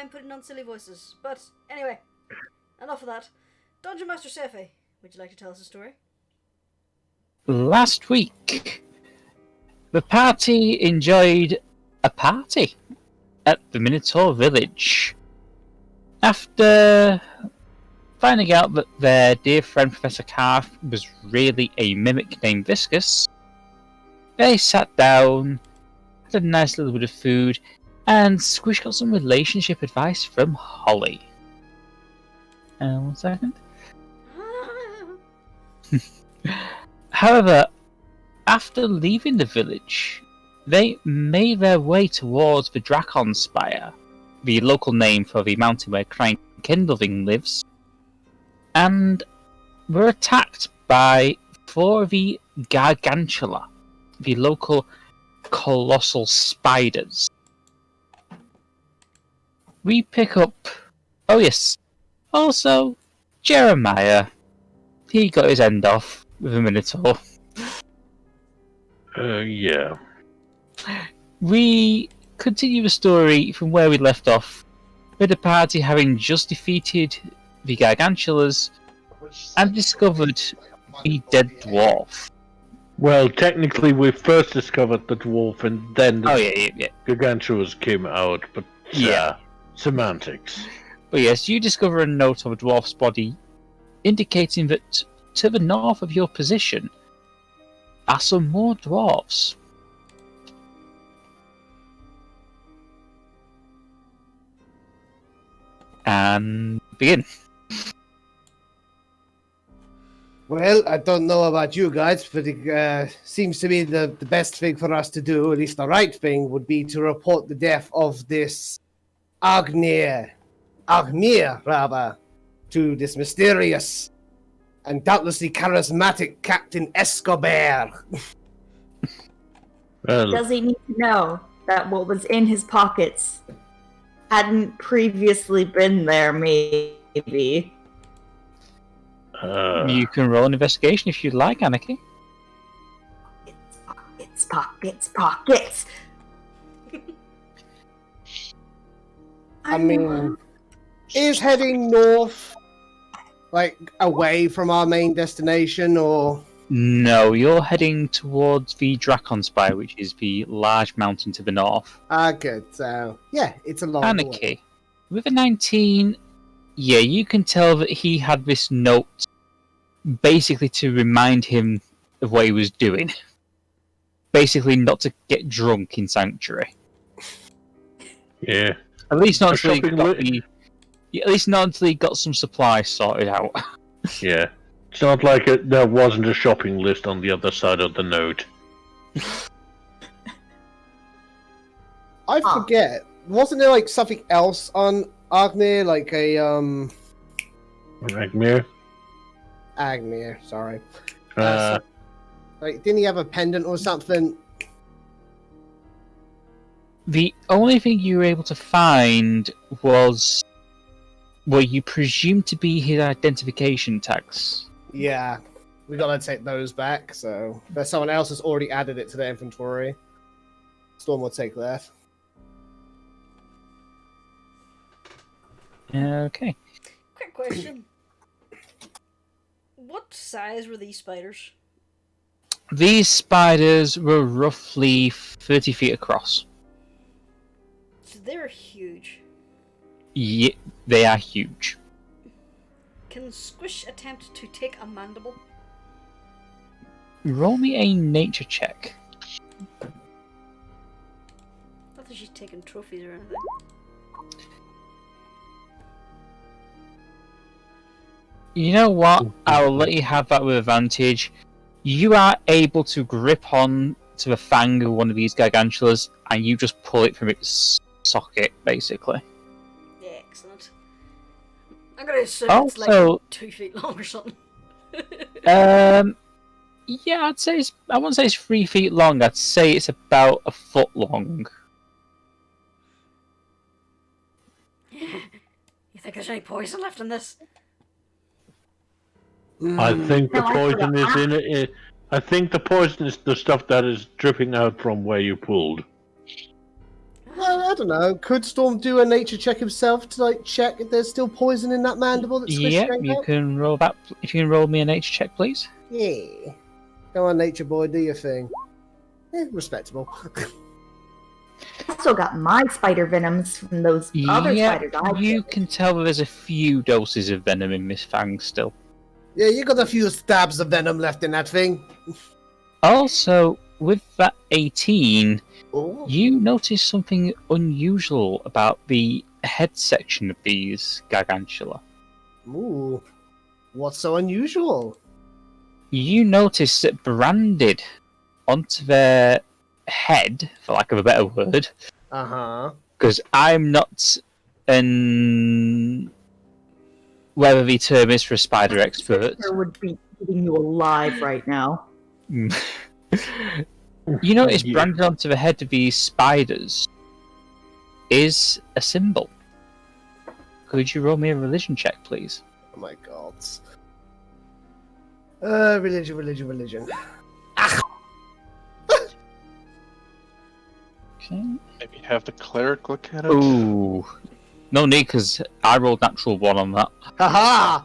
I'm putting on silly voices. But anyway, enough of that. Dungeon Master Seph, would you like to tell us a story? Last week, the party enjoyed a party at the Minotaur village. After finding out that their dear friend Professor Krathe was really a mimic named Viscous, they sat down, had a nice little bit of food, and Squish got some relationship advice from Holly. 1 second. However, after leaving the village, they made their way towards the Drakon Spire, the local name for the mountain where Kindling lives, and were attacked by 4 of the Gargantula, the local colossal spiders. We pick up... Oh yes, also Jeremiah. He got his end off with a Minotaur. Yeah. We continue the story from where we left off, with the party having just defeated the Gargantulas and discovered the dead dwarf. Well, technically, we first discovered the dwarf, and then the yeah. Gargantulas came out, but semantics. But yes, you discover a note of a dwarf's body, indicating that to the north of your position are some more dwarves. And begin. Well, I don't know about you guys, but it seems to me the best thing for us to do, at least the right thing, would be to report the death of this Agmir, to this mysterious and doubtlessly charismatic Captain Escobar. Well, Does he need to know that what was in his pockets hadn't previously been there, maybe? You can roll an investigation if you'd like, Anarchy. Pockets. I mean, is heading north, like, away from our main destination, or...? No, you're heading towards the Drakon Spire, which is the large mountain to the north. Good, so, yeah, it's a long way. Anarchy. With a 19, yeah, you can tell that he had this note basically to remind him of what he was doing. Basically not to get drunk in Sanctuary. yeah. At least not until he got some supplies sorted out. Yeah. It's not like there wasn't a shopping list on the other side of the note. I forget. Wasn't there, like, something else on Agmir? Like a, Agmir, sorry. Like, didn't he have a pendant or something? The only thing you were able to find was what you presume to be his identification tags. Yeah, we gotta take those back, so... But someone else has already added it to their inventory. Storm will take that. Okay. Quick question. What size were these spiders? These spiders were roughly 30 feet across. So they're huge. Yeah, they are huge. Can Squish attempt to take a mandible? Roll me a nature check. Not that she's taking trophies or anything. You know what? I'll let you have that with advantage. You are able to grip on to the fang of one of these gargantulas, and you just pull it from its socket, basically. Yeah, excellent. I'm gonna assume it's Also, like 2 feet long or something. Yeah, I'd say I wouldn't say it's 3 feet long. I'd say it's about a foot long. You think there's any poison left in this? I think the No, I poison is forgot. in it. I think the poison is the stuff that is dripping out from where you pulled. Well, I don't don't know. Could Storm do a nature check himself to like check if there's still poison in that mandible that Squish Yeah, drank you out? can roll that. If you can roll me a nature check, please. Yeah. Come on, nature boy, do your thing. Respectable. I still got my spider venoms from those other Yeah, spiders. I you can tell that there's a few doses of venom in Miss Fang still. Yeah, you got a few stabs of venom left in that thing. Also, with that 18, Oh. you notice something unusual about the head section of these gargantula. Ooh. What's so unusual? You notice that branded onto their head, for lack of a better word, Uh-huh. because I'm not an whether the term is for a spider expert. Sister would be eating you alive right now. You notice Yeah. branded onto the head of these spiders is a symbol. Could you roll me a religion check, please? Oh my god. Religion. Okay. Maybe have the cleric look at it. Ooh. No need, because I rolled natural 1 on that. Haha!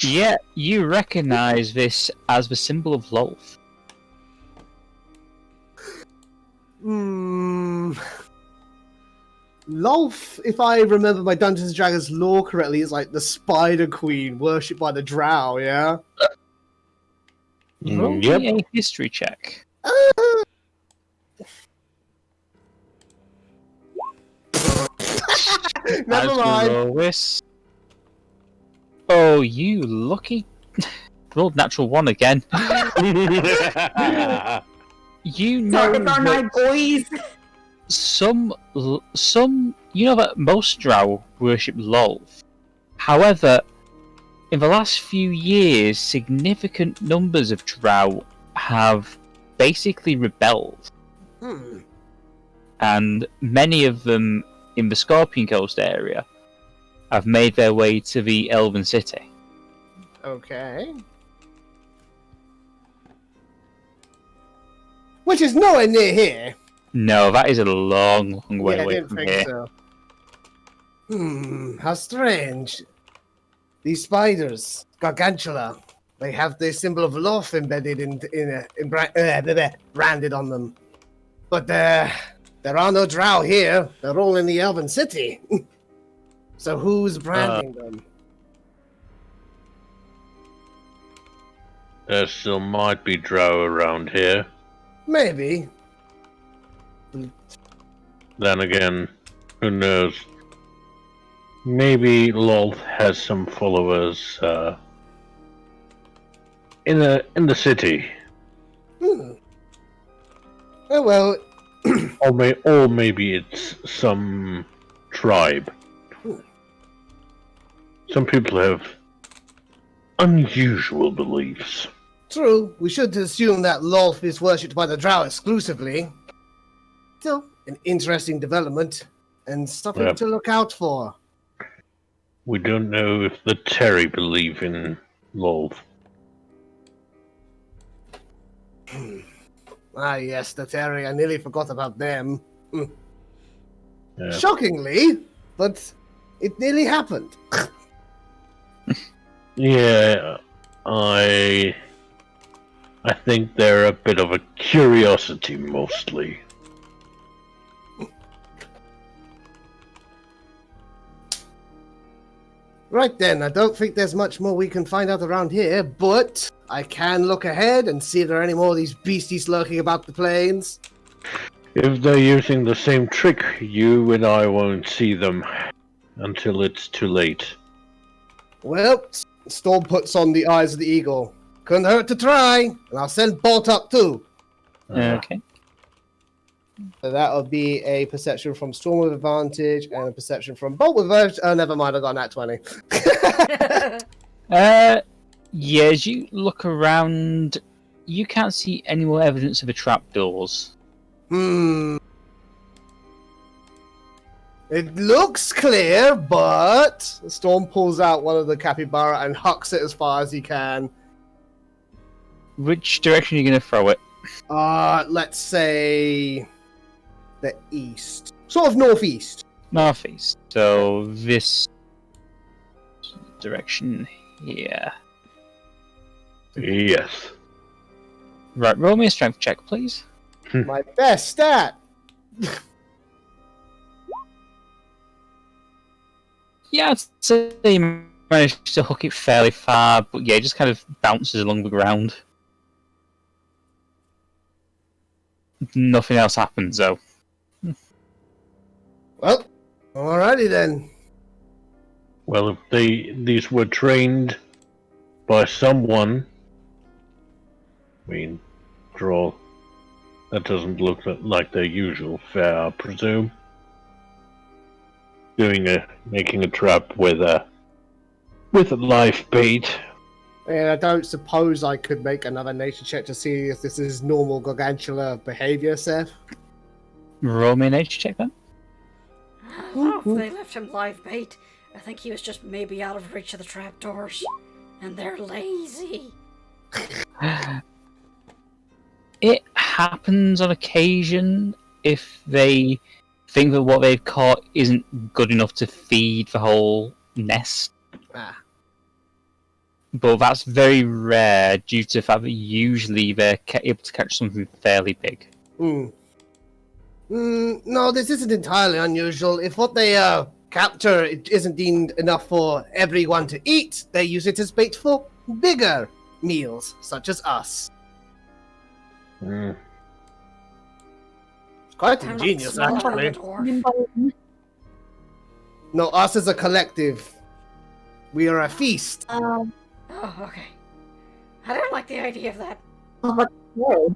Yeah, you recognise this as the symbol of Lolth. Lolth, if I remember my Dungeons and Dragons lore correctly, is like the Spider Queen worshipped by the Drow, yeah? Roll Yep. me a history check. Never As mind. the lowest. Oh, you lucky. Rolled natural 1 again. You know Targets on my that boys. some, you know that most Drow worship Lolth. However, in the last few years, significant numbers of Drow have basically rebelled, and many of them in the Scorpion Coast area have made their way to the Elven City. Okay. Which is nowhere near here. No, that is a long, long way Yeah, I away didn't from think here. so. How strange. These spiders, gargantula, they have the symbol of Lolth embedded branded on them. But there are no Drow here. They're all in the Elven City. So who's branding them? There still might be drow around here. Maybe. Then again, who knows? Maybe Lolth has some followers in the city, Oh well. or maybe it's some tribe. Some people have unusual beliefs. True, we should assume that Lolth is worshipped by the Drow exclusively. Still, an interesting development, and something Yeah. to look out for. We don't know if the Teri believe in Lolth. Ah yes, the Teri, I nearly forgot about them. Yeah. Shockingly, but it nearly happened. Yeah, I think they're a bit of a curiosity, mostly. Right then, I don't think there's much more we can find out around here, but I can look ahead and see if there are any more of these beasties lurking about the plains. If they're using the same trick, you and I won't see them until it's too late. Well, Storm puts on the eyes of the eagle. Couldn't hurt to try, and I'll send Bolt up too. Okay. So that'll be a perception from Storm with advantage and a perception from Bolt with advantage. Oh, never mind, I got that 20. Yeah, as you look around, you can't see any more evidence of the trapdoors. It looks clear, but Storm pulls out one of the capybara and hucks it as far as he can. Which direction are you going to throw it? Let's say the east. Sort of northeast. Northeast. So this direction here. Yes. Right, roll me a strength check, please. My best stat. Yeah, I'd say you managed to hook it fairly far, but yeah, it just kind of bounces along the ground. Nothing else happens, though. Well, alrighty then. Well, if these were trained by someone, I mean, draw. That doesn't look like their usual fare, I presume. Making a trap with a live bait. And I don't suppose I could make another nature check to see if this is normal gargantular behavior, Seph. Roll me a nature check, then. I don't know if they left him live bait. I think he was just maybe out of reach of the trapdoors. And they're lazy. It happens on occasion if they think that what they've caught isn't good enough to feed the whole nest. Ah. But that's very rare due to the fact that usually they're able to catch something fairly big. No, this isn't entirely unusual. If what they capture it isn't deemed enough for everyone to eat, they use it as bait for bigger meals, such as us. Mm. It's quite They're not ingenious, smaller than actually. a dwarf. No, us as a collective. We are a feast. Oh, okay. I don't like the idea of that. Whoa.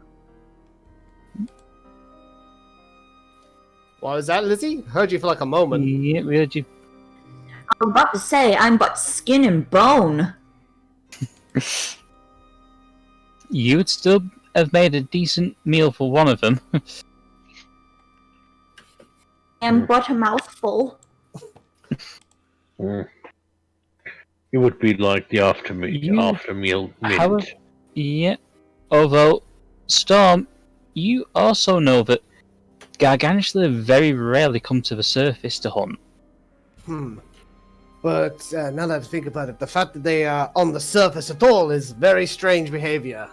What was that, Lizzie? Heard you for like a moment. Yeah, really, you... I'm about to say, I'm but skin and bone. You would still have made a decent meal for one of them. And but a mouthful. Mm. It would be like the after meal However, mint. yeah. Although, Storm, you also know that Gargantula very rarely come to the surface to hunt. But now that I think about it, the fact that they are on the surface at all is very strange behavior.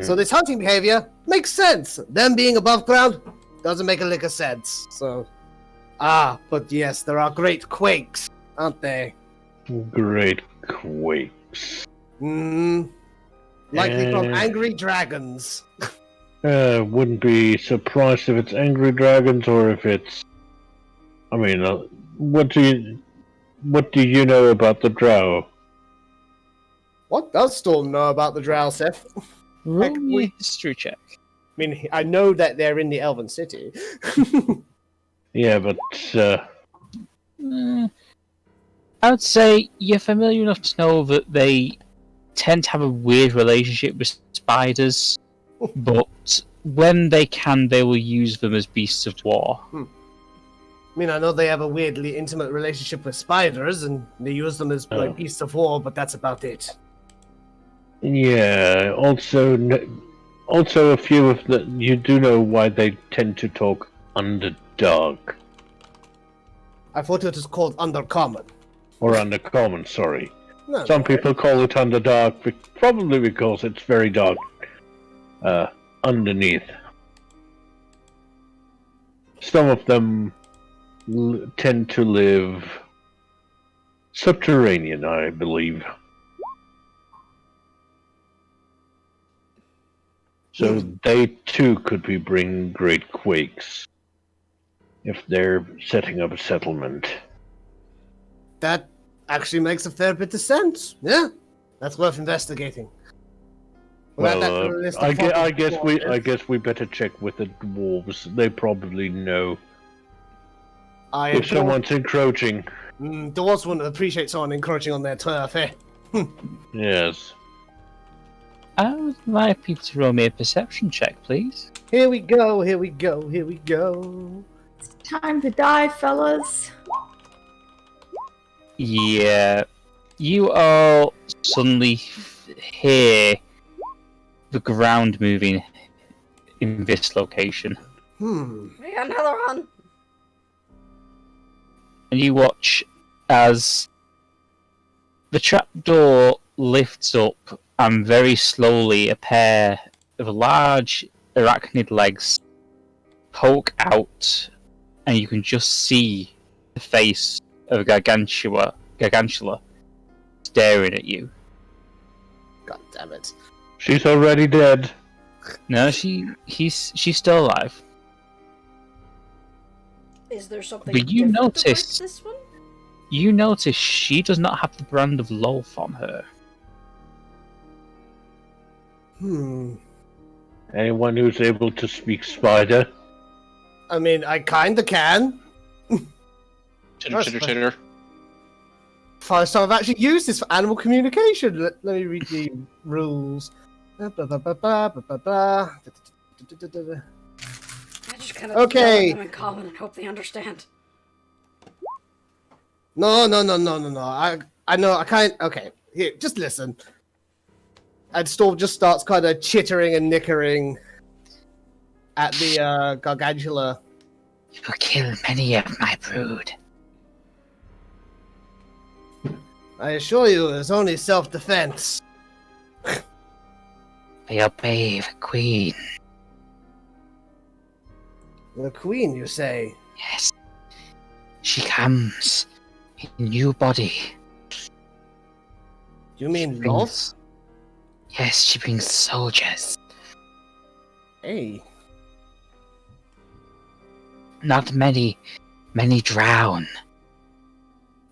So this hunting behavior makes sense. Them being above ground doesn't make a lick of sense. So, but yes, there are great quakes, aren't they? Great quakes. Likely from angry dragons. Wouldn't be surprised if it's angry dragons or if it's. I mean, what do you know about the drow? What does Storm know about the drow, Seph? Roll me a history check. I mean, I know that they're in the Elven City. Yeah, but I would say you're familiar enough to know that they tend to have a weird relationship with spiders, but when they can, they will use them as beasts of war. I mean, I know they have a weirdly intimate relationship with spiders, and they use them as like beasts of war, but that's about it. yeah. Also, a few of the you do know why they tend to talk underdog I thought it was called Undercommon. or undercommon. Sorry, No, some people call it underdark, probably because it's very dark underneath. Some of them tend to live subterranean, I believe. So they too could be bringing great quakes if they're setting up a settlement. That actually makes a fair bit of sense. Yeah, that's worth investigating. Well, I guess guess we better check with the dwarves. They probably know if someone's encroaching. Dwarves wouldn't appreciate someone encroaching on their turf, eh? Yes. I would like people to roll me a perception check, please. Here we go, here we go, here we go. Time to die, fellas. Yeah, you all suddenly hear the ground moving in this location. We got another one. and you watch as the trapdoor lifts up and very slowly a pair of large arachnid legs poke out, and you can just see the face of Gargantula staring at you. God damn it. She's already dead. No, she's still alive. Is there something But you different about notice- this one? You notice she does not have the brand of Lolth on her. Anyone who's able to speak spider? I mean, I kinda can. Chitter. First time I've actually used this for animal communication. Let me read the rules. I just kind of Okay. them in common and hope they understand. No. I know, I can't. Okay, here, just listen. And Storm just starts kind of chittering and nickering at the Gargantula. You will kill many of my brood. I assure you, it's only self-defense. I obey the queen. The queen, you say? Yes. She comes in new body. You mean Lolth? Yes, she brings soldiers. Hey. Not many drown.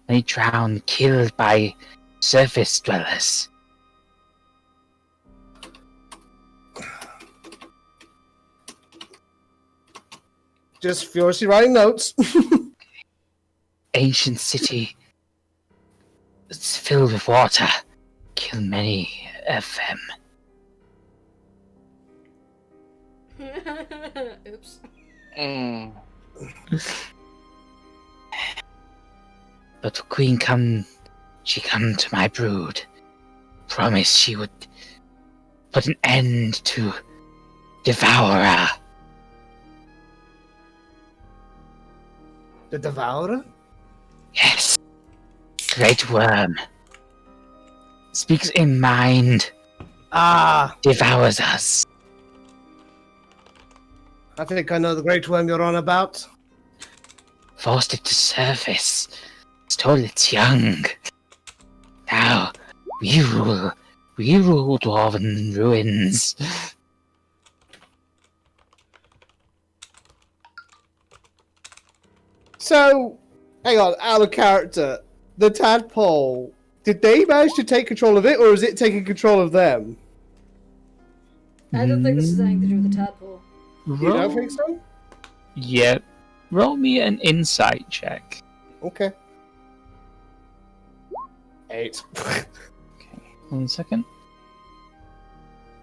Many drown killed by surface dwellers. Just furiously writing notes. Ancient city. It's filled with water. Kill many of them. Oops. But the queen she come to my brood. Promised she would put an end to Devourer. The Devourer? Yes. Great worm. Speaks in mind. Ah, Devours us. I think I know the great worm you're on about. Forced it to surface. Stole its young. Now, we rule Dwarven ruins. So, hang on, out of character. The tadpole, did they manage to take control of it, or is it taking control of them? I don't think this is anything to do with the tadpole. You don't think so? Yeah. Roll me an insight check. Okay. 8. Okay, 1 second.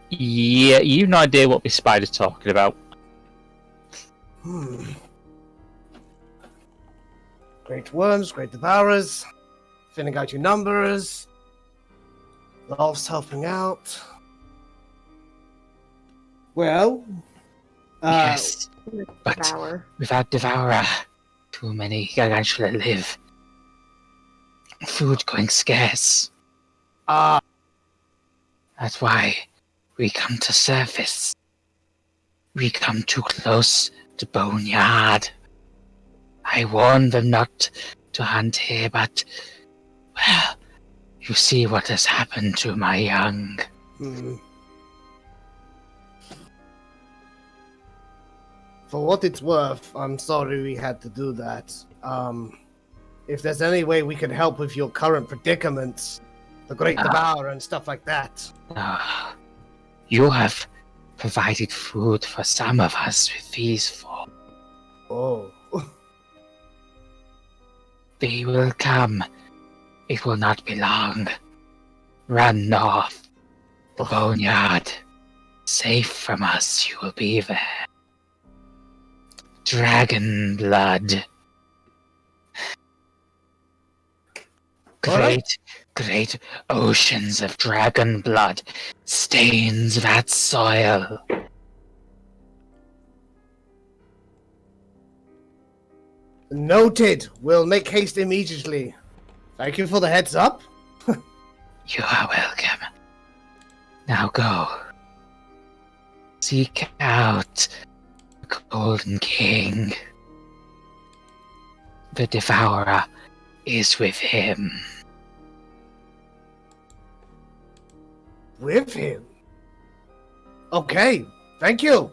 Yeah, you've no idea what this spider's talking about. Great worms, great devourers, filling out your numbers, Lolth's helping out. Well, Yes, but Devour. without Devourer, too many Gargantula live. Food going scarce. That's why we come to surface. We come too close to Boneyard. I warned them not to hunt here, but, well, you see what has happened to my young. For what it's worth, I'm sorry we had to do that. If there's any way we can help with your current predicaments, the Great Devourer and stuff like that. You have provided food for some of us with these four. Oh. They will come. It will not be long. Run north. The Boneyard. Safe from us, you will be there. Dragon blood. Great oceans of dragon blood stains that soil. Noted. We'll make haste immediately. Thank you for the heads up. You are welcome. Now go. Seek out the Golden King. The Devourer is with him. With him? Okay, thank you.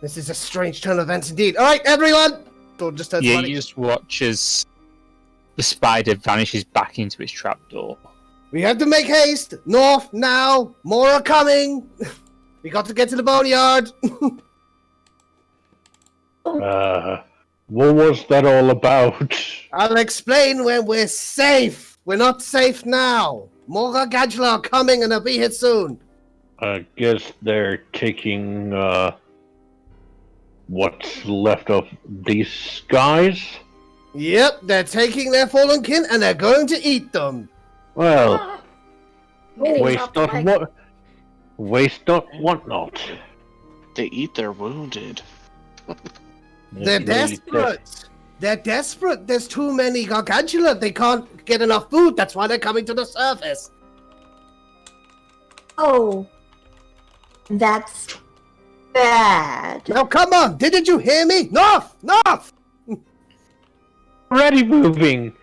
This is a strange turn of events indeed. Alright, everyone! Don't just turn Yeah, funny. you just watch as the spider vanishes back into its trapdoor. We have to make haste. North, now. More are coming. We got to get to the boneyard. What was that all about? I'll explain when we're safe. We're not safe now. More Gadgla are coming and they'll be here soon. I guess they're taking, what's left of these guys? Yep, they're taking their fallen kin and they're going to eat them. Well, Maybe waste not, want not. They eat their wounded. They're Really desperate. They're desperate. There's too many Gargantula. They can't get enough food. That's why they're coming to the surface. Oh, that's bad. Now come on. Didn't you hear me? North! North! Already moving.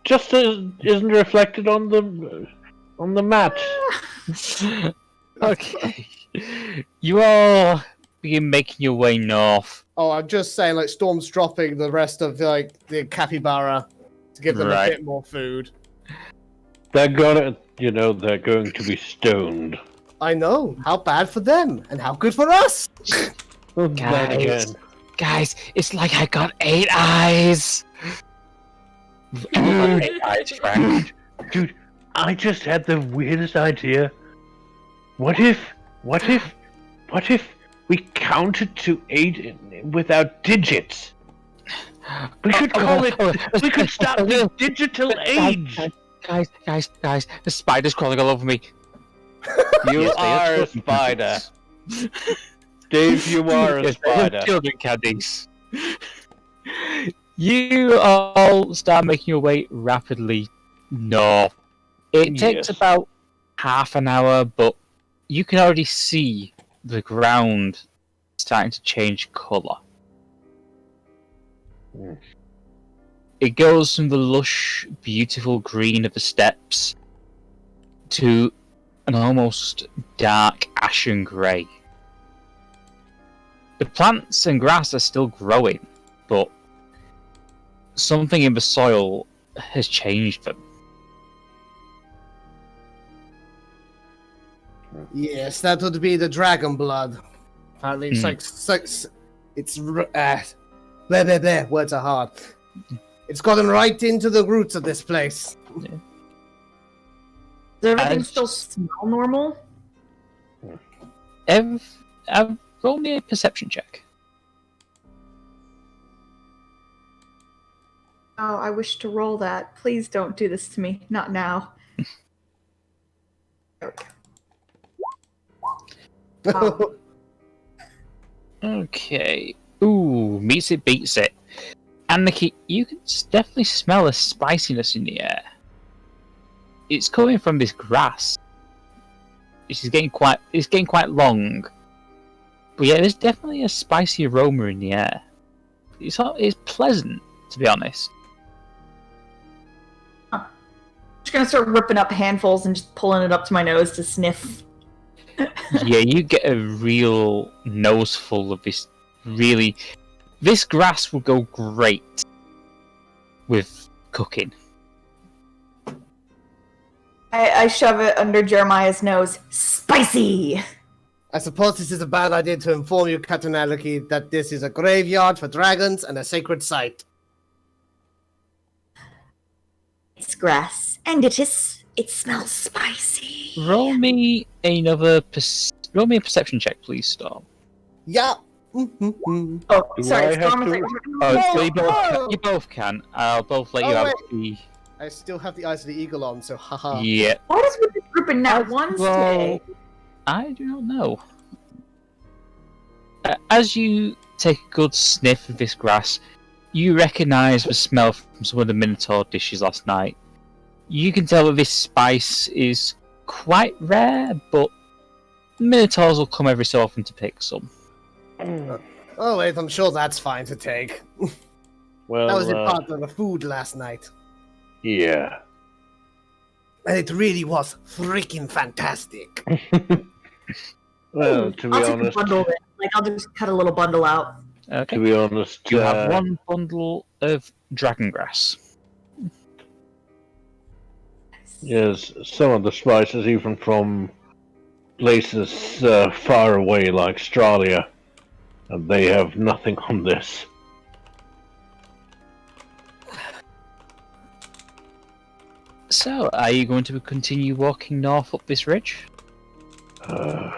Just isn't reflected on the map. Okay. You all begin making your way north. Oh, I'm just saying, like, Storm's dropping the rest of, like, the capybara to give them Right. a bit more food. They're going to be stoned. I know. How bad for them, and how good for us. Then again, Guys, it's like I got 8 eyes. Dude. 8 eyes, friend. dude, I just had the weirdest idea. What if we counted to 8 without digits? We could call it. We could stop the digital age. Guys, the spider's crawling all over me. You Yes, they are a children spider, candies. Dave. You are a Yes, they are spider. children candies. You all start making your way rapidly north. It takes Yes. about half an hour, but you can already see the ground starting to change colour. Mm. It goes from the lush, beautiful green of the steppes to an almost dark ashen grey. The plants and grass are still growing, but something in the soil has changed them. Yes, that would be the dragon blood. Apparently, it's it's blah blah blah. Words are hard. It's gotten right into the roots of this place. Does everything As- still smell normal? Roll me a perception check. Oh, I wish to roll that. Please don't do this to me. Not now. There we go. Okay. Ooh, meets it, beats it. Anarchy, you can definitely smell a spiciness in the air. It's coming from this grass. It's getting quite long. But yeah, there's definitely a spicy aroma in the air. It's pleasant, to be honest. Just gonna start ripping up handfuls and just pulling it up to my nose to sniff. Yeah, you get a real nose full of this. Really, this grass will go great with cooking. I shove it under Jeremiah's nose. Spicy! I suppose this is a bad idea to inform you, Captain Anarchy, that this is a graveyard for dragons and a sacred site. It's grass, and it smells spicy. Roll me a perception check, please, Storm. Yeah. Oh, Do sorry, I have Storm was to- like, Oh, so No! you both can. I'll both let Oh, you have wait. the. I still have the eyes of the eagle on, so haha. Yeah. what is with this group in that one Well, today? I do not know. As you take a good sniff of this grass, you recognise the smell from some of the Minotaur dishes last night. You can tell that this spice is quite rare, but Minotaurs will come every so often to pick some. Oh wait, I'm sure that's fine to take. Well, That was in part of the food last night. yeah. And it really was freaking fantastic. Well, to be I'll take a honest, bundle of it. Like, I'll just cut a little bundle out. Okay. to be honest, You have one bundle of dragon grass. yes, some of the spices, even from places far away like Australia, and they have nothing on this. So, are you going to continue walking north up this ridge? Uh,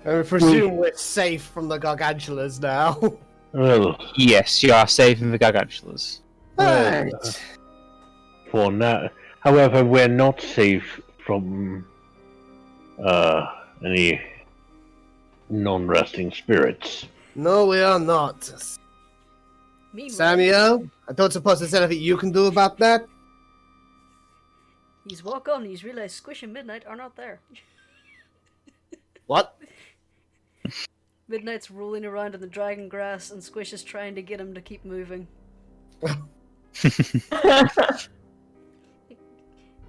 I presume we're safe from the gargantulas now. well, Yes, you are safe in the Gargantulas. well, for now. However, we're not safe from any non-resting spirits. No, we are not. Meanwhile, Samuel, I don't suppose there's anything you can do about that? he's walked on, he's realised Squish and Midnight are not there. What? Midnight's rolling around in the dragon grass, and Squish is trying to get him to keep moving.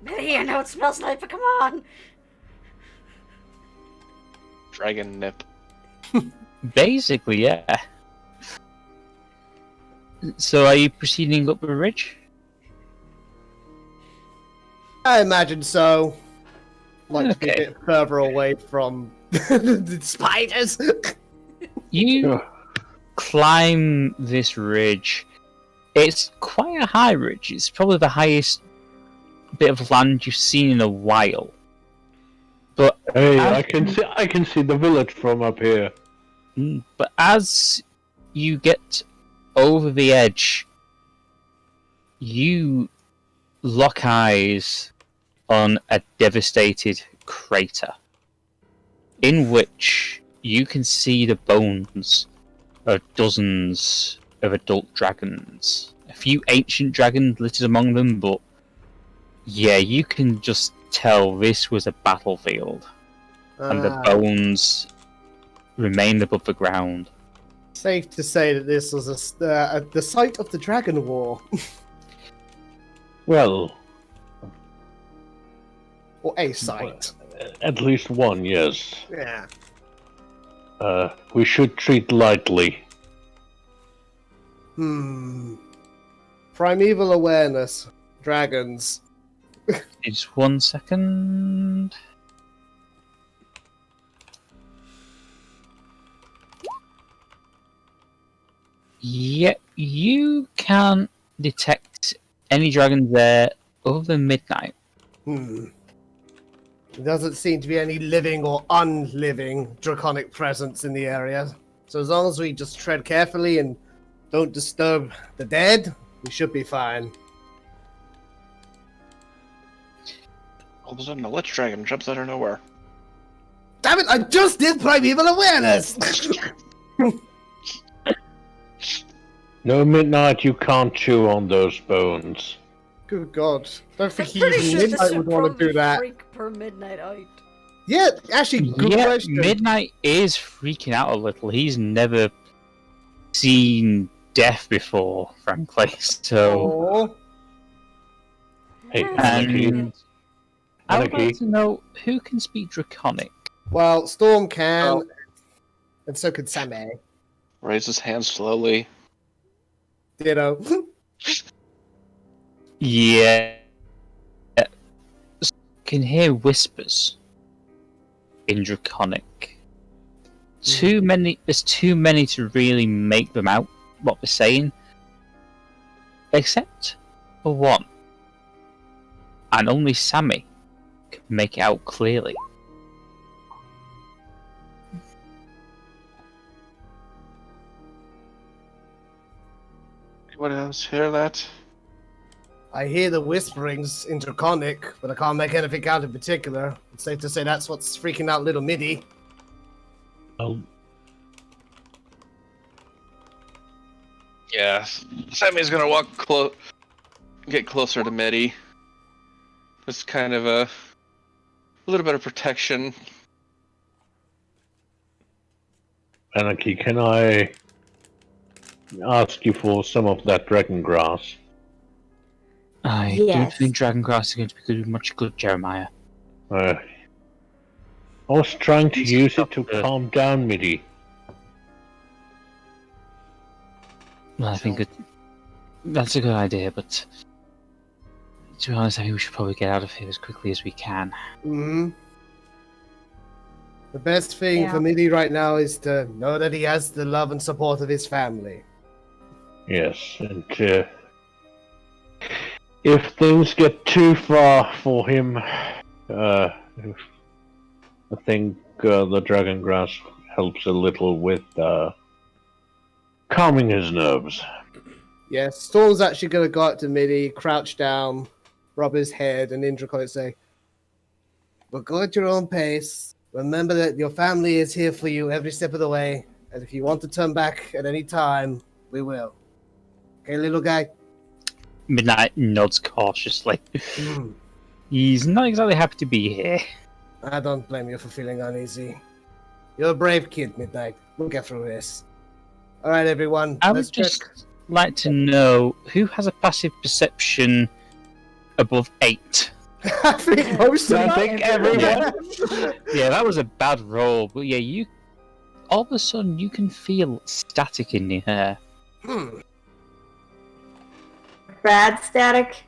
Middy, I know it smells like, but come on! Dragon nip. Basically, yeah. So, are you proceeding up the ridge? I imagine so. Like to be a Okay. bit further away from the spiders. You climb this ridge. It's quite a high ridge. It's probably the highest bit of land you've seen in a while. But Hey, as I can see the village from up here. But as you get over the edge, you lock eyes on a devastated crater, in which you can see the bones of dozens of adult dragons. A few ancient dragons littered among them, but yeah, you can just tell this was a battlefield, and the bones remained above the ground. Safe to say that this was the site of the Dragon War. Well, Or a site. at least one, yes. Yeah. We should treat lightly. Primeval awareness. Dragons. Just 1 second. Yeah, you can detect any dragons there other than Midnight. There doesn't seem to be any living or unliving draconic presence in the area. So as long as we just tread carefully and don't disturb the dead, we should be fine. All of a sudden, a lich dragon jumps out of nowhere. Damn it, I just did primeval awareness! No, Midnight, you can't chew on those bones. Good God. Don't think I'm pretty even sure this Midnight should would want to probably do that. freak per Midnight out. Yeah, actually, good Yeah, question. Midnight is freaking out a little. He's never seen death before, frankly. So, Aw. Hey, Anarchy. and I would Anarchy. like to know who can speak Draconic. Well, Storm can, Oh. and so can Samael. Raise his hand slowly. Ditto. Yeah, can hear whispers in Draconic. Too many. There's too many to really make them out what they're saying, except for one, and only Sammy can make it out clearly. Anyone else hear that? I hear the whisperings in Draconic, but I can't make anything out in particular. It's safe to say that's what's freaking out little Middy. Oh, Yeah, Sammy's gonna get closer to Mitty. It's kind of a little bit of protection. Anarchy, can I ask you for some of that dragon grass? I Yes. don't think dragon grass is going to be much good, Jeremiah. I was trying to use it to calm down Mitty. Well, I think that's a good idea, but to be honest, I think we should probably get out of here as quickly as we can. Hmm. The best thing Yeah. for Mitty right now is to know that he has the love and support of his family. Yes, and if things get too far for him, I think the dragon grass helps a little with calming his nerves. Yes, Storm's actually going to go up to Mitty, crouch down, rub his head, and Indra say, "But go at your own pace. Remember that your family is here for you every step of the way, and if you want to turn back at any time, we will. Okay, little guy?" Midnight nods cautiously. Hmm. He's not exactly happy to be here. I don't blame you for feeling uneasy. You're a brave kid, Midnight. We'll get through this. All right, everyone. I let's would just like to know who has a passive perception above 8. I think most of I us. think everyone. Yeah, that was a bad roll, but yeah, you all of a sudden you can feel static in your hair. Hmm. Bad static.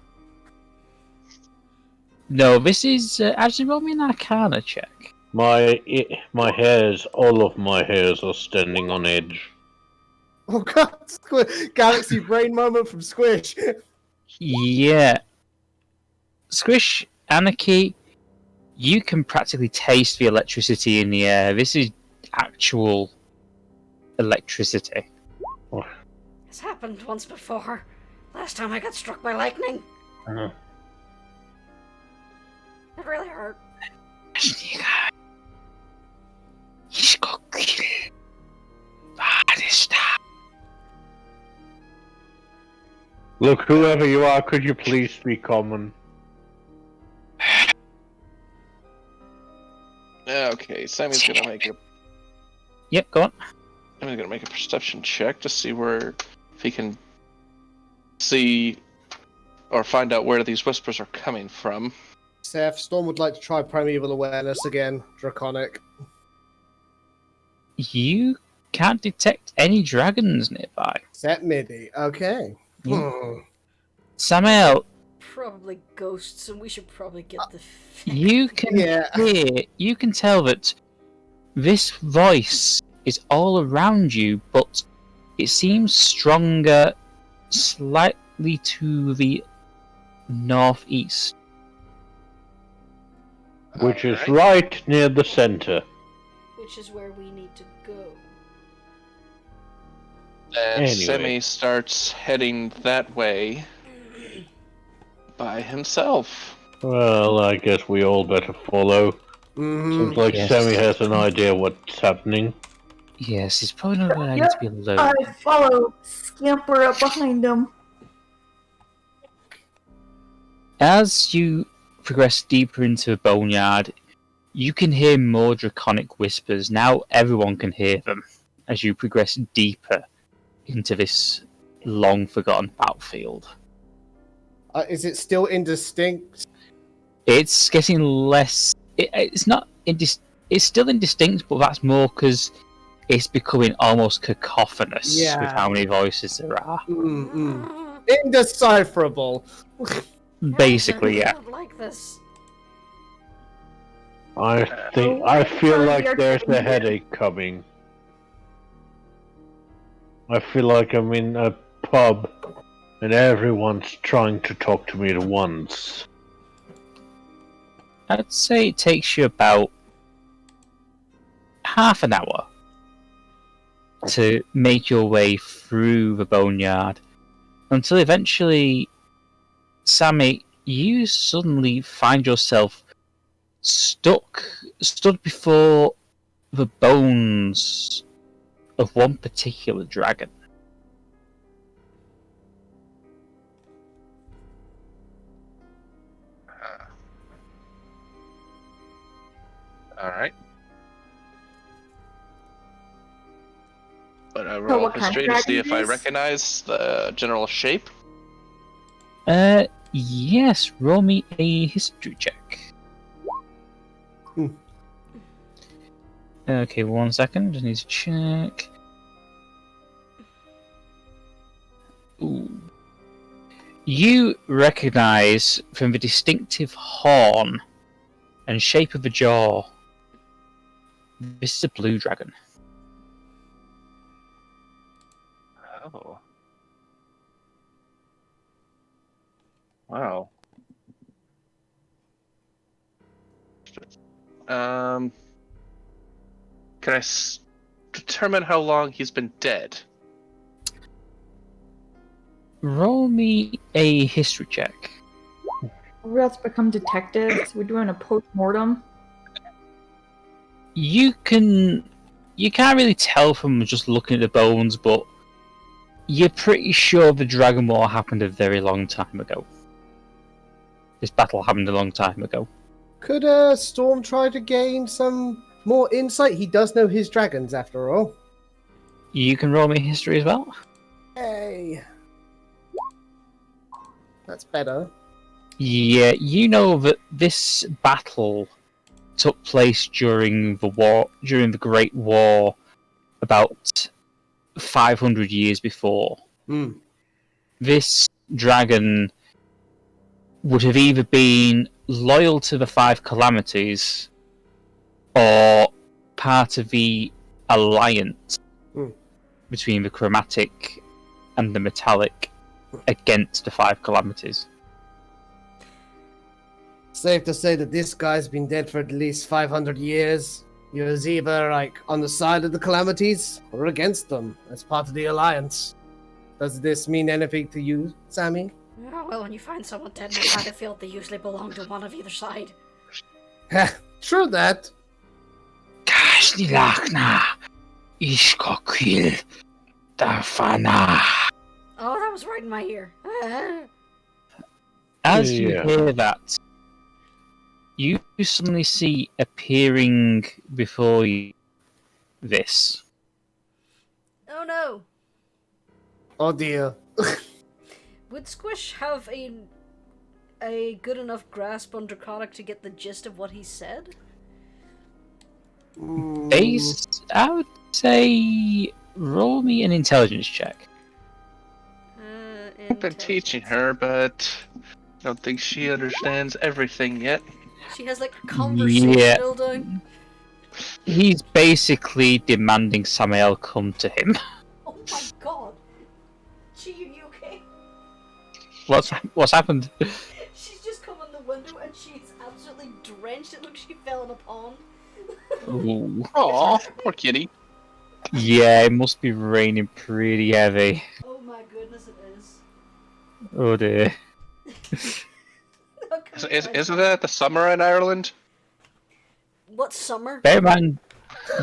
No, this is actually roll me an Arcana check. My hairs, all of my hairs are standing on edge. Oh god, Galaxy brain moment from Squish. Yeah, Squish, Anarchy, you can practically taste the electricity in the air. This is actual electricity. It's happened once before. Last time I got struck by lightning. Uh, It really hurt. Look, whoever you are, could you please speak common? Okay, Sammy's gonna make a Yep, go on. Sammy's gonna make a perception check to see if he can see or find out where these whispers are coming from. Seph, Storm would like to try Primeval Awareness again. Draconic. You can't detect any dragons nearby. Set MIDI. Okay. Hmm. Samael, Probably ghosts, and we should probably get the. you can Yeah. hear, you can tell that this voice is all around you, but it seems stronger slightly to the northeast. Which is right near the center. Which is where we need to go. And Anyway. Sammy starts heading that way by himself. Well, I guess we all better follow. Mhm. Seems like Yes. Sammy has an idea what's happening. Yes, it's probably not a good idea to be alone. I follow, scamper up behind him. As you progress deeper into the boneyard, you can hear more draconic whispers. Now everyone can hear them as you progress deeper into this long-forgotten battlefield. Is it still indistinct? It's getting less. It's not. It's still indistinct, but that's more because it's becoming almost cacophonous Yeah. with how many voices there are. Mm-mm. Indecipherable. Basically, I yeah. don't like this. I feel like there's a headache coming. I feel like I'm in a pub and everyone's trying to talk to me at once. I'd say it takes you about half an hour to make your way through the boneyard until eventually, Sammy, you suddenly find yourself stood before the bones of one particular dragon. All right. But I So roll what kind of history to see dragon if I is? recognize the general shape. Yes, roll me a history check. Hmm. Okay, 1 second, I need to check. Ooh. You recognize from the distinctive horn and shape of the jaw, this is a blue dragon. Oh. Wow. Can I determine how long he's been dead? Roll me a history check. We have to become detectives. We're doing a post-mortem. You can't really tell from just looking at the bones, but you're pretty sure the Dragon War happened a very long time ago. This battle happened a long time ago. Could Storm try to gain some more insight? He does know his dragons, after all. You can roll me history as well. Hey. That's better. Yeah, you know that this battle took place during the Great War, about 500 years before. Hmm. This dragon would have either been loyal to the Five Calamities or part of the alliance between the chromatic and the metallic against the Five Calamities. Safe to say that this guy's been dead for at least 500 years. He was either, like, on the side of the Calamities or against them as part of the Alliance. Does this mean anything to you, Sammy? Oh, well, when you find someone dead in a battlefield, they usually belong to one of either side. True that. Kashnilachna, Ishkokil, Dafana. Oh, that was right in my ear. As you Yeah. hear that, you suddenly see appearing before you this. Oh no! Oh dear. Would Squish have a good enough grasp on DerKork to get the gist of what he said? I would say roll me an intelligence check. I've been teaching her, but I don't think she understands everything yet. She has like a conversational down. He's basically demanding Samael come to him. Oh my god! Gee, you okay? What's happened? She's just come in the window and she's absolutely drenched. It looks like she fell in a pond. Ooh. Aw, poor kitty. Yeah, it must be raining pretty heavy. Oh my goodness, it is. Oh dear. Isn't that the summer in Ireland? What summer? Bear in mind,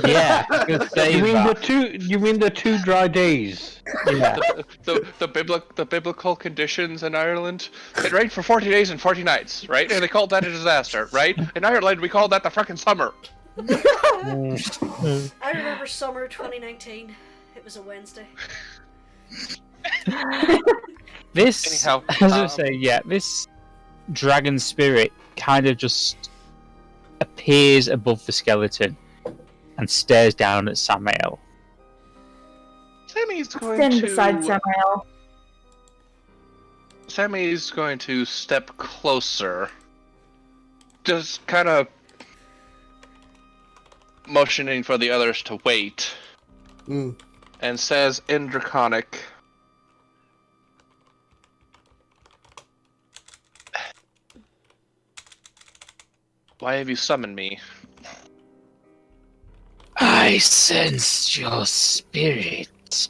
yeah, I was gonna say You mean that. you mean the 2 dry days? Yeah. The biblical conditions in Ireland. It rained for 40 days and 40 nights, right? And they called that a disaster, right? In Ireland, we called that the frickin' summer. I remember summer 2019. It was a Wednesday. This, Anyhow, as I say, yeah, this dragon spirit kind of just appears above the skeleton and stares down at Samael. Sammy's going Stand to. beside Samael. Sammy's going to step closer. Just kind of motioning for the others to wait. And says in Draconic, "Why have you summoned me?" I sensed your spirit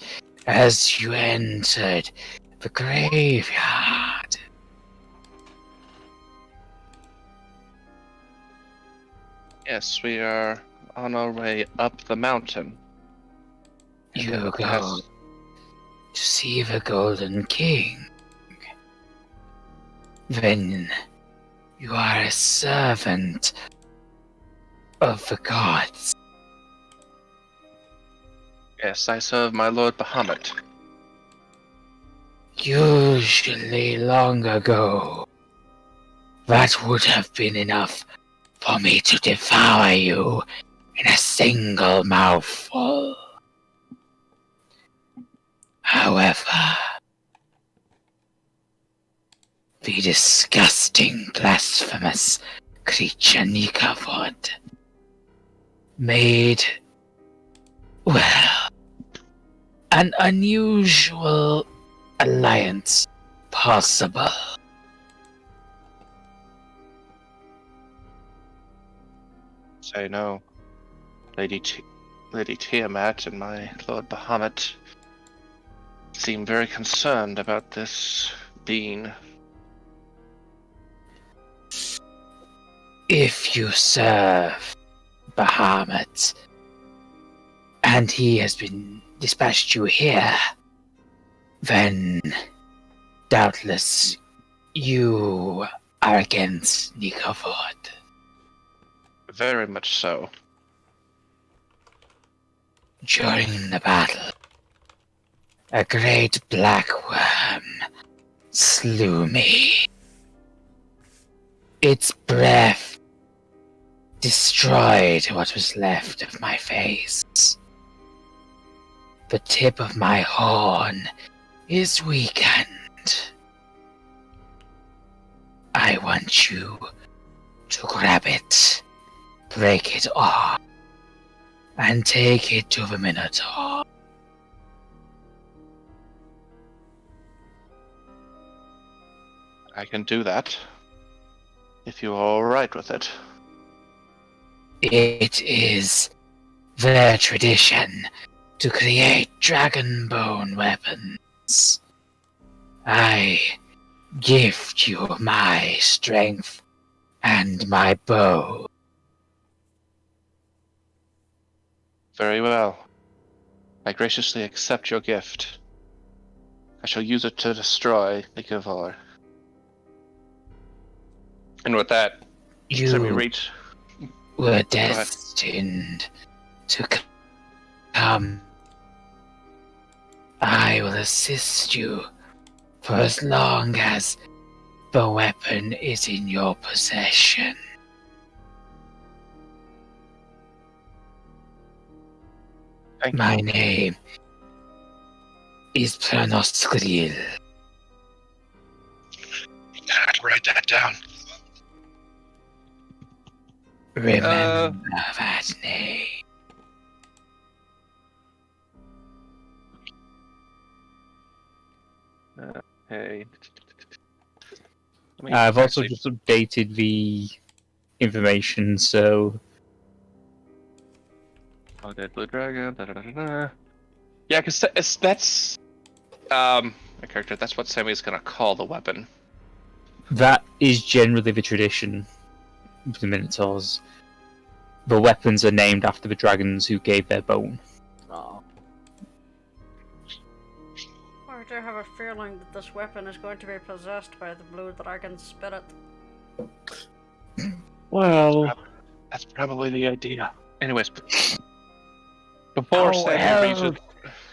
as you entered the graveyard. Yes, we are on our way up the mountain. You go to see the Golden King. Then you are a servant of the gods. Yes, I serve my lord Bahamut. Usually long ago, that would have been enough for me to devour you in a single mouthful. However, the disgusting, blasphemous creature Nikavod made, well, an unusual alliance possible. Say no. Lady Tiamat and my Lord Bahamut seem very concerned about this being. If you serve Bahamut, and he has been dispatched you here, then doubtless you are against Nikavod. Very much so. During the battle, a great black worm slew me. Its breath destroyed what was left of my face. The tip of my horn is weakened. I want you to grab it, break it off, and take it to the Minotaur. I can do that, if you are alright with it. It is their tradition to create dragon bone weapons. I gift you my strength and my bow. Very well. I graciously accept your gift. I shall use it to destroy the Kubar. And with that, You let me reach. were destined to come. I will assist you for as long as the weapon is in your possession. Thank My you. name is Pranoskril. I can write that down. Remember that name. Hey. I've also just updated the information, so Oh, Dead Blue Dragon. Yeah, because that's my character. That's what Sammy's gonna call the weapon. that is generally the tradition of the Minotaurs. The weapons are named after the dragons who gave their bone. Oh. I do have a feeling that this weapon is going to be possessed by the blue dragon spirit. Well, That's probably the idea. Anyways, before Sammy reaches,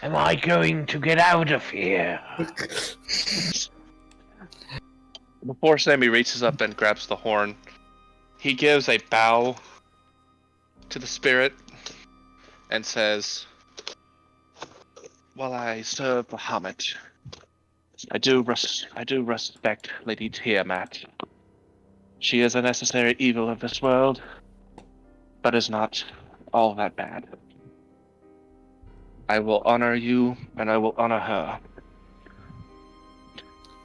am I going to get out of here? before Sammy reaches up and grabs the horn, he gives a bow to the spirit and says, "While I serve Bahamut, I do respect Lady Tiamat. She is a necessary evil of this world, but is not all that bad. I will honor you, and I will honor her."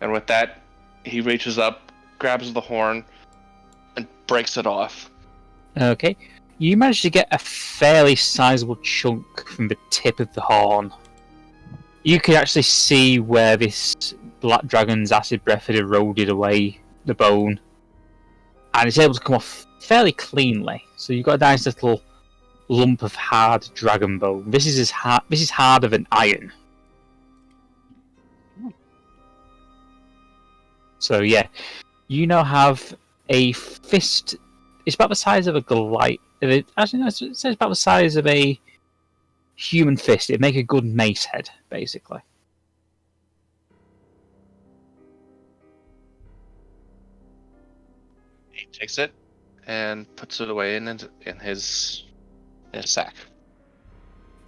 And with that, he reaches up, grabs the horn, and breaks it off. Okay. You managed to get a fairly sizable chunk from the tip of the horn. You can actually see where this black dragon's acid breath had eroded away the bone. And it's able to come off fairly cleanly. So you've got a nice little lump of hard dragon bone. This is harder than iron. So yeah, you now have a fist. It's about the size of a Actually, no, it says about the size of a human fist. It'd make a good mace head, basically. He takes it and puts it away in his sack.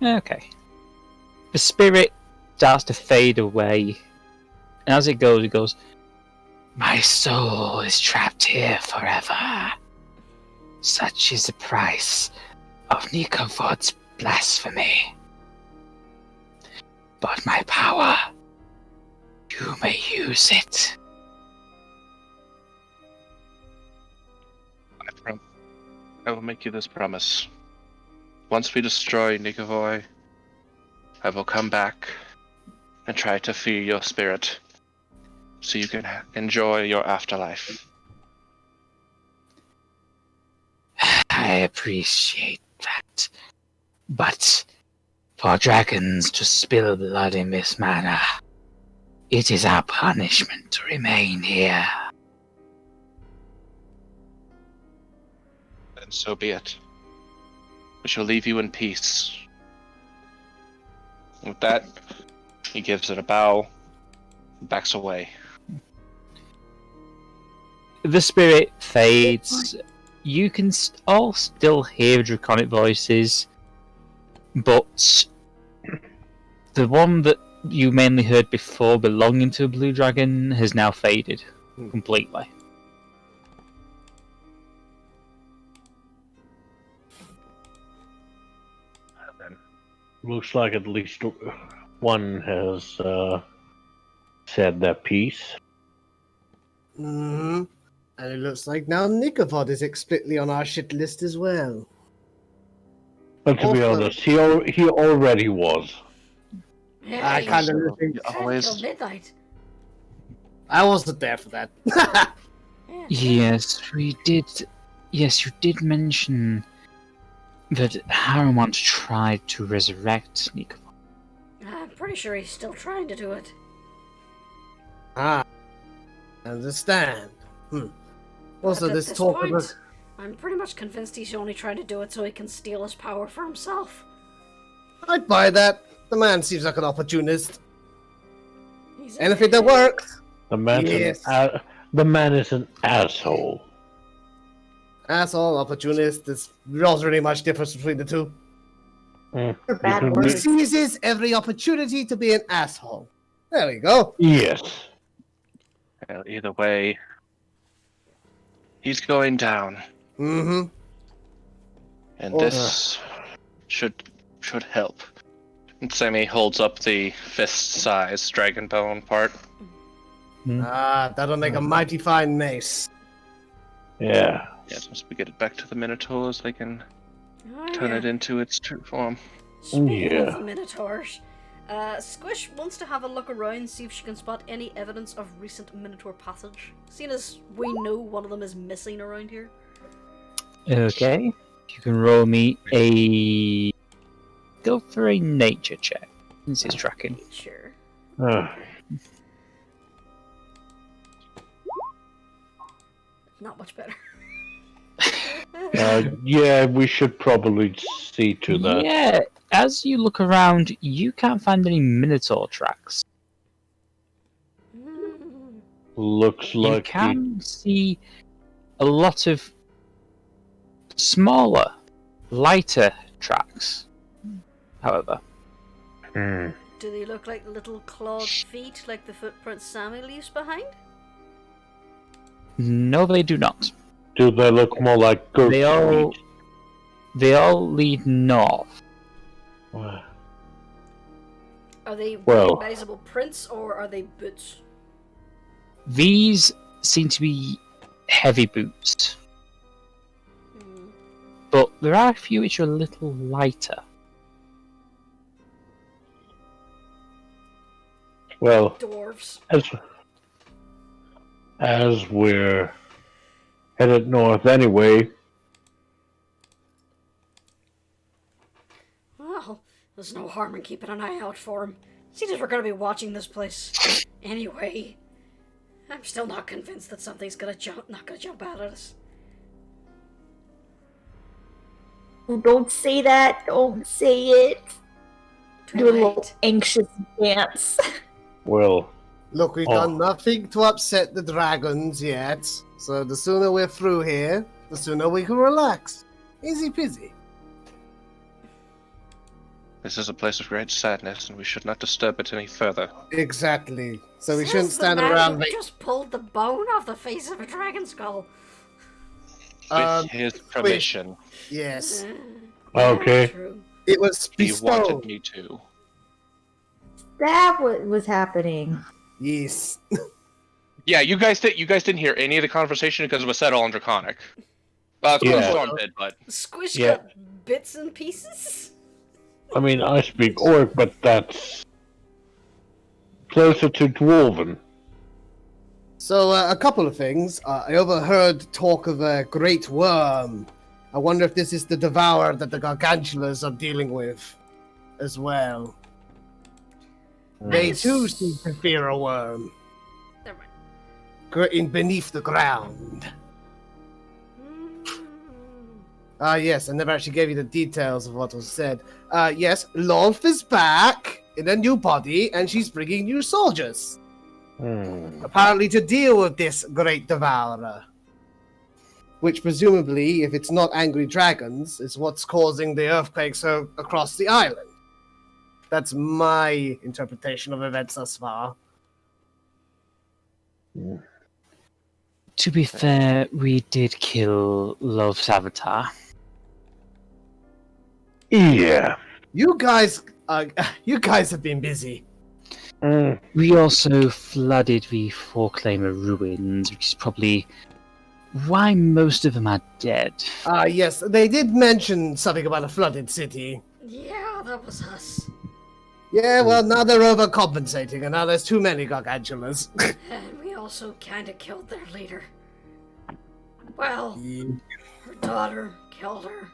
Okay. The spirit starts to fade away, and as it goes, "My soul is trapped here forever. Such is the price of Nikovod's blasphemy. But my power, you may use it." I will make you this promise. Once we destroy Nikovoi, I will come back and try to free your spirit, so you can enjoy your afterlife. I appreciate that. But for dragons to spill blood in this manner, it is our punishment to remain here. Then so be it. We shall leave you in peace. With that, he gives it a bow, and backs away. The spirit fades. You can all still hear draconic voices, but the one that you mainly heard before belonging to a blue dragon has now faded completely. Looks like at least one has said their piece. Mm-hmm. And it looks like now Nikovod is explicitly on our shit list as well. But to be Also- honest, he already was. Yeah, I he kind of So, think you tried always till midnight. I wasn't there for that. Yeah. Yes, we did. Yes, you did mention that Haramont tried to resurrect Nico. I'm pretty sure he's still trying to do it. Ah, understand. Also, But at this this talk point, about I'm pretty much convinced he's only trying to do it so he can steal his power for himself. I'd buy that. The man seems like an opportunist. He's Anything that works. The man's Yes. the man is an asshole. Asshole, opportunist. There's not really much difference between the two. They're bad You can He words. seizes every opportunity to be an asshole. There we go. Yes. Well, either way, he's going down, Mm-hmm. and Oh. this should help. And Sammy holds up the fist-sized dragon bone part. Ah, that'll make a mighty fine mace. Yeah. Yes, once we get it back to the Minotaurs, they can Oh, turn yeah. it into its true form. Speaking Yeah. of the Minotaurs, Squish wants to have a look around, see if she can spot any evidence of recent Minotaur passage. Seeing as we know one of them is missing around here. Okay, you can roll me a. Go for a nature check. This is tracking. Sure. Uh, Not much better. yeah, we should probably see to that. Yeah, as you look around, you can't find any Minotaur tracks. Mm. Looks You like can see a lot of smaller, lighter tracks, however. Hmm. Do they look like little clawed feet like the footprints Sammy leaves behind? No, they do not. Do they look more like goat They all, feet? they all lead north. Are they Well- recognizable prints or are they boots? These seem to be heavy boots, Hmm. but there are a few which are a little lighter. Well, Dwarves. as we're headed north anyway, Well, there's no harm in keeping an eye out for him. Seems as we're gonna be watching this place anyway. I'm still not convinced that something's not gonna jump out at us. Don't say that. Don't say it. Too Do a little late. anxious dance. Well, Look, we've done nothing to upset the dragons yet, so the sooner we're through here, the sooner we can relax. Easy peasy. This is a place of great sadness, and we should not disturb it any further. Exactly. So we Says shouldn't the stand man around who like... just pulled the bone off the face of a dragon skull. With his permission. Yes. Okay. True. It was He bestowed. wanted me to. That what was happening. Yes. Yeah, you guys didn't hear any of the conversation because it was said all in Draconic. Yeah. Storm did, but Squish Yeah. got bits and pieces. I mean, I speak Orc, but that's closer to Dwarven. So, a couple of things. I overheard talk of a great worm. I wonder if this is the devourer that the gargantulas are dealing with as well. They too seem to fear a worm. Never mind. In beneath the ground. Yes, I never actually gave you the details of what was said. Yes, Lolf is back in a new body, and she's bringing new soldiers. Apparently to deal with this great devourer. Which presumably, if it's not angry dragons, is what's causing the earthquakes across the island. That's my interpretation of events thus far. To be fair, we did kill Love's avatar. Yeah. You guys have been busy. We also flooded the Foreclaimer ruins, which is probably why most of them are dead. Yes, they did mention something about a flooded city. Yeah, that was us. Yeah, well, now they're overcompensating, and now there's too many gargantulas. And we also kinda killed their leader. Well, her daughter killed her.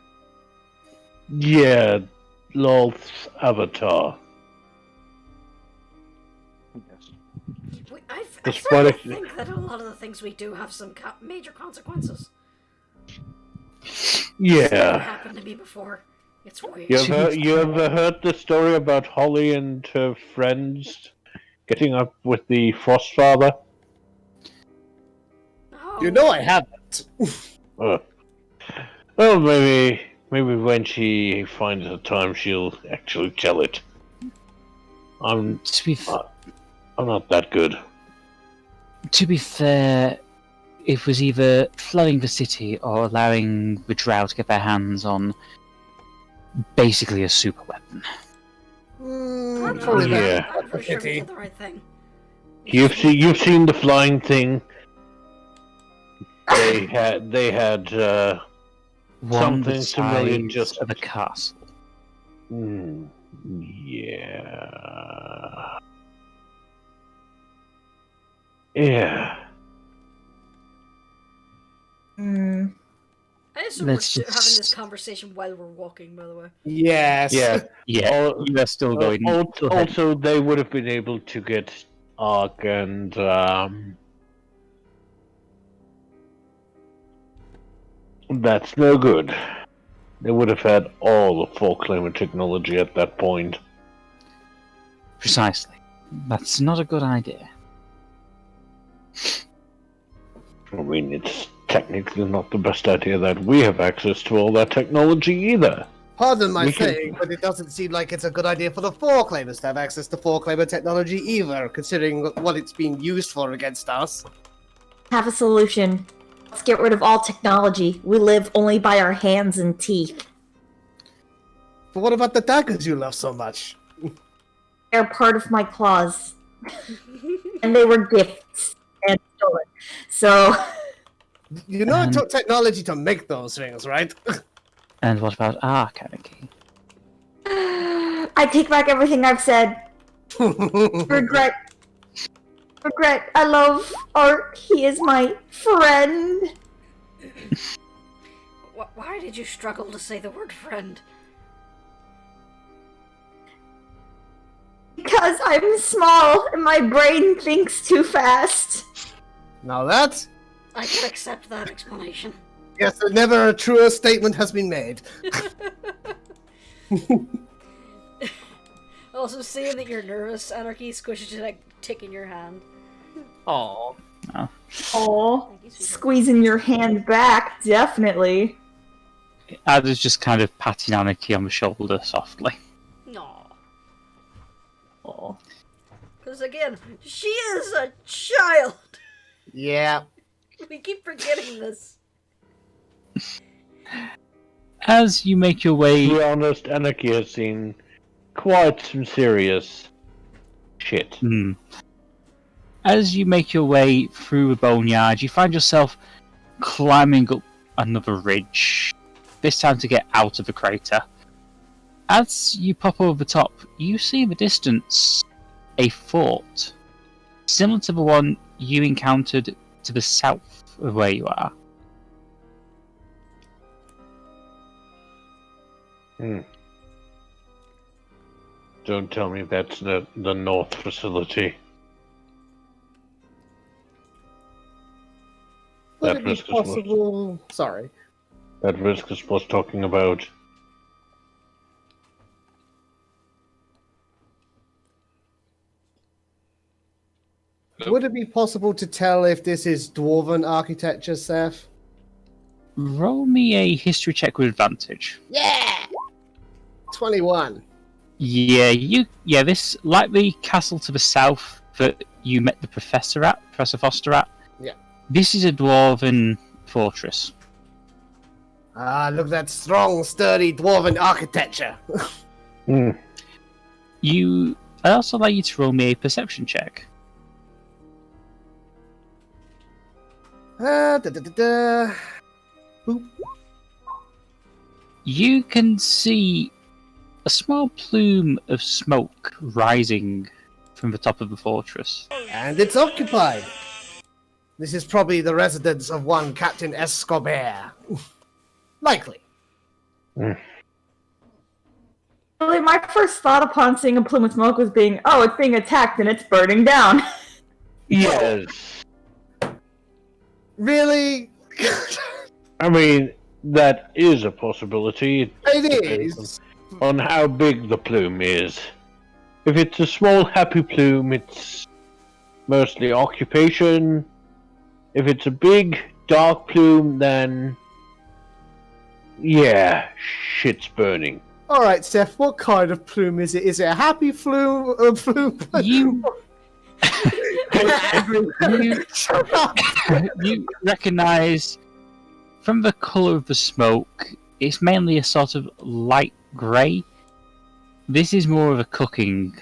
Yeah, Lolth's avatar. I Despite certainly it- think that a lot of the things we do have some major consequences. Never Yeah. happened to me before. It's weird. You ever heard the story about Holly and her friends getting up with the Frostfather? Oh, You know I haven't. Well, maybe when she finds the time, she'll actually tell it. I'm not that good. To be fair, it was either flooding the city or allowing the Drow to get their hands on basically a super weapon. I'm Probably pretty Yeah. I'm pretty sure we Pity. did the right thing. You've seen the flying thing. They had One something the similar size just of a castle. Yeah. Yeah. I assume Let's we're having just- this conversation while we're walking, by the way. Yes. Yeah. Yeah, you are still going. Still heading. Also, they would have been able to get Ark and that's no good. They would have had all the Foreclaimer technology at that point. Precisely. That's not a good idea. I mean, it's technically not the best idea that we have access to all that technology either. Pardon my We can- saying, but it doesn't seem like it's a good idea for the Foreclaimers to have access to Foreclaimer technology either, considering what it's being used for against us. Have a solution. Let's get rid of all technology. We live only by our hands and teeth. But what about the daggers you love so much? They're part of my claws. And they were gifts and stolen. So, You know it took technology to make those things, right? And what about Anarchy? I take back everything I've said. Regret. Regret. I love Art. He is my friend. Why did you struggle to say the word friend? Because I'm small and my brain thinks too fast. Now that... I can accept that explanation. Yes, never a truer statement has been made. Also, seeing that you're nervous, Anarchy squishes you like tick in your hand. Aww. Oh. Aww. Thank you, sweetheart. Squeezing your hand back, definitely. Ada's just kind of patting Anarchy on the shoulder softly. No. Aww. Because again, she is a child! Yeah. We keep forgetting this. As you make your To way... be honest, Anarchy has seen quite some serious shit. As you make your way through the boneyard, you find yourself climbing up another ridge, this time to get out of the crater. As you pop over the top, you see in the distance a fort, similar to the one you encountered to the south of where you are. Don't tell me that's the North facility. Would That it be risk is what- possible? Sorry. That Viscus was talking about. Would it be possible to tell if this is dwarven architecture, Seph? Roll me a history check with advantage. Yeah! 21. Yeah, this, like the castle to the south that you met the Professor Foster at. Yeah. This is a dwarven fortress. Ah, look at that strong, sturdy dwarven architecture. I also like you to roll me a perception check. Da-da-da-da. Boop. You can see a small plume of smoke rising from the top of the fortress. And it's occupied. This is probably the residence of one Captain Escobar. Likely. Really, my first thought upon seeing a plume of smoke was being, oh, it's being attacked and it's burning down. Yes. Really? I mean, that is a possibility. It is. On how big the plume is. If it's a small happy plume, it's mostly occupation. If it's a big dark plume, then yeah, shit's burning. Alright, Seph, what kind of plume is it? Is it a happy plume? You you recognise from the colour of the smoke, it's mainly a sort of light grey. This is more of a cooking.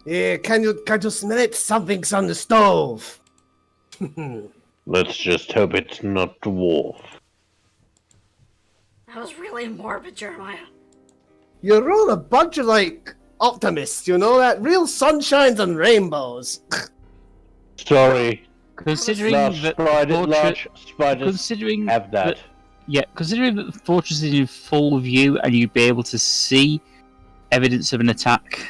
Yeah, can you smell it? Something's on the stove. Let's just hope it's not dwarf. That was really morbid, Jeremiah. You're all a bunch of, optimists, you know that? Real sunshines and rainbows. Sorry. Considering Large that spiders considering have that. Considering that the fortress is in full view and you'd be able to see evidence of an attack.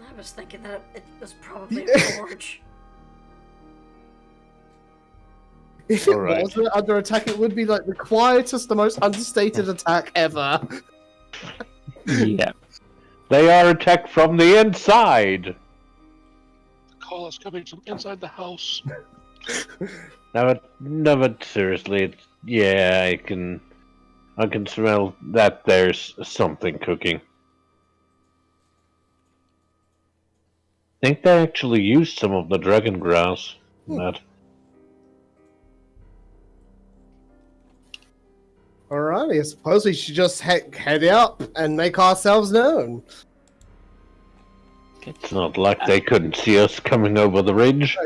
I was thinking that it was probably a forge. If it Alright. was under attack, it would be like the quietest, the most understated attack ever. Yeah. They are attacked from the inside. Call is coming from inside the house. No, but seriously, I can smell that there's something cooking. I think they actually used some of the dragon grass. in that. Alrighty, I suppose we should just head out and make ourselves known. It's not like they couldn't see us coming over the ridge.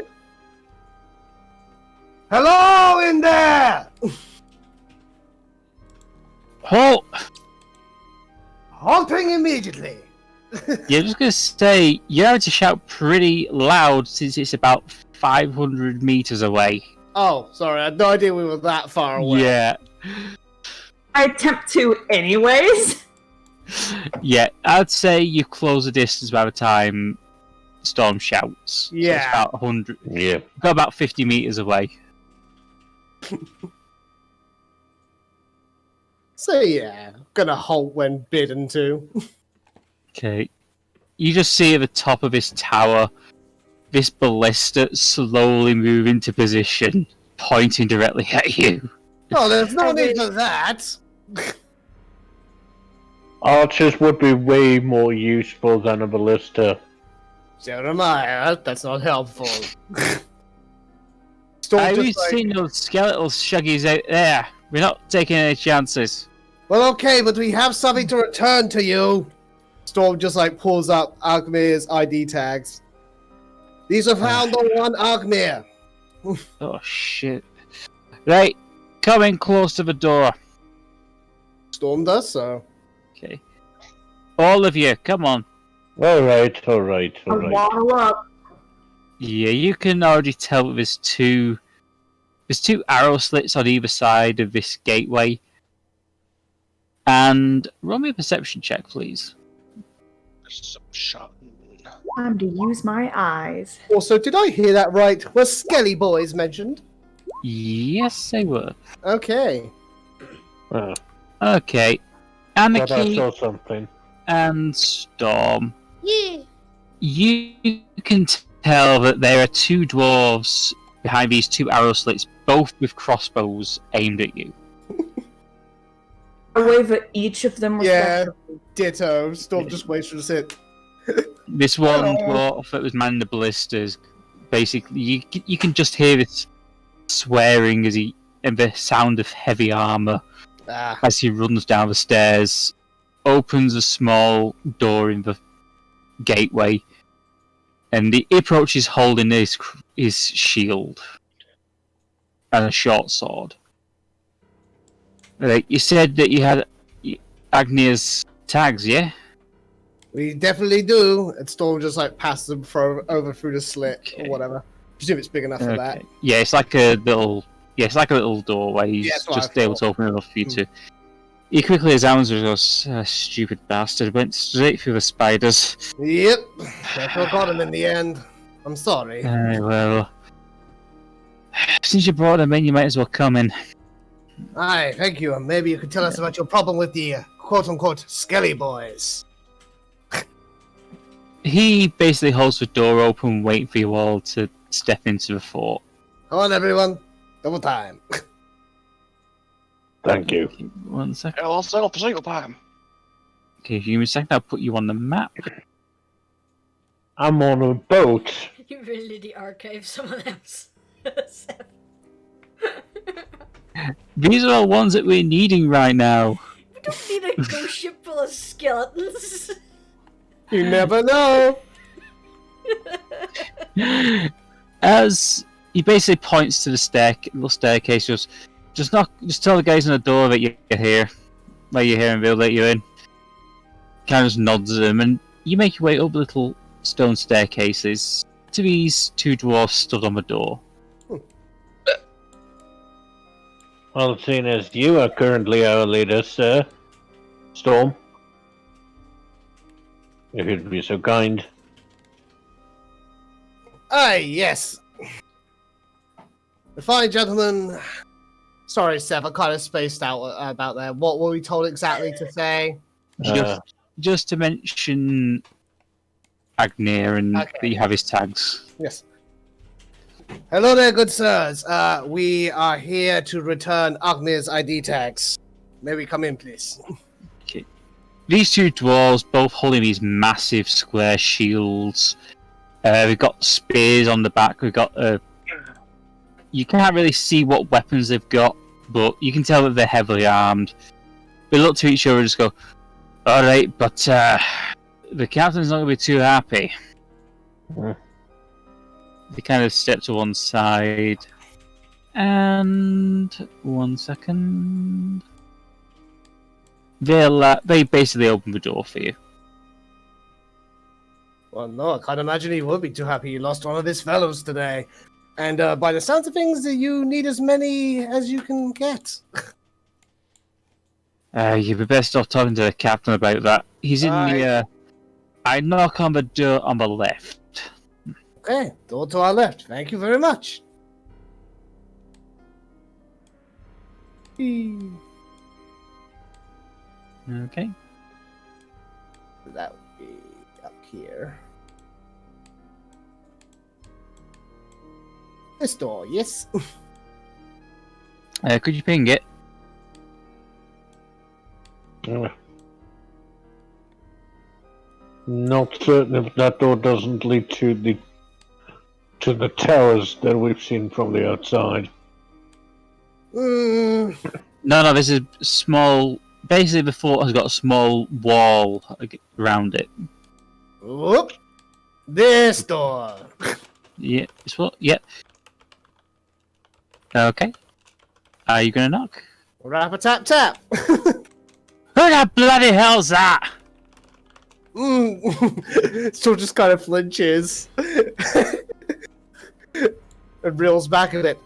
Hello in there! Halt! Halting immediately! Yeah, I'm just gonna say, you have to shout pretty loud since it's about 500 meters away. Oh, sorry, I had no idea we were that far away. Yeah. I attempt to anyways. Yeah, I'd say you close the distance by the time Storm shouts. So Yeah. it's about 100. Yeah. Got about 50 meters away. So yeah, gonna halt when bidden to. Okay. You just see at the top of this tower this ballista slowly move into position, pointing directly at you. Oh, there's no I need mean- for that. Archers would be way more useful than a ballista. Jeremiah, that's not helpful. Storm I've just like, seen those skeletal shuggies out there. We're not taking any chances. well, okay, but we have something to return to you. Storm just like pulls up Agmir's ID tags. These are found on one Agmir. Oh shit. Right, coming close to the door. Storm does so. Okay. All of you, come on. Alright. I'll waddle up. Yeah, you can already tell that there's two arrow slits on either side of this gateway. And roll me a perception check, please. Time to use my eyes. Also, did I hear that right? Were Skelly Boys mentioned? Yes, they were. Okay. Okay. But I Anarchy saw something. and Storm. Yeah. You can tell that there are two dwarves behind these two arrow slits, both with crossbows aimed at you. I wave at each of them. Yeah. respectively. Ditto. Storm just waits for the sit. This one Hello. dwarf that was manning the ballistas, basically, you can just hear this swearing and the sound of heavy armor Ah. as he runs down the stairs, opens a small door in the gateway, and he approaches holding his shield and a short sword. Right, you said that you had Agnia's tags, yeah? We definitely do. And Storm just like passes them over through the slit Okay. or whatever. Presume it's big enough for that. Okay. Yeah, it's like a little doorway. He's Yeah, that's what I just able thought. to open it enough for you to. He quickly examines it and goes, "Stupid bastard! Went straight through the spiders." Yep. That's what got him in the end. I'm sorry. Well, since you brought him in, you might as well come in. Aye, thank you. Maybe you could tell us about your problem with the quote-unquote Skelly Boys. He basically holds the door open, waiting for you all to step into the fort. Come on, everyone. Double time. Thank you. 1 second. I'll settle for single time. Okay, give me a second. I'll put you on the map. I'm on a boat. You really need to archive some of them. These are all ones that we're needing right now. We don't need a ghost ship full of skeletons. You never know. As he basically points to the little staircase, just tell the guys on the door that you're here. Let you here and they'll let you in. Kind of just nods at them, and you make your way up little stone staircases to these two dwarfs stood on the door. Well, seeing as you are currently our leader, sir, Storm, if you'd be so kind. Aye, yes. The fine gentleman. Sorry, Seph, I kind of spaced out about there. What were we told exactly to say? Just to mention Agnir and Okay. that you have his tags. Yes. Hello there, good sirs. We are here to return Agmir's ID tags. May we come in, please? These two dwarves, both holding these massive square shields. We've got spears on the back. We've got. You can't really see what weapons they've got, but you can tell that they're heavily armed. They look to each other and just go, "Alright, but the captain's not going to be too happy." They kind of step to one side. And 1 second. They basically open the door for you. Well, no, I can't imagine he would be too happy you lost one of his fellows today. And by the sounds of things, you need as many as you can get. You'd be best off talking to the captain about that. He's in Aye. the. I knock on the door on the left. Okay, door to our left. Thank you very much. Okay. That would be up here. This door, yes. Could you ping it? Not certain if that door doesn't lead to the towers that we've seen from the outside. Mm, No, this is small. Basically, the fort has got a small wall around it. whoop. This door. Yeah, it's what? Yeah. Okay. Are you gonna knock? Rap-a-tap-tap. Who the bloody hell's that? Still just kind of flinches. And reels back at it.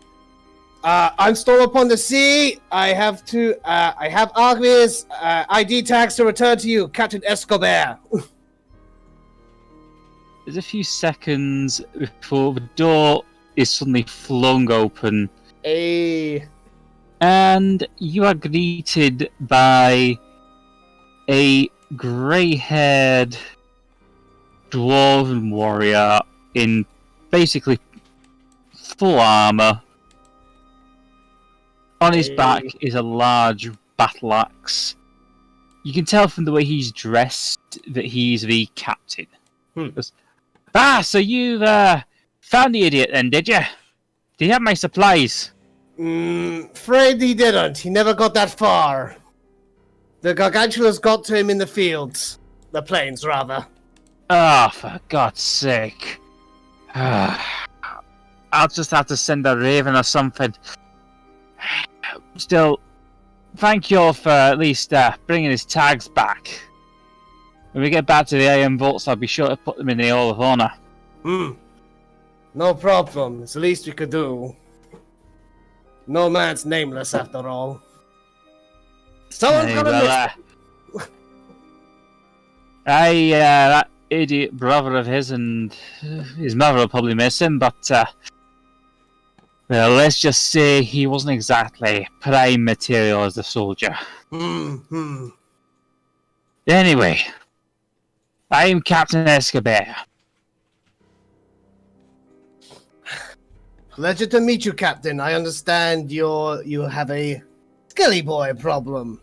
I'm still upon the sea. I have Argvir's ID tags to return to you, Captain Escobar. There's a few seconds before the door is suddenly flung open, and you are greeted by a grey-haired dwarven warrior in basically full armor. On his back is a large battle axe. You can tell from the way he's dressed that he's the captain. Goes, so you found the idiot then, did you? Did you have my supplies? Afraid he didn't. He never got that far. The gargantulas got to him in the fields. The plains, rather. For God's sake. I'll just have to send a raven or something. Still, thank you all for at least bringing his tags back. When we get back to the IcewindSwiftwings, I'll be sure to put them in the Hall of Honor. No problem. It's the least we could do. No man's nameless, after all. Someone's gonna miss that idiot brother of his and his mother will probably miss him, but well, let's just say he wasn't exactly prime material as a soldier. Anyway, I am Captain Escobar. Pleasure to meet you, Captain. I understand you have a skelly boy problem.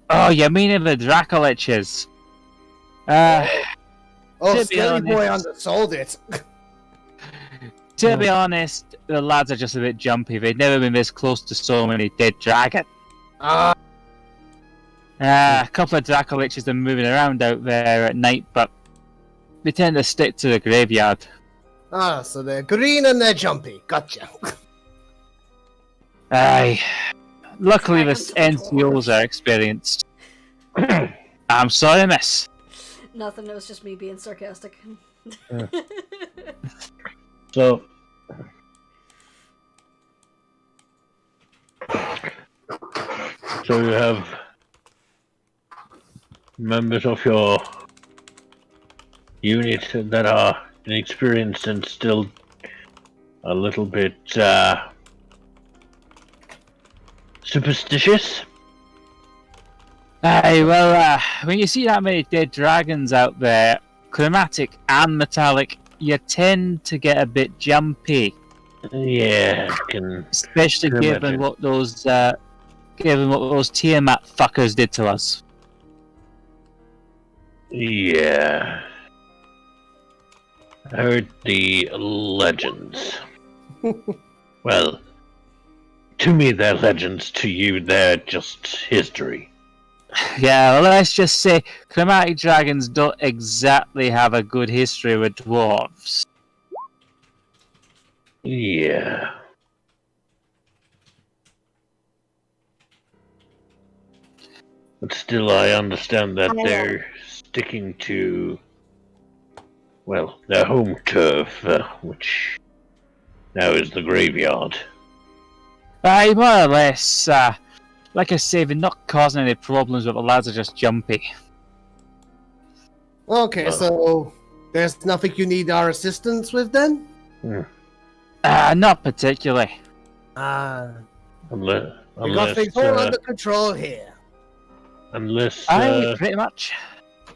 Oh, you mean the Dracoliches? Skelly boy undersold it. To be honest, the lads are just a bit jumpy. They've never been this close to so many dead dragons. A couple of Dracoliches are moving around out there at night, but they tend to stick to the graveyard. So they're green and they're jumpy. Gotcha. Aye. Luckily, the NCOs are experienced. I'm sorry, miss. Nothing, it was just me being sarcastic. So you have members of your unit that are inexperienced and still a little bit superstitious? Aye, well, when you see that many dead dragons out there, chromatic and metallic, you tend to get a bit jumpy. Yeah, especially given what those Tiamat fuckers did to us. Yeah. I heard the legends. Well, to me they're legends, to you they're just history. Yeah, well, let's just say chromatic dragons don't exactly have a good history with dwarves. Yeah. But still, I understand that they're sticking to, well, their home turf, which now is the graveyard. Aye, more or less. Like I say, they're not causing any problems, but the lads are just jumpy. Okay, so There's nothing you need our assistance with, then? Not particularly. Unless, We got things all under control here. unless Pretty much.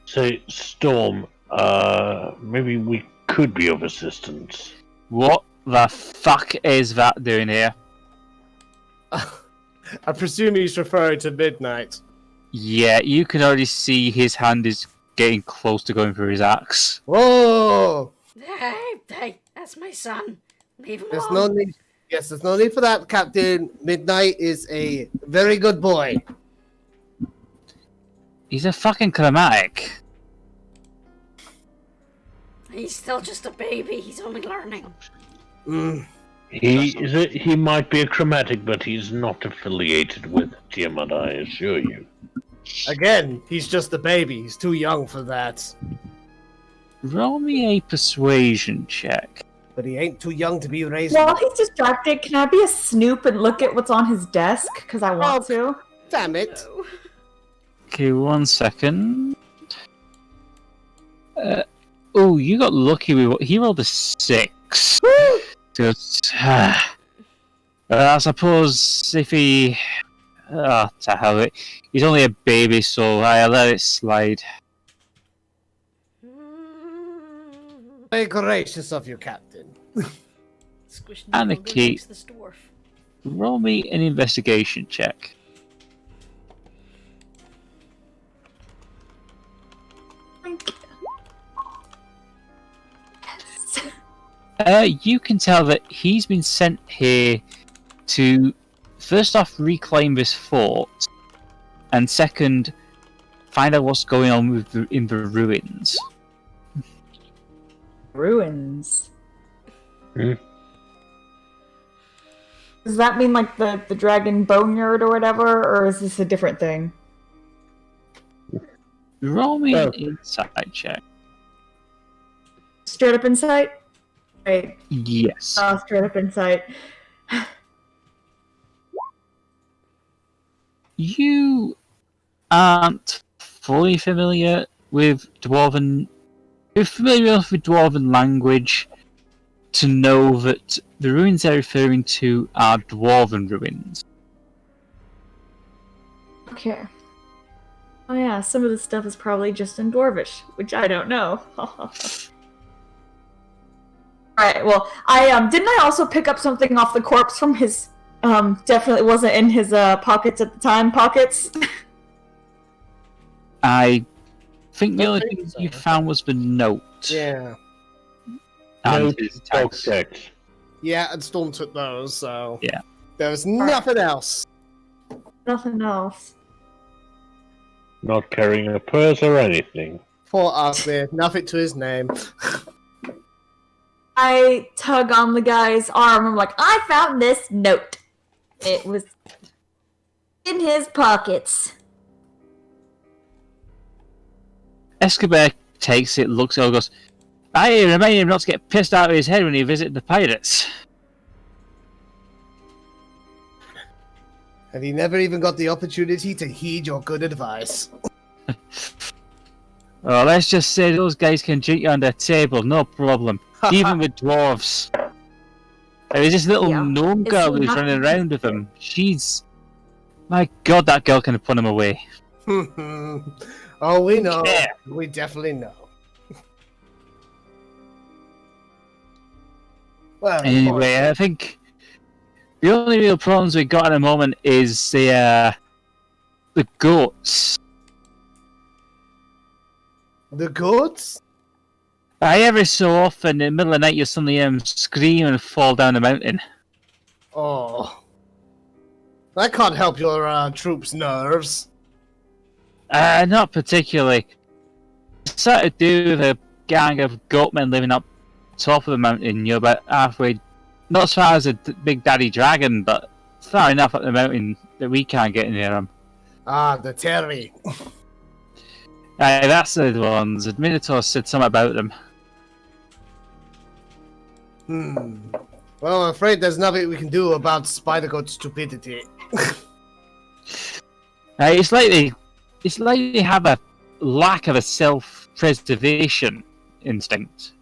say Storm, maybe we could be of assistance. What the fuck is that doing here? I presume he's referring to Midnight. Yeah, you can already see his hand is getting close to going for his axe. Whoa! Hey, that's my son. Leave him There's alone. no need. Yes, there's no need for that, Captain. Midnight is a very good boy. He's a fucking chromatic. He's still just a baby. He's only learning. He might be a chromatic, but he's not affiliated with Tiamat, I assure you. Again, he's just a baby. He's too young for that. Roll me a persuasion check. But he ain't too young to be raised. While he's distracted, can I be a snoop and look at what's on his desk? Because I want to. Damn it. Okay, 1 second. Oh, you got lucky with he rolled a 6. Just, I suppose if he... Oh, to hell it. He's only a baby, so I'll let it slide. Very gracious of you, Captain. Squish Anarchy. next this dwarf. Roll me an investigation check. You can tell that he's been sent here to, first off, reclaim this fort, and second, find out what's going on in the ruins. Ruins. Hmm? Does that mean like the dragon boneyard or whatever, or is this a different thing? Roll me an insight check. Straight up insight? Right. Yes. Straight up insight. You aren't fully familiar with Dwarven. You're familiar with Dwarven language to know that the ruins they're referring to are Dwarven ruins. Okay. Oh yeah, some of this stuff is probably just in Dwarvish, which I don't know. Alright, well, didn't I also pick up something off the corpse from his, definitely wasn't in his, pockets at the time, pockets? I think the I only think thing so. you found was the note. Yeah. And Note, his dog tags. text. Yeah, and Storm took those, so... Yeah. There was nothing else. Nothing else. Not carrying a purse or anything. Poor Ardeth, nothing to his name. I tug on the guy's arm. I'm like, I found this note. It was in his pockets. Escobar takes it, looks over, goes, I remind him not to get pissed out of his head when he visits the pirates. And he never even got the opportunity to heed your good advice. Oh, let's just say those guys can drink you on their table, no problem. Even with dwarves. There's this little Yeah. gnome It's girl who's not- running around with him. She's... My god, that girl can put him away. Oh, we know. Yeah. We definitely know. Well, Anyway, I think the only real problems we got at the moment is the goats. the goats? Every so often, in the middle of the night, you'll suddenly hear them scream and fall down the mountain. Oh. That can't help your troops' nerves. Not particularly. It's something to do with a gang of goatmen living up top of the mountain. You're about halfway, not as far as a big daddy dragon, but far enough up the mountain that we can't get near them. Ah, the Teri. That's the ones. The Minotaur said something about them. Well, I'm afraid there's nothing we can do about Spider Goat stupidity. It's like they have a lack of a self-preservation instinct.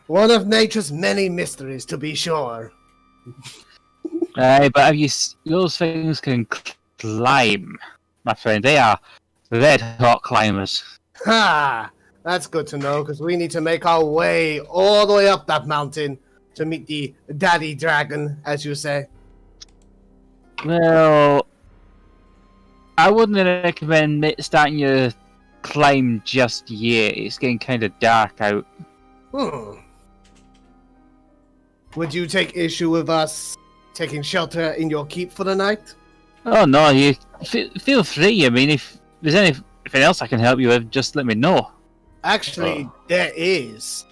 One of nature's many mysteries, to be sure. But have you those things can climb, my friend? They are red hot climbers. Ha! That's good to know, because we need to make our way all the way up that mountain to meet the daddy dragon, as you say. Well, I wouldn't recommend starting your climb just yet. It's getting kind of dark out. Would you take issue with us taking shelter in your keep for the night? Oh no, you feel free. I mean, if there's anything else I can help you with, just let me know. Actually, there is.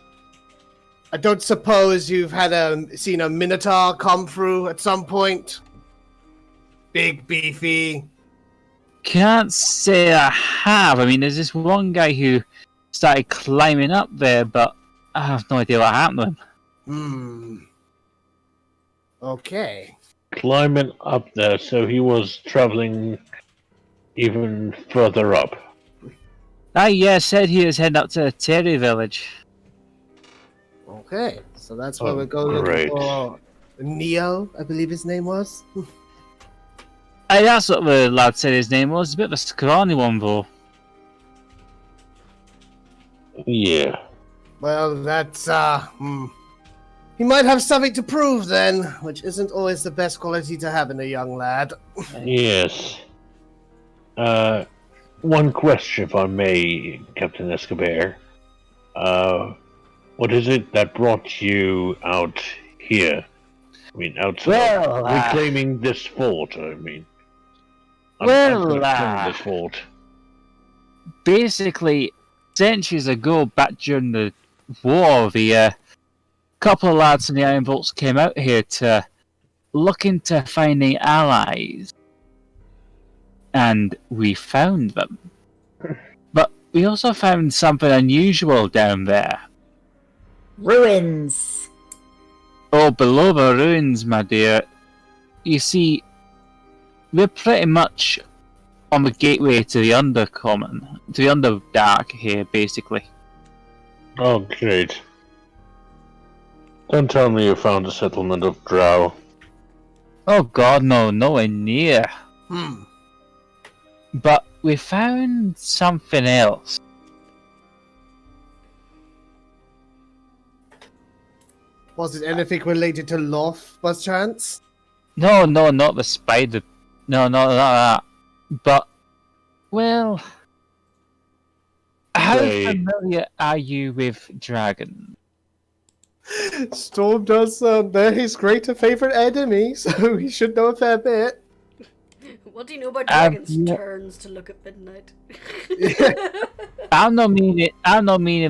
I don't suppose you've seen a minotaur come through at some point? Big, beefy. Can't say I have. I mean, there's this one guy who started climbing up there, but I have no idea what happened to him. Okay. Climbing up there, so he was traveling even further up. Ah, yeah, said he was heading up to Teri village. Okay, so that's where Oh, we're going great. for Neo, I believe his name was. Aye, that's what the lad said his name was. A bit of a scrawny one, though. Yeah. Well, that's, he might have something to prove then, which isn't always the best quality to have in a young lad. Yes. One question, if I may, Captain Escobar. What is it that brought you out here? I mean, outside. Well, reclaiming this fort, I mean. This fort. Basically, centuries ago, back during the war, the couple of lads in the IcewindSwiftwings came out here to look into finding allies. And we found them. But we also found something unusual down there. Ruins. Oh, below the ruins, my dear. You see, we're pretty much on the gateway to the Undercommon, to the Underdark here, basically. Oh, great. Don't tell me you found a settlement of Drow. Oh god, no, nowhere near. Hmm. But we found something else. Was it anything related to Loth, by chance? No, not the spider. No, not that. But, well... How familiar are you with dragons? Storm does, they're his greater favorite enemy, so he should know a fair bit. What do you know about dragons' yeah. turns to look at midnight? I'm not meaning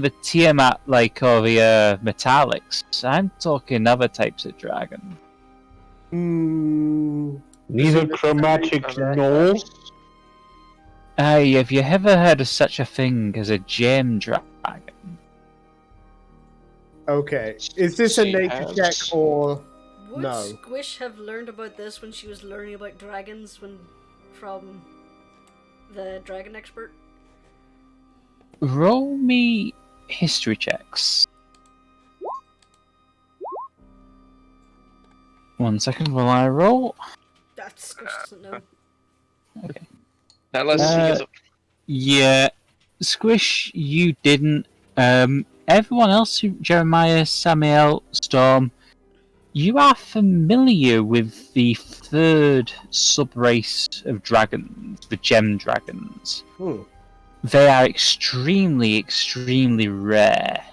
the Tiamat like or the metallics. I'm talking other types of dragon. Neither chromatic nor. Aye, have you ever heard of such a thing as a gem dragon? Okay, is this a nature check or Would no? Squish have learned about this when she was learning about dragons from the dragon expert? Roll me history checks. 1 second while I roll. That Squish doesn't know. Okay. Unless he is Yeah, Squish, you didn't. Everyone else, Jeremiah, Samael, Storm, you are familiar with the third sub-race of dragons, the gem dragons. They are extremely, extremely rare,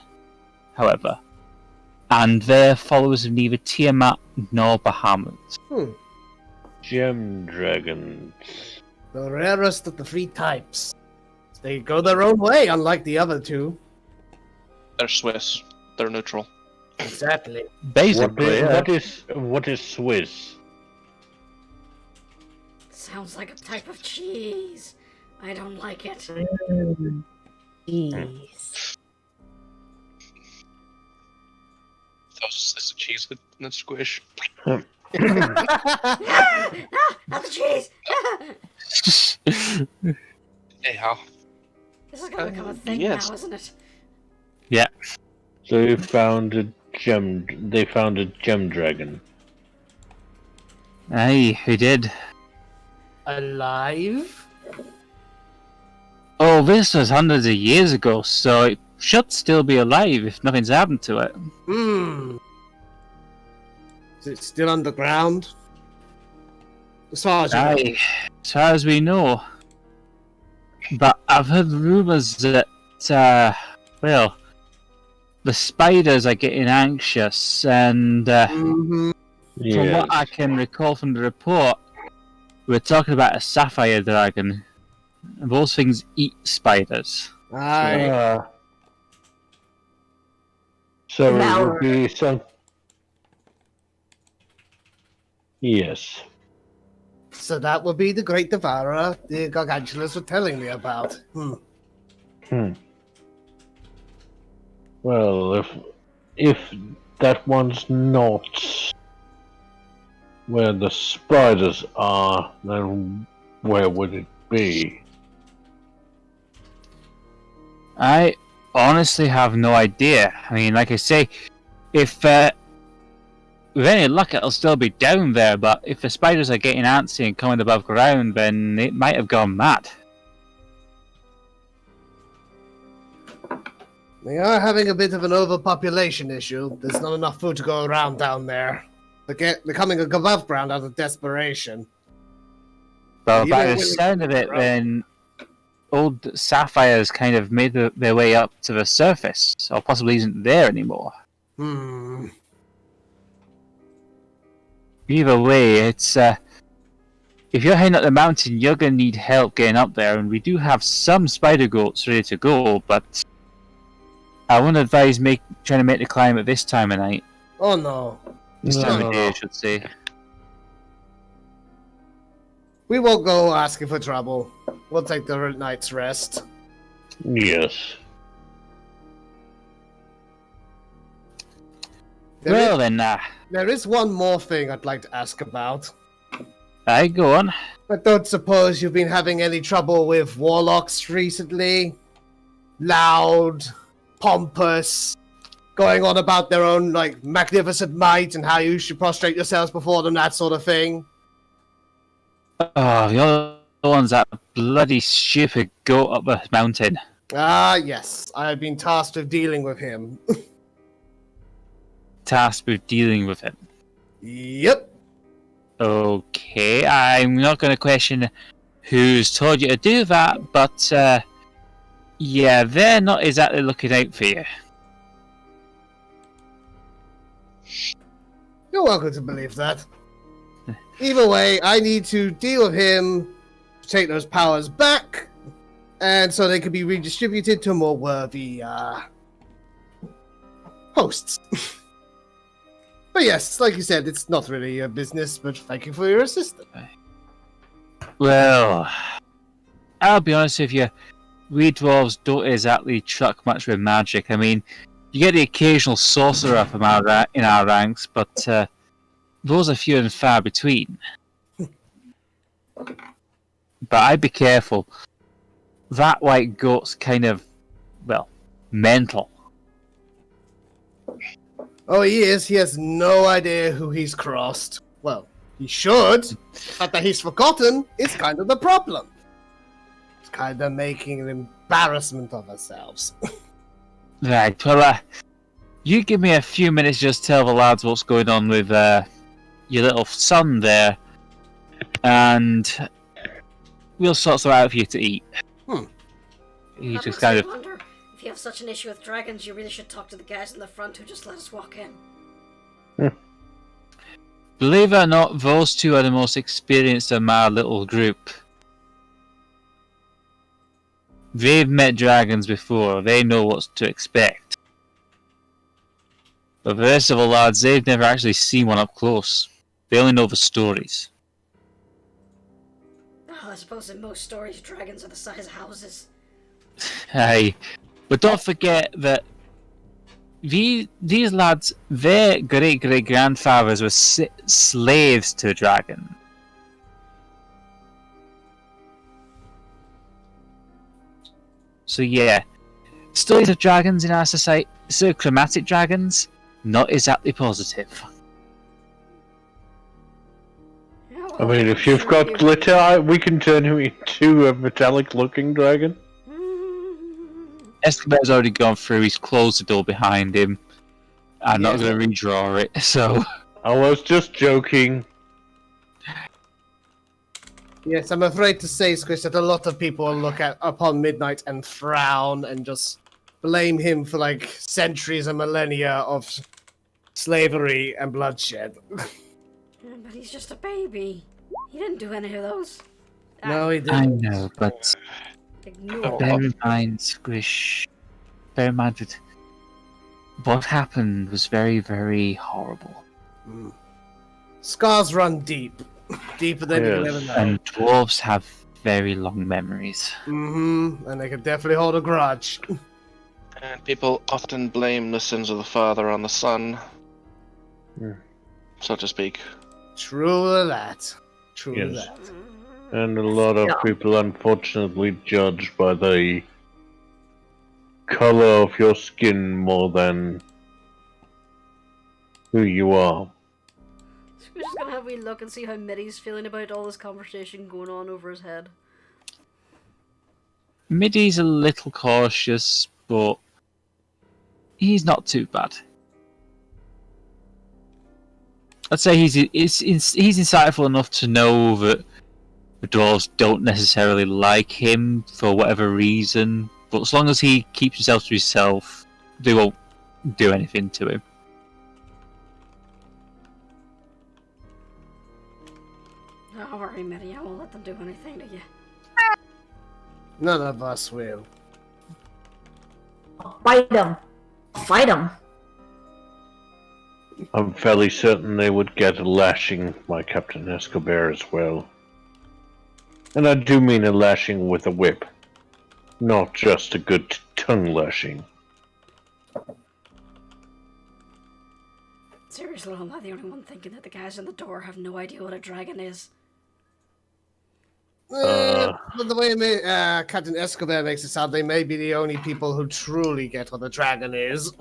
however, and they're followers of neither Tiamat nor Bahamut. Gem dragons. The rarest of the three types. They go their own way, unlike the other two. they're Swiss. They're neutral. Exactly. Basically, What is Swiss? Sounds like a type of cheese. I don't like it. Jeez. It's a cheese and Squish. Not the cheese! Yeah. This is gonna become a thing yes. now, isn't it? Yeah. So they found a gem dragon. Aye, we did. Alive? Oh, this was hundreds of years ago, so it should still be alive if nothing's happened to it. Hmm. Is it still underground? As far as you know. Aye, as far as we know. But I've heard rumours that, well, the spiders are getting anxious, and Mhm. from what I can recall from the report, we're talking about a sapphire dragon. And those things eat spiders. Aye. So it Now- would be some. Yes. So that would be the Great Devourer the Gargantulas were telling me about. Well, if that one's not where the spiders are, then where would it be? I honestly have no idea. I mean, like I say, if with any luck, it'll still be down there. But if the spiders are getting antsy and coming above ground, then it might have gone mad. They are having a bit of an overpopulation issue. There's not enough food to go around down there. They're coming above ground out of desperation. But You by don't the really sound of it, ground. then old sapphires kind of made their way up to the surface, or possibly isn't there anymore. Either way, it's if you're heading up the mountain, you're going to need help getting up there, and we do have some spider goats ready to go, but I wouldn't advise trying to make the climb at this time of night. Oh no. This time of day, I should say. We won't go asking for trouble. We'll take the night's rest. Yes. There is one more thing I'd like to ask about. Aye, go on. I don't suppose you've been having any trouble with warlocks recently? Loud, pompous, going on about their own, magnificent might and how you should prostrate yourselves before them, that sort of thing. Oh, the other one's that bloody stupid goat up the mountain. Ah, yes. I've been tasked with dealing with him. Tasked with dealing with it. Yep. Okay, I'm not going to question who's told you to do that, but yeah, they're not exactly looking out for you. You're welcome to believe that. Either way, I need to deal with him, take those powers back, and so they can be redistributed to more worthy hosts. But yes, like you said, it's not really your business, but thank you for your assistance. Well, I'll be honest with you, we dwarves don't exactly truck much with magic. I mean, you get the occasional sorcerer from in our ranks, but those are few and far between. But I'd be careful. That white goat's kind of, well, mental. Oh, he is. He has no idea who he's crossed. Well, he should. But that he's forgotten is kind of the problem. It's kind of making an embarrassment of ourselves. Right, well, you give me a few minutes just tell the lads what's going on with your little son there, and we'll sort something out for you to eat. He That just makes kind me of... wonder, if you have such an issue with dragons, you really should talk to the guys in the front who just let us walk in. Believe it or not, those two are the most experienced in my little group. They've met dragons before, they know what to expect. But the rest of the lads, they've never actually seen one up close. They only know the stories. Oh, I suppose in most stories, dragons are the size of houses. Aye. But don't forget that these lads, their great-great-grandfathers were slaves to a dragon. So yeah, stories of dragons in our society, so chromatic dragons, not exactly positive. Yeah, I well, mean, if you've sure got you- glitter, we can turn him into a metallic-looking dragon. Escobar's already gone through. He's closed the door behind him. I'm not Yes. going to redraw it. So I was just joking. Yes, I'm afraid to say, Squish, that a lot of people will look upon Midnight and frown and just blame him for like centuries and millennia of slavery and bloodshed. But he's just a baby. He didn't do any of those. No, he I didn't. know, but Ignore. bear in mind, Squish. Bear in mind that what happened was very, very horrible. Scars run deep. Deeper than you can Yes. ever know. And dwarves have very long memories. Mm-hmm. And they can definitely hold a grudge. And people often blame the sins of the father on the son, so to speak. True that. True Yes. that. And a lot of people, unfortunately, judge by the color of your skin more than who you are. We're just gonna have a wee look and see how Mitty's feeling about all this conversation going on over his head. Middy's a little cautious, but he's not too bad. I'd say he's insightful enough to know that the dwarves don't necessarily like him for whatever reason, but as long as he keeps himself to himself, they won't do anything to him. Don't worry, Mitty, I won't let them do anything to you. None of us will. Fight him. Fight him. I'm fairly certain they would get a lashing by Captain Escobar as well. And I do mean a lashing with a whip, not just a good tongue lashing. Seriously, I'm not the only one thinking that the guys in the door have no idea what a dragon is. But the way Captain Escobar makes it sound, they may be the only people who truly get what a dragon is.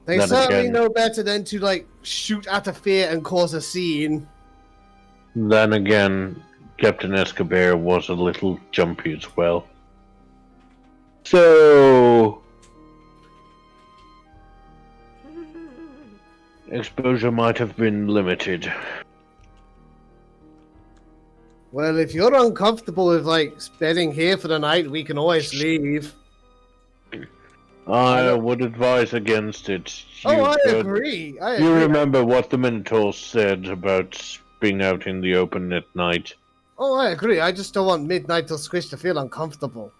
They Then certainly again- know better than to, like, shoot out of fear and cause a scene. Then again, Captain Escobar was a little jumpy as well. So, exposure might have been limited. Well, if you're uncomfortable with, like, spending here for the night, we can always leave. I would advise against it. I could- agree. I You agree. remember what the Minotaur said about being out in the open at night? Oh, I agree. I just don't want Midnight or Squish to feel uncomfortable.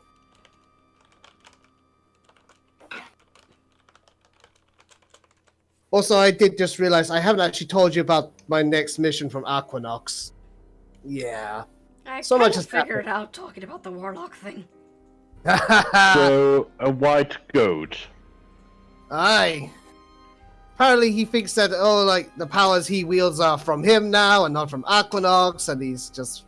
Also, I did just realize I haven't actually told you about my next mission from Aquanox. Yeah. I So kinda much has figured out talking about the warlock thing. So, a white goat. Aye. Apparently he thinks that, like, the powers he wields are from him now and not from Aquanox, and he's just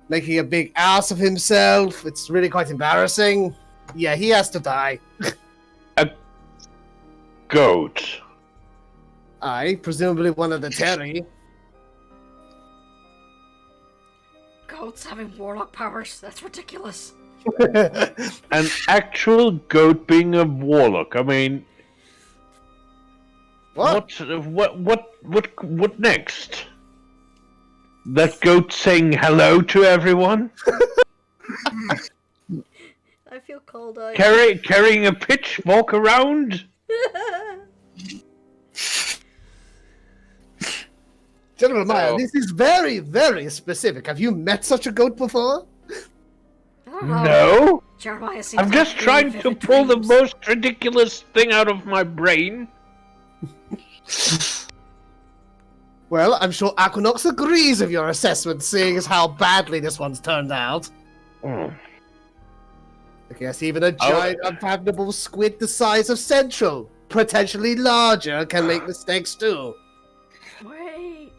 making a big ass of himself. It's really quite embarrassing. Yeah, he has to die. Goat. Aye, presumably one of the Teri. Goats having warlock powers, that's ridiculous. An actual goat being a warlock. I mean, What? what next? That goat saying hello to everyone? I feel called out. Carrying a pitchfork around? General Maya, So- this is very, very specific. Have you met such a goat before? I don't know. No. Jeremiah seems I'm to just have trying really to vivid pull the dreams. most ridiculous thing out of my brain. Well, I'm sure Aquanox agrees with your assessment, seeing as how badly this one's turned out. Oh. I guess even a giant, unfathomable squid the size of Central, potentially larger, can make mistakes too. Wait.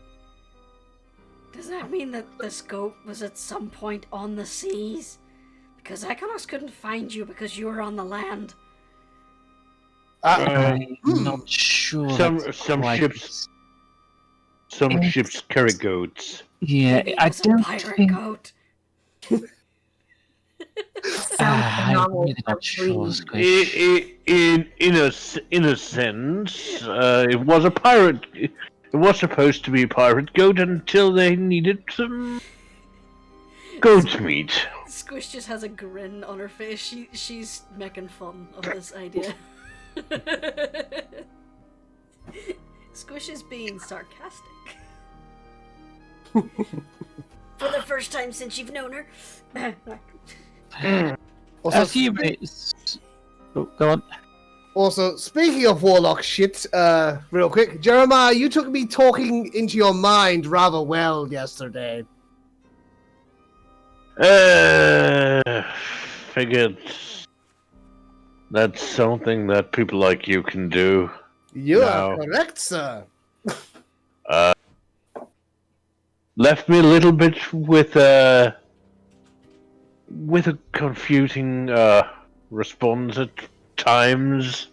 Does that mean that this goat was at some point on the seas? Because Iconos couldn't find you because you were on the land. I'm not sure. Some quite- ships carry goats. Yeah, Maybe it I was a don't pirate think. goat. Sounds I'm phenomenal. really not sure, Squish. In a sense, it was a pirate. It was supposed to be a pirate goat until they needed some goat meat. Squish just has a grin on her face. She's making fun of this idea. Squish is being sarcastic. For the first time since you've known her. Also, A few minutes. Oh, go on. Also, speaking of warlock shit, real quick, Jeremiah, you took me talking into your mind rather well yesterday. Figured that's something that people like you can do. You No. are correct, sir. Left me a little bit with a confusing response at times.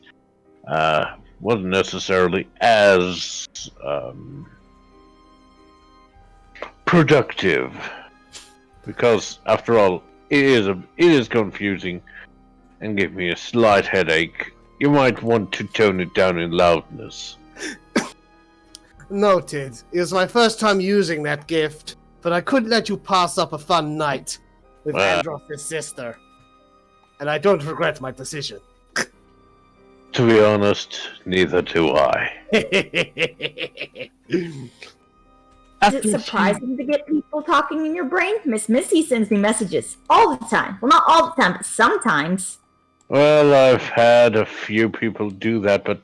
Wasn't necessarily as productive, because after all, it is confusing and give me a slight headache. You might want to tone it down in loudness. Noted. It was my first time using that gift, but I couldn't let you pass up a fun night with Andros' sister. And I don't regret my decision. To be honest, neither do I. Is it surprising to get people talking in your brain? Miss Missy sends me messages all the time. Well, not all the time, but sometimes. Well, I've had a few people do that, but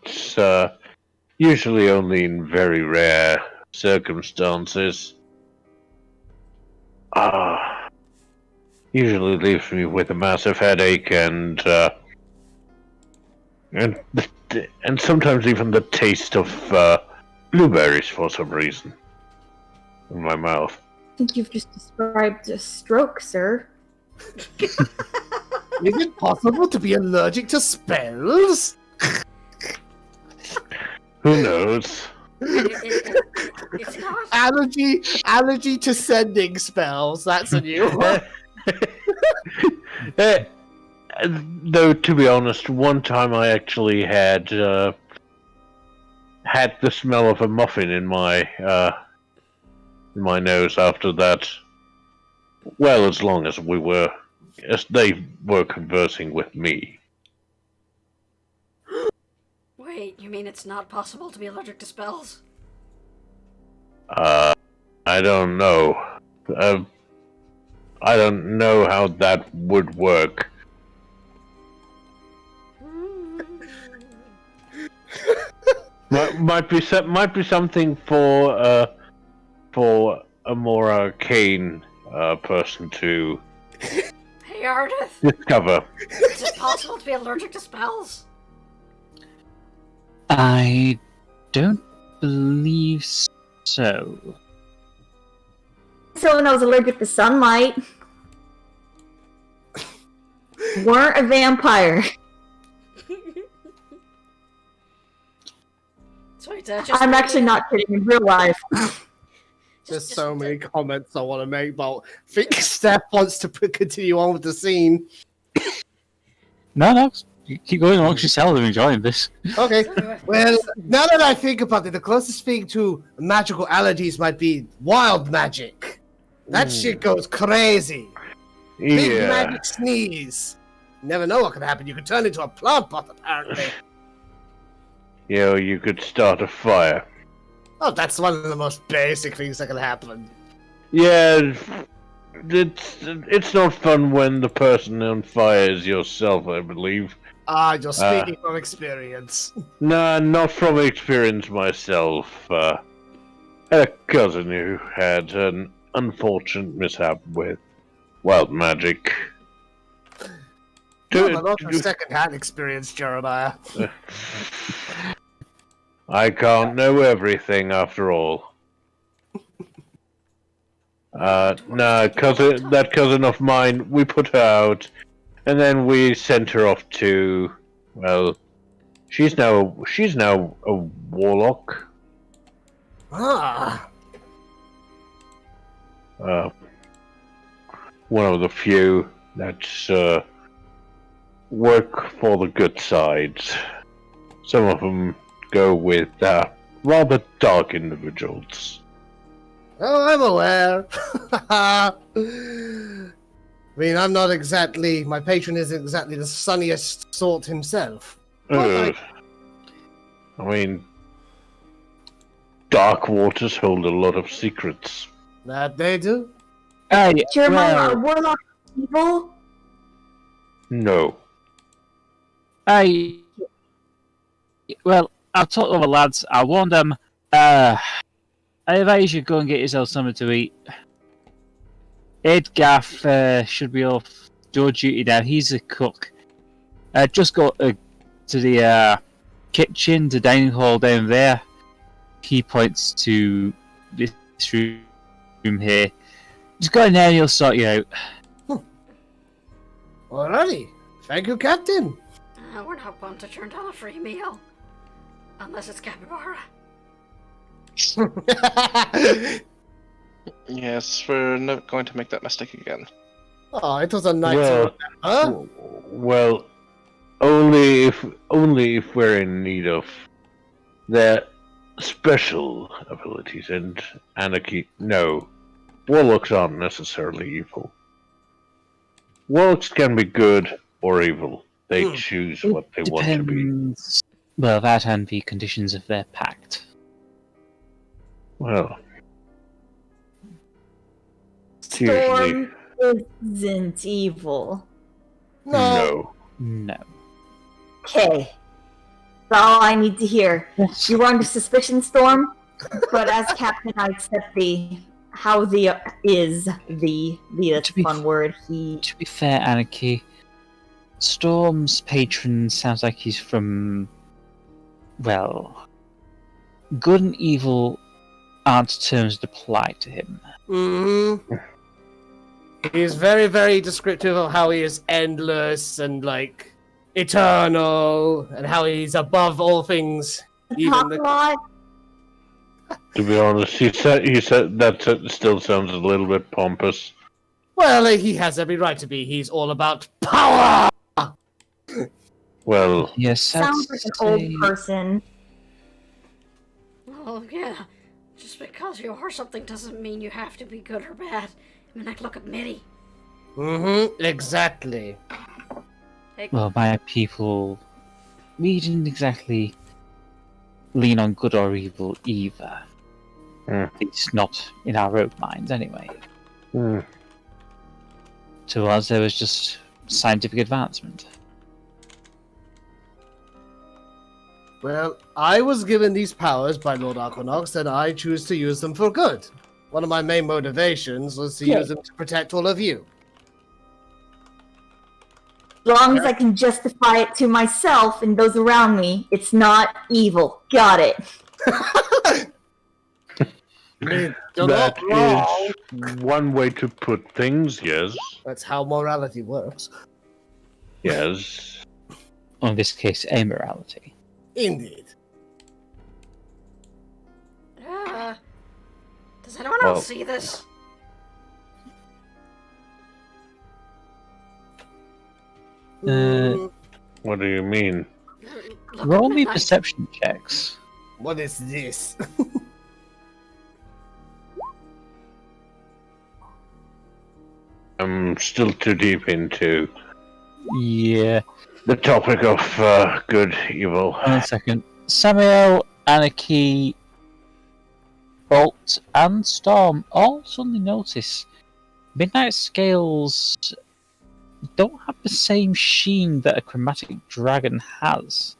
usually only in very rare circumstances. Usually leaves me with a massive headache and sometimes even the taste of blueberries for some reason in my mouth. I think you've just described a stroke, sir. Is it possible to be allergic to spells? Who knows? It's not. Allergy to sending spells. That's a new one. Though, to be honest, one time I actually had the smell of a muffin in my nose after that. Well, as long as they were conversing with me. Wait, you mean it's not possible to be allergic to spells? I don't know. I don't know how that would work. Might be something for a more arcane person to Hey, Ardeth, discover. is it possible to be allergic to spells? I don't believe so. Someone that was allergic to sunlight. Weren't a vampire. Sorry, just I'm actually not kidding. In real life. There's so many comments I want to make, but I think Seph wants to continue on with the scene. No, you keep going amongst yourselves. I'm enjoying this. Okay. Well, now that I think about it, the closest thing to magical allergies might be wild magic. That shit goes crazy. Big Yeah. magic sneeze. You never know what can happen. You could turn into a plant pot, apparently. You could start a fire. Oh, that's one of the most basic things that can happen. Yeah, it's not fun when the person on fire is yourself, I believe. You're speaking from experience. Nah, not from experience myself. I had a cousin who had an unfortunate mishap with wild magic. No, but not a second-hand experience, Jeremiah. I can't know everything after all. No, that cousin of mine, we put her out, and then we sent her off to, well, she's now a warlock. Ah, One of the few that's work for the good sides. Some of them go with rather dark individuals. oh, I'm aware. I mean, I'm not exactly. My patron isn't exactly the sunniest sort himself. I mean, dark waters hold a lot of secrets. That they do. Jeremiah, are warlocks evil? No. Well, I'll talk to the lads. I warned them. I advise you should go and get yourself something to eat. Ed Gaff should be off door duty now. He's a cook. Just go to the kitchen, the dining hall down there. He points to this room here. Just go in there and he'll sort you out. Alrighty. Thank you, Captain. We're not bound to turn down a free meal. Unless it's capybara. Yes, we're not going to make that mistake again. Oh, it was a night to remember. Well, only if we're in need of their special abilities, and Anarchy. No, warlocks aren't necessarily evil. Warlocks can be good or evil. They choose what they want to be. Well, that and the conditions of their pact. Well, Storm isn't evil. no. Okay. That's all I need to hear. You were under suspicion, Storm, but as captain, I accept that's a fun word. To be fair, Anarchy, Storm's patron sounds like he's from, well, good and evil aren't terms that apply to him. Mm-hmm. He's very, very descriptive of how he is endless and, like, eternal, and how he's above all things. Talk a lot. To be honest, he said that still sounds a little bit pompous. Well, he has every right to be. He's all about power! Well, Yes, Sounds like an old person. Oh, yeah. Just because you are something doesn't mean you have to be good or bad. I mean, like, look at Mitty. Mm-hmm, exactly. Hey, Well, my people, we didn't exactly lean on good or evil either. At least not in our own minds, anyway. To us, there was just scientific advancement. Well, I was given these powers by Lord Aquanox, and I choose to use them for good. One of my main motivations was to use them to protect all of you. As long as I can justify it to myself and those around me, it's not evil. Got it. that is one way to put things, yes. That's how morality works. Yes. Or in this case, amorality. Indeed. Does anyone else see this? What do you mean? Look Roll at me midnight. perception checks. What is this? I'm still too deep into Yeah. the topic of good, evil. 1 second. Samael, Anarchy, Bolt, and Storm all suddenly notice Midnight Scales don't have the same sheen that a chromatic dragon has.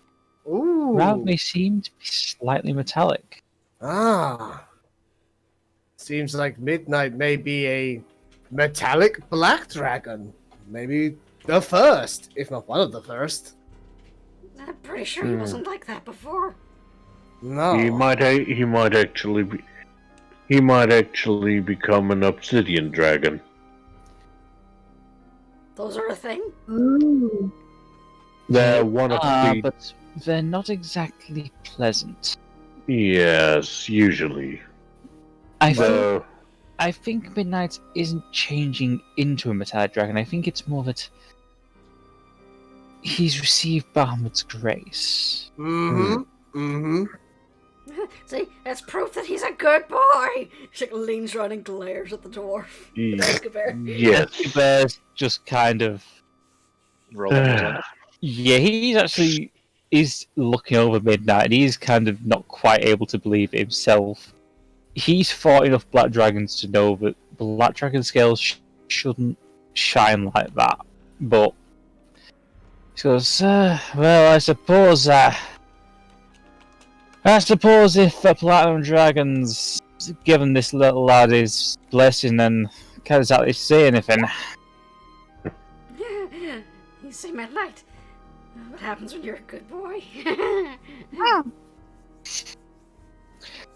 Ooh. Rather, they seem to be slightly metallic. Ah. Seems like Midnight may be a metallic black dragon. Maybe the first, if not one of the first. I'm pretty sure he wasn't like that before. No. He might actually be. he might actually become an obsidian dragon. Those are a thing? Ooh. They're one of the... but they're not exactly pleasant. Yes, usually. I think Midnight isn't changing into a metallic dragon. I think it's more that he's received Bahamut's grace. See, that's proof that he's a good boy. She like, leans around and glares at the dwarf. Yes. Kubar's just kind of Rolling his eyes. yeah. He's looking over Midnight, and he's kind of not quite able to believe it himself. He's fought enough black dragons to know that black dragon scales shouldn't shine like that. But he goes, well, I suppose if a platinum dragon's given this little lad his blessing, then can't exactly say anything. You see my light. What happens when you're a good boy?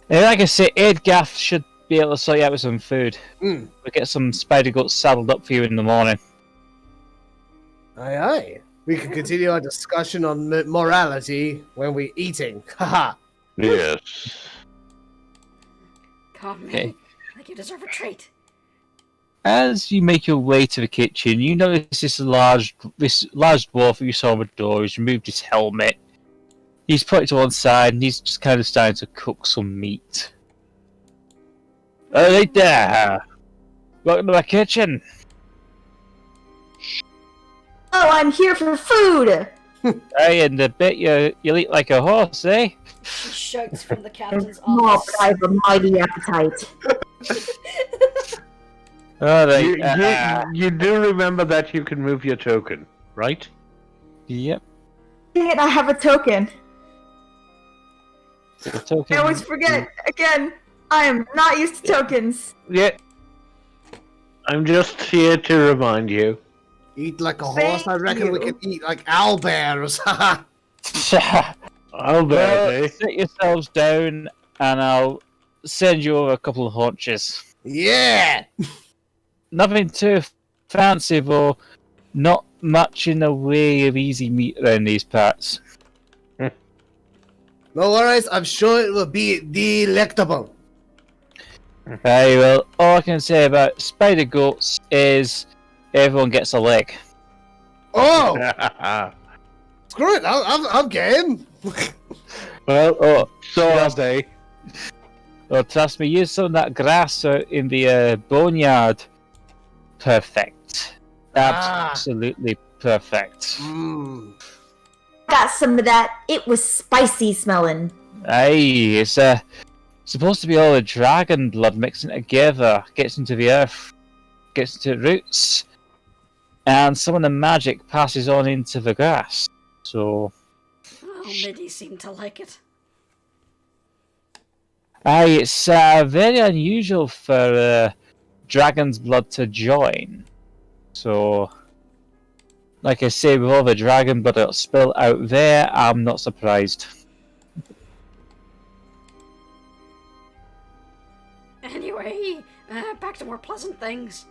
Like I say, Aidgaff should be able to sort you out with some food. We'll get some spider guts saddled up for you in the morning. Aye, aye. We can continue our discussion on morality when we're eating. Haha. Yes. Come on, Okay. man. Like you deserve a treat. As you make your way to the kitchen, you notice this large dwarf that you saw on the door. He's removed his helmet. He's put it to one side, and he's just kind of starting to cook some meat. Right there! Welcome to my kitchen! Oh, I'm here for food! Hey, and I bet you'll eat like a horse, eh? He shouts from the captain's No, office. but I have a mighty appetite. Alright, You do remember that you can move your token, right? yep. Dang it, I have a token. The token. I always forget. Again, I am not used to tokens. Yeah. I'm just here to remind you. Eat like a Thank horse. I reckon we you. can eat like owlbears. I'll Well, bet, eh? sit yourselves down, and I'll send you over a couple of haunches. Yeah. Nothing too fancy, though. Not much in the way of easy meat around these parts. No worries. I'm sure it will be delectable. Very well. All I can say about spider goats is everyone gets a leg. Oh, screw it. I'm game. Well, So are they. trust me, use some of that grass out in the boneyard. Perfect. Absolutely perfect. Got some of that. It was spicy smelling. Aye, it's supposed to be all the dragon blood mixing together, gets into the earth, gets into the roots, and some of the magic passes on into the grass. So, Oh, Middy seemed to like it. aye, it's very unusual for dragon's blood to join. So, like I say, with all the dragon blood that spill out there, I'm not surprised. Anyway, back to more pleasant things.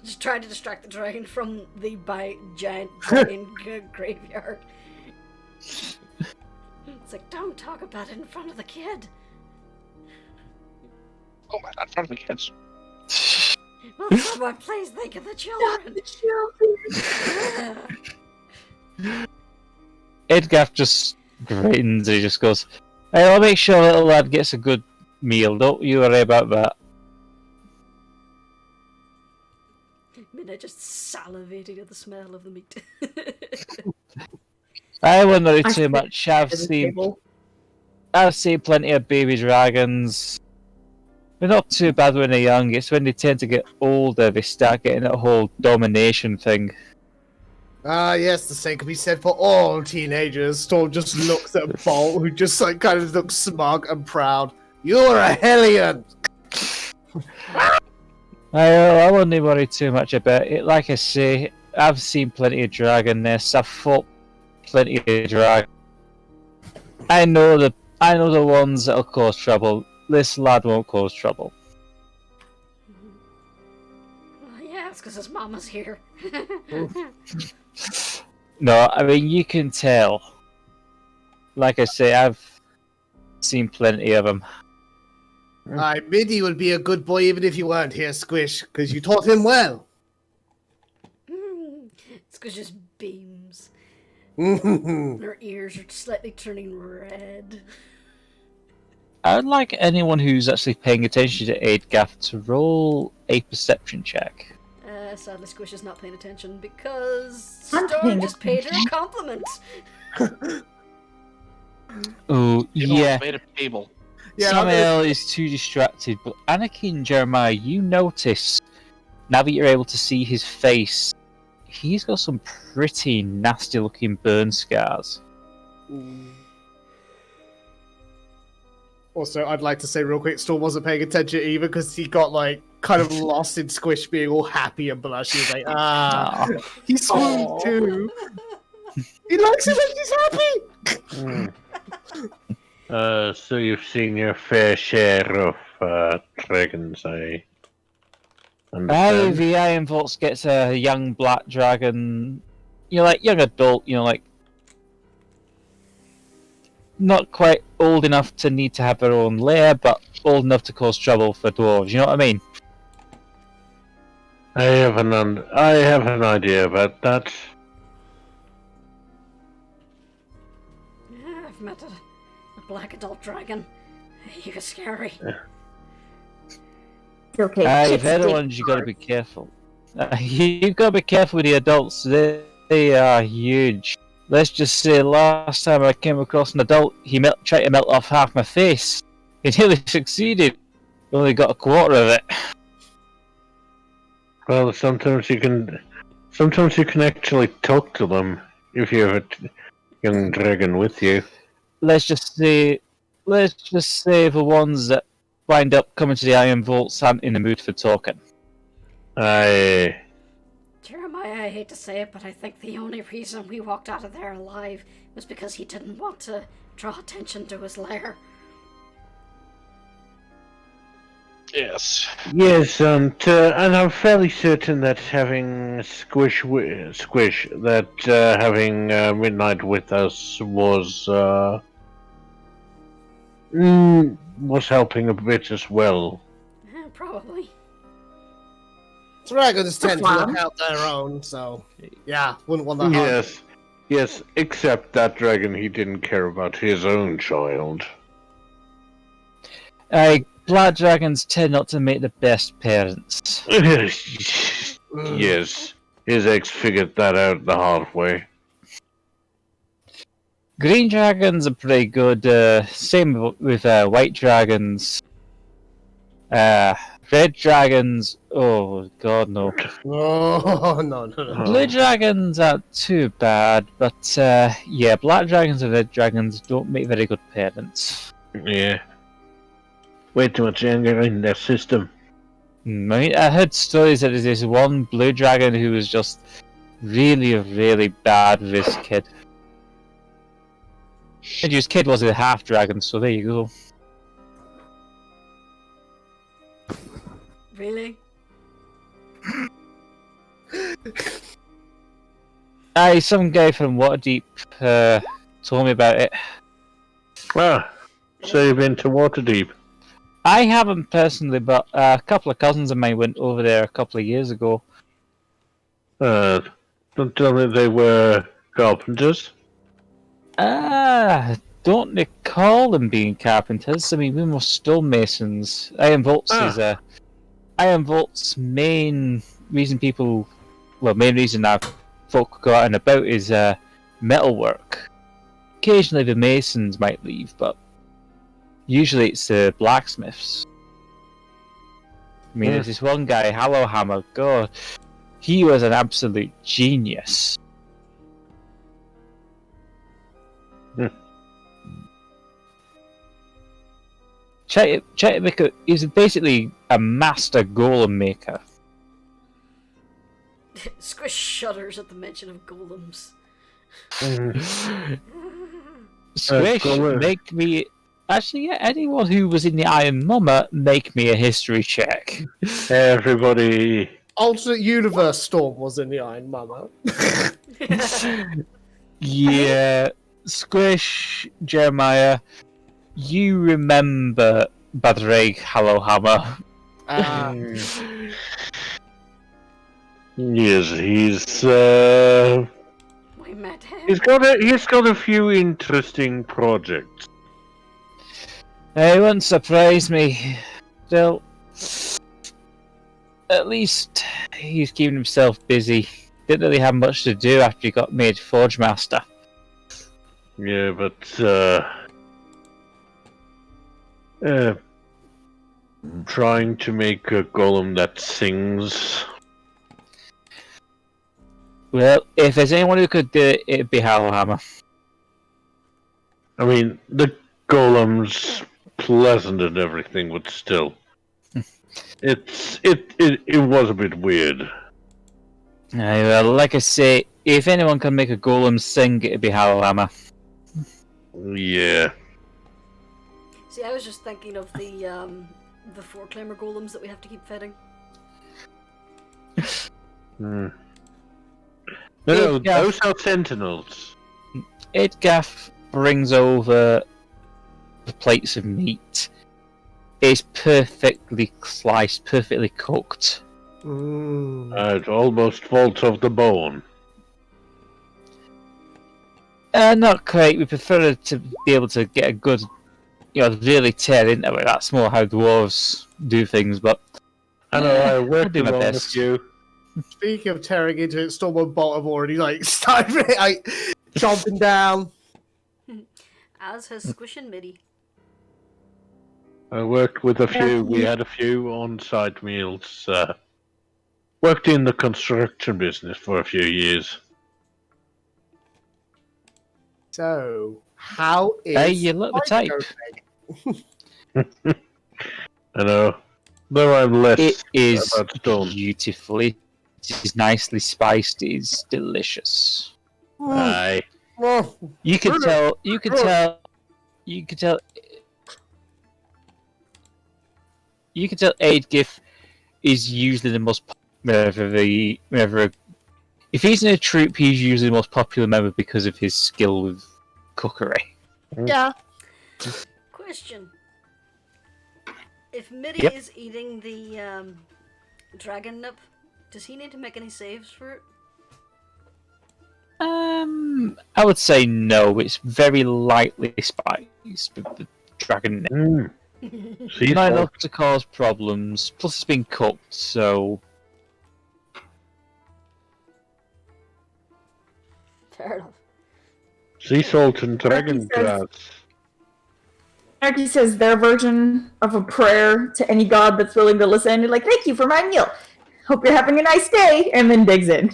Just trying to distract the dragon from the giant dragon graveyard. It's like, don't talk about it in front of the kid. Oh my god, in front of the kids. Well, someone please think of the children. Edgaff just grins and he just goes, "Hey, I'll make sure little lad gets a good meal. Don't you worry about that." Midnight just salivating at the smell of the meat. I wouldn't worry I too sit much. at the table. I've seen plenty of baby dragons. They're not too bad when they're young. It's when they tend to get older they start getting that whole domination thing. Yes, the same can be said for all teenagers. Storm just looks at Bolt, who just like kind of looks smug and proud. You're a hellion. I wouldn't worry too much about it. Like I say, I've seen plenty of dragon nests. I've fought plenty of dragon. I know the ones that'll cause trouble. this lad won't cause trouble. Well, yeah, it's because his mama's here. No, I mean, you can tell. Like I say, I've seen plenty of them. Mindy would be a good boy even if you weren't here, Squish, because you taught him well. It's because just beams. Mm-hmm. Her ears are slightly turning red. I would like anyone who's actually paying attention to Aidgath to roll a perception check. Sadly, Squish is not paying attention because I'm Storm paying just paid her a compliment. Oh, yeah. Made a table. Yeah, Samael is too distracted, but Anarchy and Jeremiah, you notice, now that you're able to see his face, he's got some pretty nasty looking burn scars. Also, I'd like to say real quick, Storm wasn't paying attention either because he got like kind of lost in Squish being all happy and blushy. He's like, he's swooned too. He likes it when he's happy. So you've seen your fair share of dragons, I understand. The Iron Vaults gets a young black dragon, like young adult, like not quite old enough to need to have their own lair, but old enough to cause trouble for dwarves. You know what I mean? I have an idea about that. Yeah, I've met a black adult dragon. He was scary. It's okay. If anyone's, you gotta be careful. You've got to be careful with the adults. They are huge. Let's just say last time I came across an adult, he tried to melt off half my face. He nearly succeeded. Only got a quarter of it. Well, sometimes you can actually talk to them if you have a young dragon with you. Let's just say the ones that wind up coming to the Iron Vaults aren't in the mood for talking. Aye. Jeremiah, I hate to say it, but I think the only reason we walked out of there alive was because he didn't want to draw attention to his lair. Yes. Yes, and I'm fairly certain that having Squish, that having Midnight with us was helping a bit as well. Probably. Dragons tend to look out their own, so yeah, wouldn't want that. Yes, except that dragon, he didn't care about his own child. Black dragons tend not to make the best parents. Yes, his ex figured that out the hard way. Green dragons are pretty good. Same with white dragons. Red dragons, oh god no. No. Blue dragons aren't too bad, but black dragons and red dragons don't make very good parents. Yeah. Way too much anger in their system. I heard stories that there's this one blue dragon who was just really, really bad with his kid. And his kid was a half dragon, so there you go. Really? Some guy from Waterdeep told me about it. Ah, so you've been to Waterdeep? I haven't personally, but a couple of cousins of mine went over there a couple of years ago. Don't tell me they were carpenters. Don't recall them being carpenters. I mean, we were stonemasons. Iron Vaults main reason now folk go out and about is metalwork. Occasionally the masons might leave, but usually it's the blacksmiths. I mean, there's this one guy, Hallowhammer, god, he was an absolute genius. He's basically a master golem maker. Squish shudders at the mention of golems. Squish, Actually, yeah, anyone who was in the Iron Mama, make me a history check. Everybody. Alternate universe Storm was in the Iron Mama. Yeah, Squish, Jeremiah, you remember Badreg Hallowhammer. Yes, We met him. he's got a few interesting projects. It wouldn't surprise me. Still, at least he's keeping himself busy. Didn't really have much to do after he got made Forge Master. Yeah, but trying to make a golem that sings. Well, if there's anyone who could do it, it'd be Hallowhammer. I mean, the golem's pleasant and everything, but still, it was a bit weird. Well, like I say, if anyone can make a golem sing, it'd be Hallowhammer. Yeah. See, I was just thinking of the four-claimer golems that we have to keep feeding. No, Yeah. those are sentinels. Idgaff brings over the plates of meat. It's perfectly sliced, perfectly cooked. It almost falls off the bone. Not quite. We prefer to be able to get a good, really tear into it. That's more how dwarves do things, but I know, I I'll worked do my on a best. few. Speaking of tearing into it, Storm and Bolt have already started chomping down. As has Squish and Midi. I worked with a few. We had a few on-site meals. Worked in the construction business for a few years. So, how is... Hey, you look the type. I know. Though I'm less It is about stone. beautifully. It is nicely spiced. It's delicious. Aye. You can tell. You can tell. Aidgif is usually the most whenever if he's in a troop, he's usually the most popular member because of his skill with cookery. Yeah. Question. If Midi Yep. is eating the dragon nip, does he need to make any saves for it? I would say no. It's very lightly spiced with the dragon. Sea Not salt. enough to cause problems. Plus, it's been cooked, so Fair enough. Sea salt and dragon says- grass. Anarchy says their version of a prayer to any god that's willing to listen. You're like, thank you for my meal. Hope you're having a nice day. And then digs in.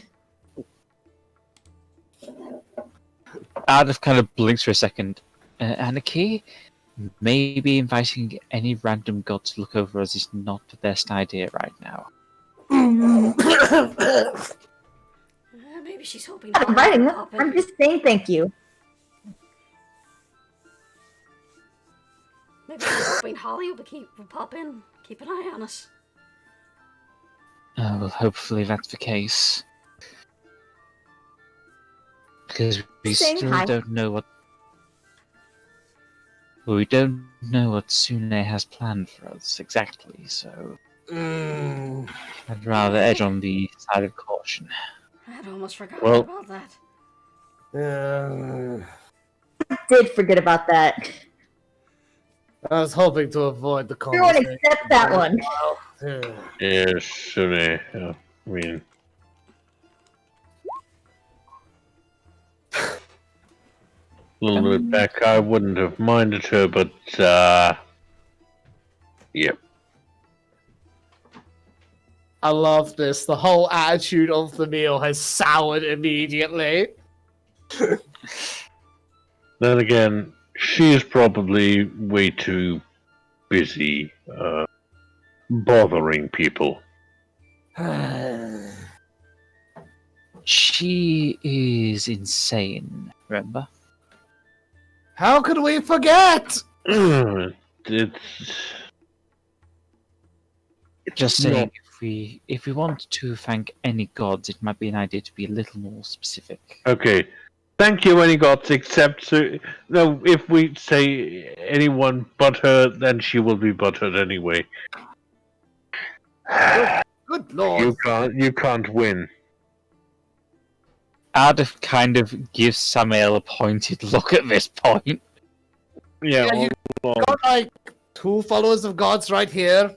Ardeth kind of blinks for a second. Anarchy? Maybe inviting any random god to look over us is not the best idea right now. Maybe she's hoping I'm not Holly inviting will them. pop in. I'm just saying thank you. Maybe she's hoping Holly will pop in. Keep an eye on us. Well, hopefully that's the case. Because we Saying still hi. don't know what... We don't know what Sune has planned for us exactly, so... I'd rather edge on the side of caution. I'd almost forgotten Well- about that. Did forget about that. I was hoping to avoid the Everyone conversation. except that one. Yes, Sune. I mean, a little bit back, I wouldn't have minded her, but yep. I love this. The whole attitude of the meal has soured immediately. Then again, she's probably way too busy bothering people. She is insane, remember? How could we forget? It's Just saying, if we want to thank any gods, it might be an idea to be a little more specific. okay. Thank you, any gods, except no. If we say anyone but her, then she will be buttered anyway. Good lord. You can't win. Ardeth kind of gives Samael a pointed look at this point. Yeah. Yeah, you got like 2 followers of gods right here.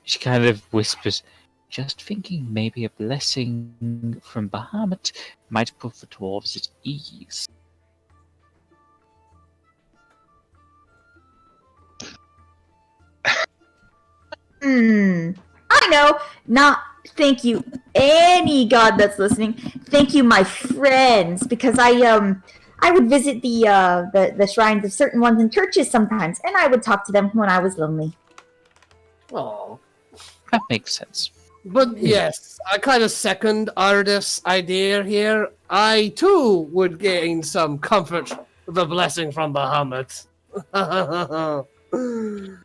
She kind of whispers, just thinking maybe a blessing from Bahamut might put the dwarves at ease. I know. Not thank you, any god that's listening. Thank you, my friends, because I would visit the shrines of certain ones in churches sometimes, and I would talk to them when I was lonely. Oh. That makes sense. But yes, I kind of second Ardeth's idea here. I too would gain some comfort with a blessing from Bahamut.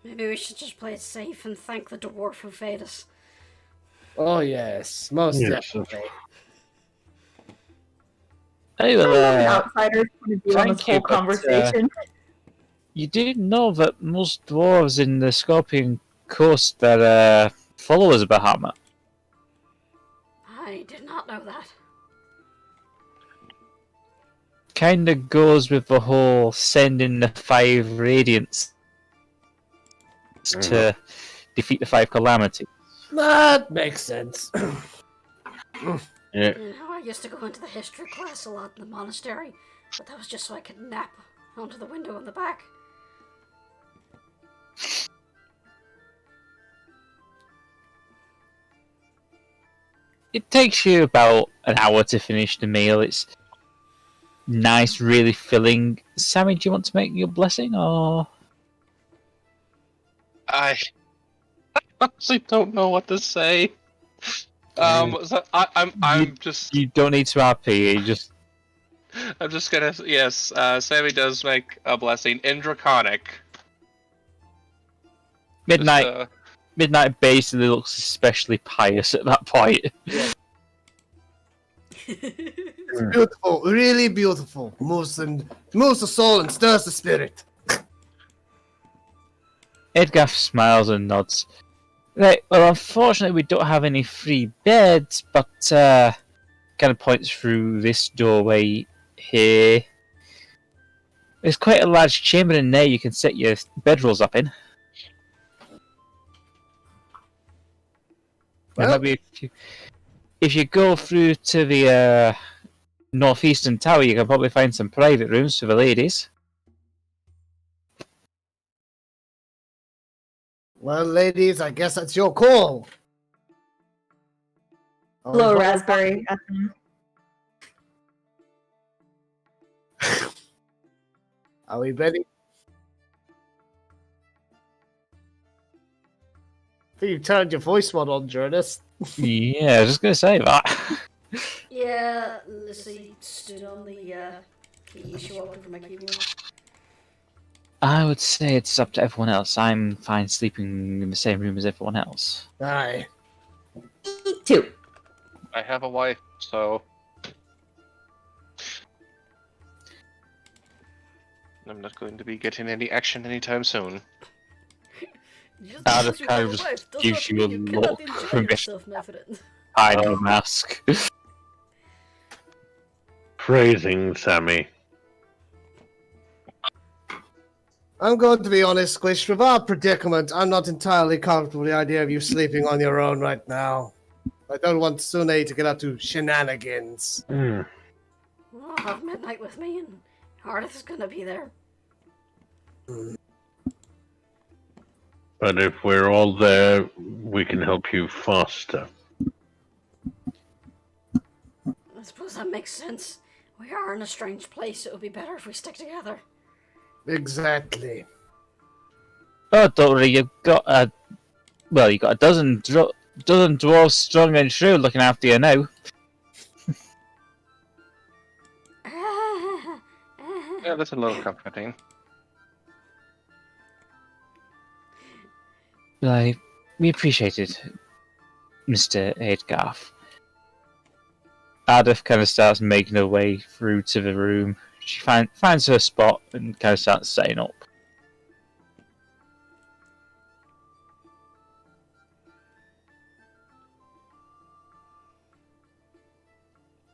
Maybe we should just play it safe and thank the dwarf who fed us. Oh yes, most Yes. definitely. Hey, I love an well, outsider's point of view on thank this you, whole but, conversation. you do know that most dwarves in the Scorpion Coast are followers of Bahamut. I did not know that. Kinda goes with the whole sending the 5 radiants to defeat the 5 calamities. That makes sense. Yeah. You know, I used to go into the history class a lot in the monastery, but that was just so I could nap onto the window in the back. It takes you about an hour to finish the meal. It's nice, really filling. Sammy, do you want to make your blessing, or...? I honestly don't know what to say. So I'm just You don't need to RP, you just... I'm just gonna yes. Sammy does make a blessing in Draconic. Midnight, Just, Midnight basically looks especially pious at that point. Beautiful, really beautiful. Moves the soul and stirs the spirit. Edgar smiles and nods. Right, well, unfortunately we don't have any free beds, but kind of points through this doorway here. There's quite a large chamber in there you can set your bedrolls up in. And Well- maybe if you go through to the northeastern tower, you can probably find some private rooms for the ladies. Well, ladies, I guess that's your call. Hello, Raspberry. Are we ready? I think you turned your voice mod on, Jurnis. Yeah, I was just going to say that. Yeah, Lizzie stood on the key. She walked over my keyboard. I would say it's up to everyone else. I'm fine sleeping in the same room as everyone else. Aye. Me too. I have a wife, so I'm not going to be getting any action anytime soon. Just Out because of you kind have of a wife does gives not you a mean you cannot look enjoy from yourself, my friend. I know mask. Phrasing, Sammy. I'm going to be honest, Squish. With our predicament, I'm not entirely comfortable with the idea of you sleeping on your own right now. I don't want Sune to get up to shenanigans. Hmm. Well, I'll have midnight with me, and Ardeth is gonna be there. But if we're all there, we can help you faster. I suppose that makes sense. We are in a strange place. It would be better if we stick together. Exactly. Oh, don't worry, you've got a dozen dwarves strong and true looking after you now. Yeah, that's a little comforting. We appreciate it, Mr. Edgarth. Ardeth kind of starts making her way through to the room. She finds her spot and kind of starts setting up.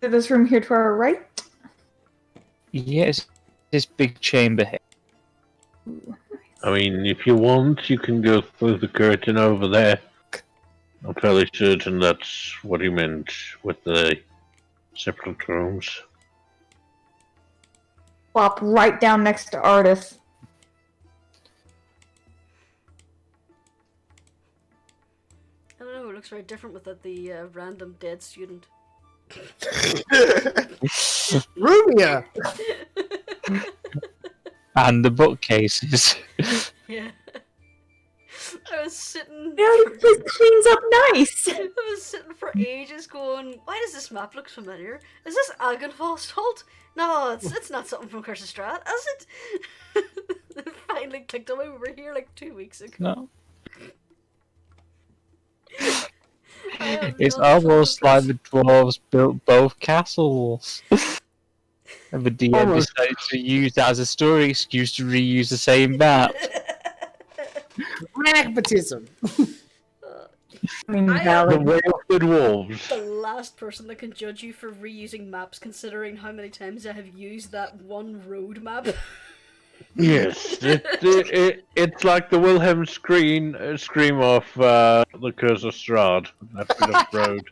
To this room here to our right. Yes, this big chamber here. I mean, if you want, you can go through the curtain over there. I'm fairly certain that's what he meant with the separate rooms. Plop right down next to Ardeth. I don't know, it looks very different with the random dead student. Rumia! And the bookcases. Yeah. I was sitting. Yeah, it just cleans up nice. I was sitting for ages going, why does this map look familiar? Is this Agenfostholt? No, it's not something from Curse of Strahd, is it? It finally clicked on me. We were here like 2 weeks ago. No. I have It's not almost thought like of the dwarves built both castles. And the DM Almost. decided to use that as a story excuse to reuse the same map. Nepotism. I mean, I- The valid. way of the dwarves. the last person that can judge you for reusing maps, considering how many times I have used that one road map. Yes, it's like the Wilhelm scream of the Curse of Strahd. That bit of road.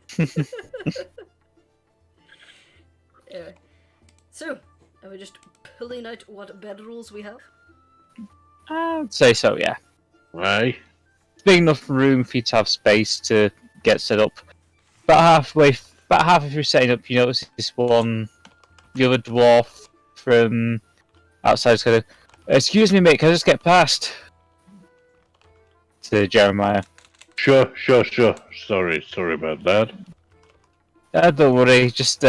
Anyway. So, are we just pulling out what bedrolls we have? I'd say so, yeah. Aye. Big enough room for you to have space to get set up. About halfway through setting up, you notice this one, the other dwarf from outside is kind of, excuse me, mate, can I just get past? To Jeremiah. Sure. Sorry about that. Don't worry, just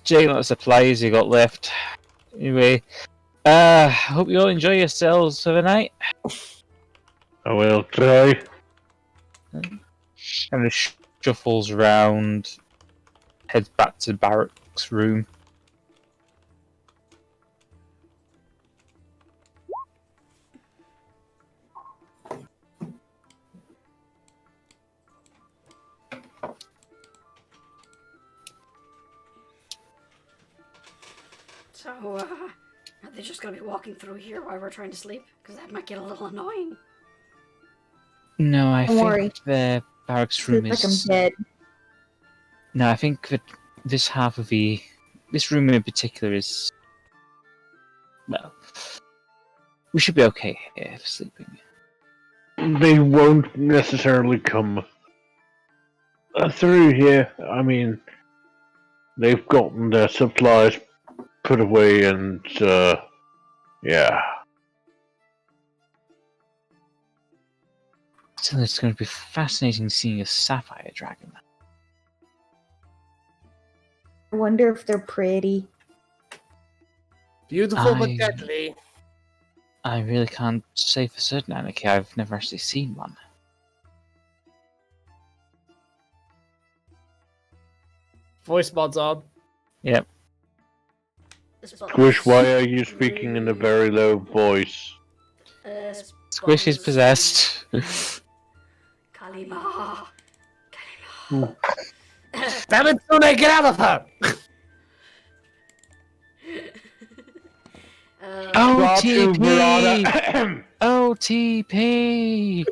checking out the supplies you got left. Anyway, hope you all enjoy yourselves for the night. I will try. Kind of shuffles round, heads back to the barracks room. So, are they just gonna be walking through here while we're trying to sleep? Because that might get a little annoying. No, I Don't think worry. the barracks Feels room like I'm is. dead. No, I think that this half of this room in particular is. Well, we should be okay here for sleeping. They won't necessarily come through here. I mean, they've gotten their supplies put away and, yeah. So it's going to be fascinating seeing a sapphire dragon. I wonder if they're pretty. Beautiful but I- deadly. I really can't say for certain, Anarchy. I've never actually seen one. Voice mods on. Yep. Squish, why are you speaking in a very low voice? Squish is possessed. Kalima. Damn it, Sune, get out of her! OTP! OTP!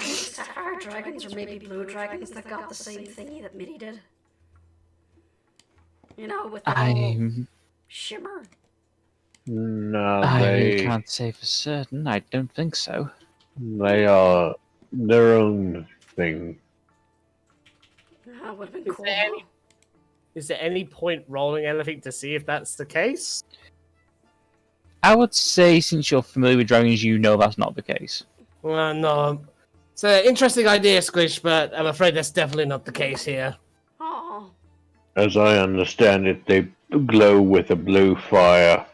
Sapphire dragons or maybe blue dragons that got the same thingy that Mitty did. You know, with the whole shimmer. No, I really they can't say for certain. I don't think so. are their own thing. That would have been cool. Is there any point rolling anything to see if that's the case? I would say, since you're familiar with dragons, you know that's not the case. Well, no. It's an interesting idea, Squish, but I'm afraid that's definitely not the case here. Oh, As I understand it, they glow with a blue fire.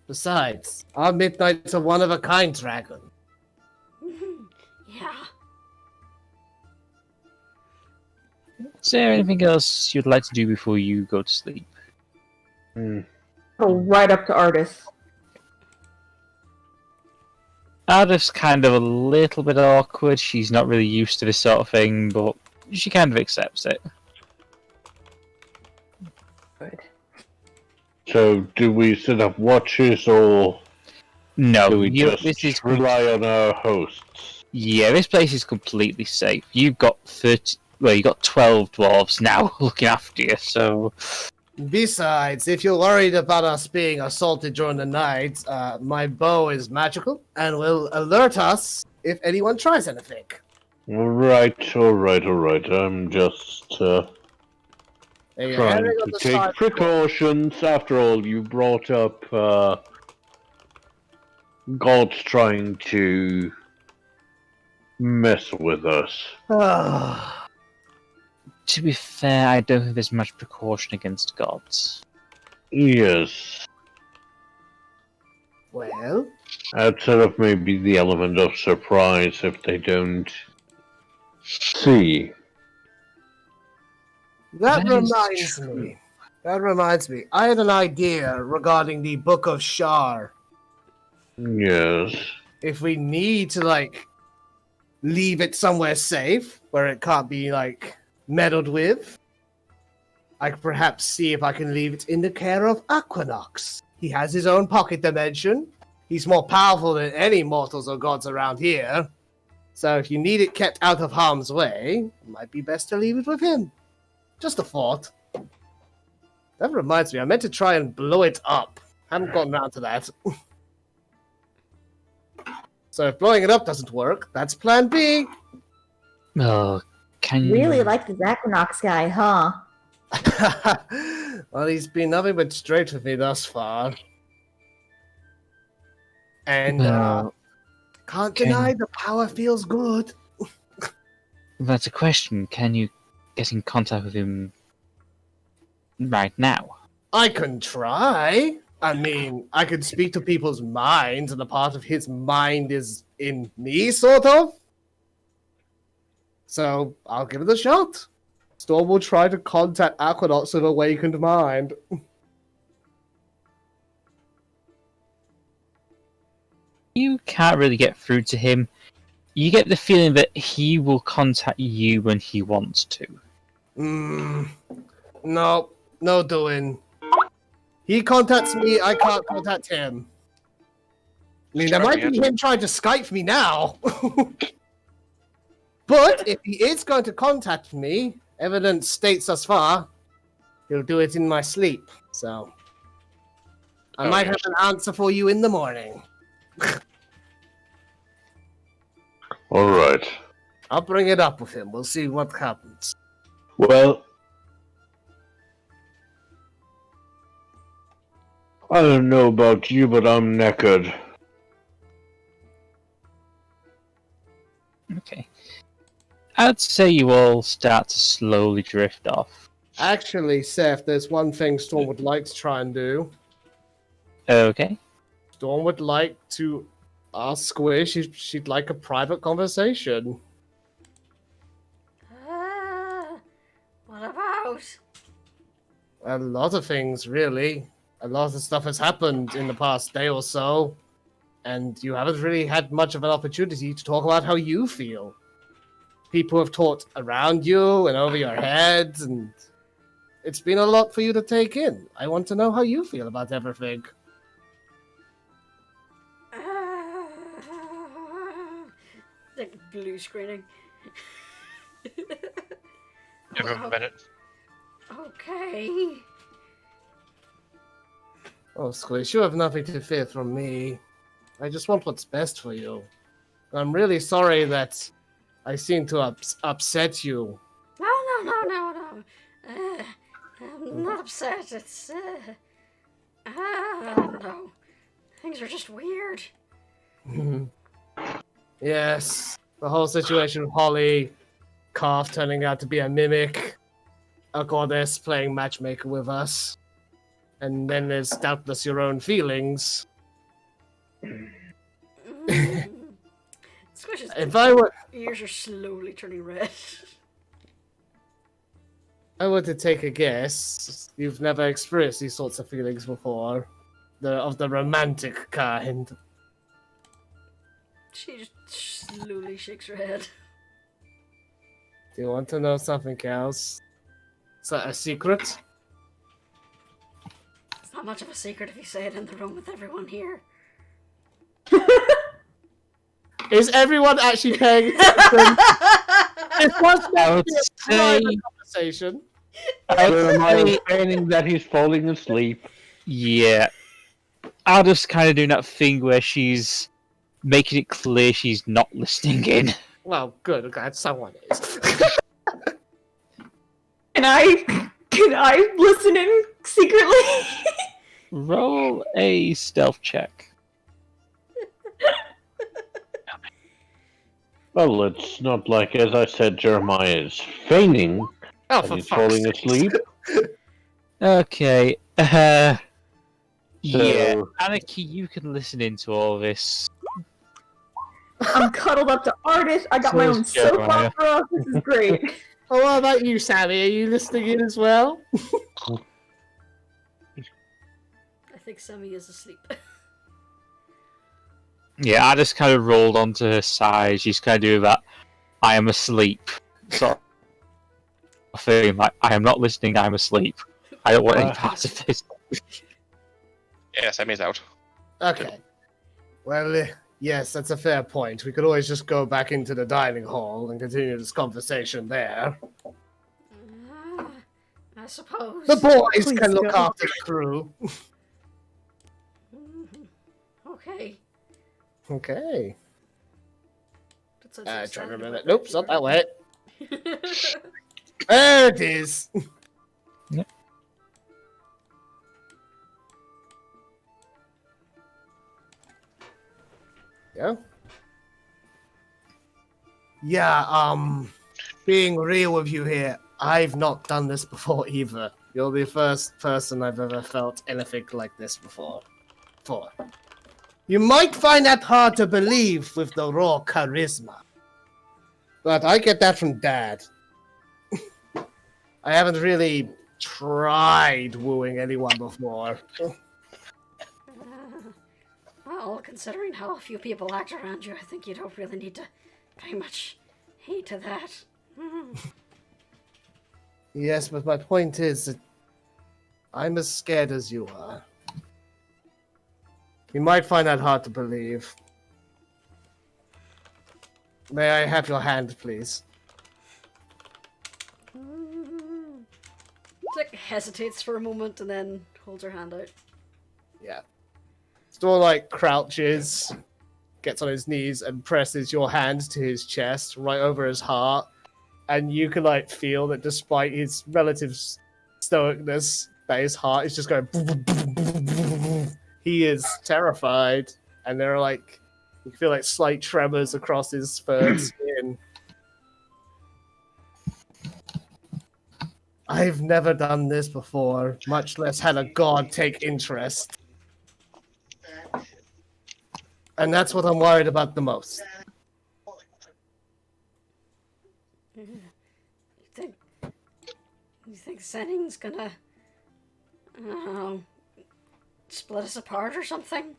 Besides, our Midnight's a one-of-a-kind dragon. Yeah. Is there anything else you'd like to do before you go to sleep? Hmm. Go right up to Ardeth. Ardeth's kind of a little bit awkward. She's not really used to this sort of thing, but she kind of accepts it. Good. So, do we set up watches, or No, do we this just is rely on our hosts? yeah, this place is completely safe. You've got 12 dwarves now looking after you, so Besides, if you're worried about us being assaulted during the night, my bow is magical and will alert us if anyone tries anything. All right. I'm just Hey, you're trying having to on the take side- precautions. After all, you brought up gods trying to mess with us. to be fair, I don't think there's much precaution against gods. Yes. Well, Outside of maybe the element of surprise if they don't see. that That is reminds me. I had an idea regarding the Book of Shar. Yes. If we need to, leave it somewhere safe, where it can't be, meddled with, I could perhaps see if I can leave it in the care of Aquinox. He has his own pocket dimension. He's more powerful than any mortals or gods around here. So if you need it kept out of harm's way, it might be best to leave it with him. Just a thought. That reminds me, I meant to try and blow it up. Haven't gotten around to that. So if blowing it up doesn't work, that's plan B. Oh, can you Really like the Equinox guy, huh? Well, he's been nothing but straight with me thus far. And can't deny the power feels good. That's a question. Can you get in contact with him right now? I can try. I mean, I could speak to people's minds, and a part of his mind is in me, sort of. So I'll give it a shot. Storm will try to contact Aquinox with awakened mind. You can't really get through to him. You get the feeling that he will contact you when he wants to. No, no doing. He contacts me, I can't contact him. I mean, there might be him trying to Skype me now. But if he is going to contact me, evidence states thus far, he'll do it in my sleep. So I might have an answer for you in the morning. All right. I'll bring it up with him. We'll see what happens. Well, I don't know about you, but I'm knackered. Okay. I'd say you all start to slowly drift off. Actually, Seph, there's one thing Storm would like to try and do. Okay. Storm would like to ask Squish if she'd like a private conversation. What about? A lot of things, really. A lot of stuff has happened in the past day or so, and you haven't really had much of an opportunity to talk about how you feel. People have talked around you and over your head, and it's been a lot for you to take in. I want to know how you feel about everything. Like blue screening. Give him a minute. Okay. Oh, Squish, you have nothing to fear from me. I just want what's best for you. I'm really sorry that I seem to upset you. No. I'm not upset. It's no. Things are just weird. Yes, the whole situation with Holly, Calf turning out to be a mimic. a goddess playing matchmaker with us. And then there's doubtless your own feelings. Squish's If I were ears are slowly turning red. to take a guess, you've never experienced these sorts of feelings before. Of the romantic kind. She just slowly shakes her head. Do you want to know something else? Is that a secret? It's not much of a secret if you say it in the room with everyone here. Is everyone actually paying attention? It was I would a say, private conversation. I would Jeremiah say, feigning that he's falling asleep. yeah. Ardeth's kind of doing that thing where she's making it clear she's not listening in. Well, good. I'm glad someone is. Can I listen in secretly? Roll a stealth check. Well, it's not like, as I said, Jeremiah is feigning Oh, that for he's fuck's falling sake. asleep. Okay. Yeah. So- Anarchy, you can listen into all this. I'm cuddled up to Ardeth. I got my own So is soap Jeremiah. opera. This is great. Oh, what about you, Sammy? Are you listening in as well? I think Sammy is asleep. Yeah, I just kind of rolled onto her side. She's kind of doing that I am asleep sort of feeling like I am not listening, I'm asleep. I don't want any part of this. Yeah, Sammy's out. Okay. Well, yes, that's a fair point. We could always just go back into the dining hall and continue this conversation there. I suppose. The boys Please can look go. after the crew. Okay. Okay. That's such Try to standard remember. way Nope, to it's not do that way. it. There it is. Yeah. Yeah, being real with you here, I've not done this before either. You're the first person I've ever felt anything like this before. You might find that hard to believe with the raw charisma. But I get that from Dad. I haven't really tried wooing anyone before. Well, considering how few people act around you, I think you don't really need to pay much heed to that. Yes, but my point is that I'm as scared as you are. You might find that hard to believe. May I have your hand, please? Dick hesitates for a moment and then holds her hand out. Yeah. Still like crouches, gets on his knees and presses your hand to his chest, right over his heart. And you can like feel that despite his relative stoicness, that his heart is just going. He is terrified, and there are like you feel like slight tremors across his furred skin. I've never done this before, much less had a god take interest. And that's what I'm worried about the most. You think sending's gonna, I don't know, split us apart or something?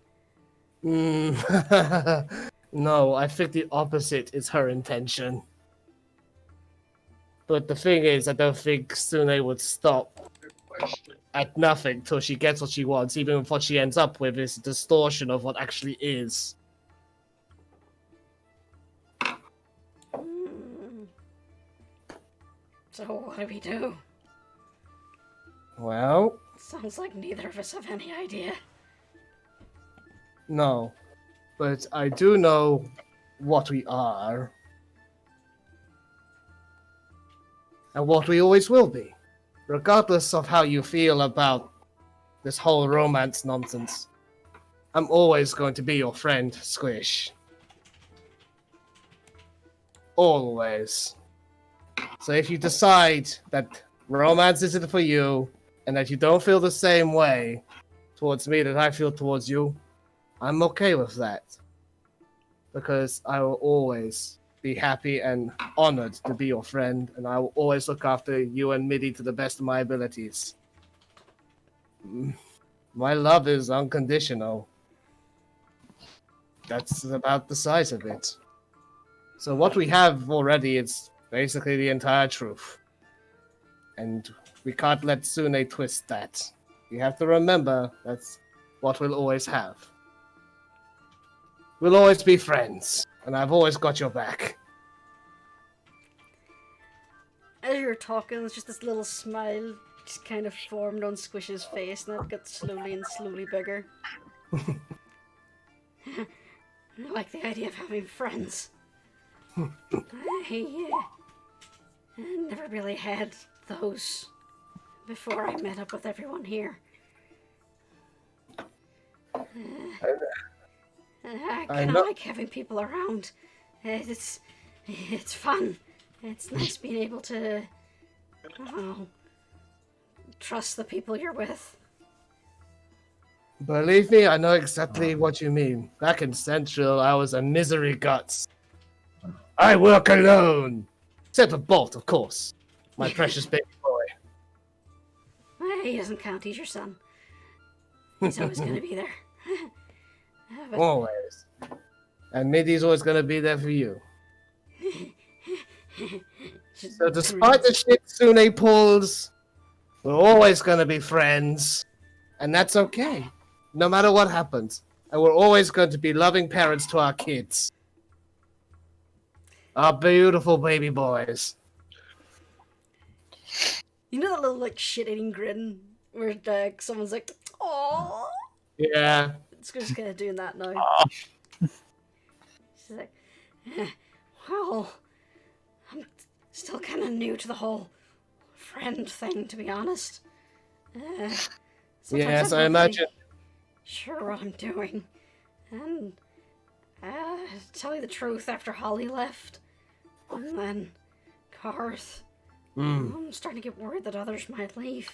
No, I think the opposite is her intention. But the thing is, I don't think Sune would stop at nothing till she gets what she wants, even if what she ends up with is a distortion of what actually is. So what do we do? Well, Sounds like neither of us have any idea. no. But I do know what we are. And what we always will be. Regardless of how you feel about this whole romance nonsense. I'm always going to be your friend, Squish. Always. So if you decide that romance isn't for you, and that you don't feel the same way towards me that I feel towards you, I'm okay with that. Because I will always be happy and honored to be your friend, and I will always look after you and Midi to the best of my abilities. My love is unconditional. That's about the size of it. So what we have already is basically the entire truth. And we can't let Sune twist that. You have to remember that's what we'll always have. We'll always be friends, and I've always got your back. As you were talking, there's just this little smile just kind of formed on Squish's face, and that got slowly and slowly bigger. I like the idea of having friends. I never really had those before I met up with everyone here. I kind of like having people around. It's fun. It's nice being able to trust the people you're with. Believe me, I know exactly what you mean. Back in Central, I was a misery guts. I work alone! Except for Bolt, of course. My precious baby boy. He doesn't count, he's your son. He's always going to be there. But Always. And Midi's always gonna be there for you. So despite the shit Sune pulls, we're always gonna be friends. And that's okay. No matter what happens. And we're always going to be loving parents to our kids. Our beautiful baby boys. You know that little like shit-eating grin where someone's like, "Aww." Yeah. It's just kind of doing that now. She's like, well, I'm still kind of new to the whole friend thing, to be honest. Yes, I imagine. Sure what I'm doing. And, to tell you the truth, after Holly left, and then Krathe, I'm starting to get worried that others might leave.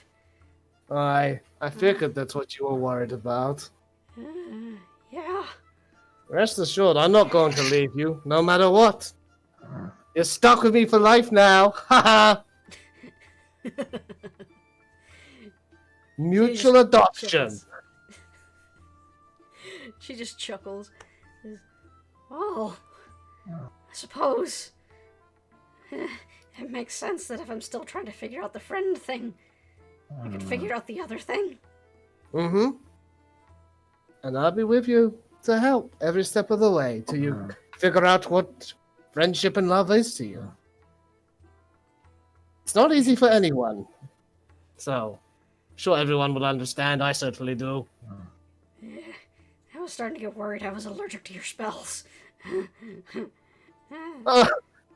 I figured that's what you were worried about. Yeah. Rest assured, I'm not going to leave you, no matter what. You're stuck with me for life now. Haha. Mutual adoption. She just chuckles. Well, I suppose it makes sense that if I'm still trying to figure out the friend thing, I could figure out the other thing. Mm-hmm. And I'll be with you to help every step of the way till you figure out what friendship and love is to you. It's not easy for anyone. So, I'm sure everyone will understand. I certainly do. Yeah, I was starting to get worried I was allergic to your spells.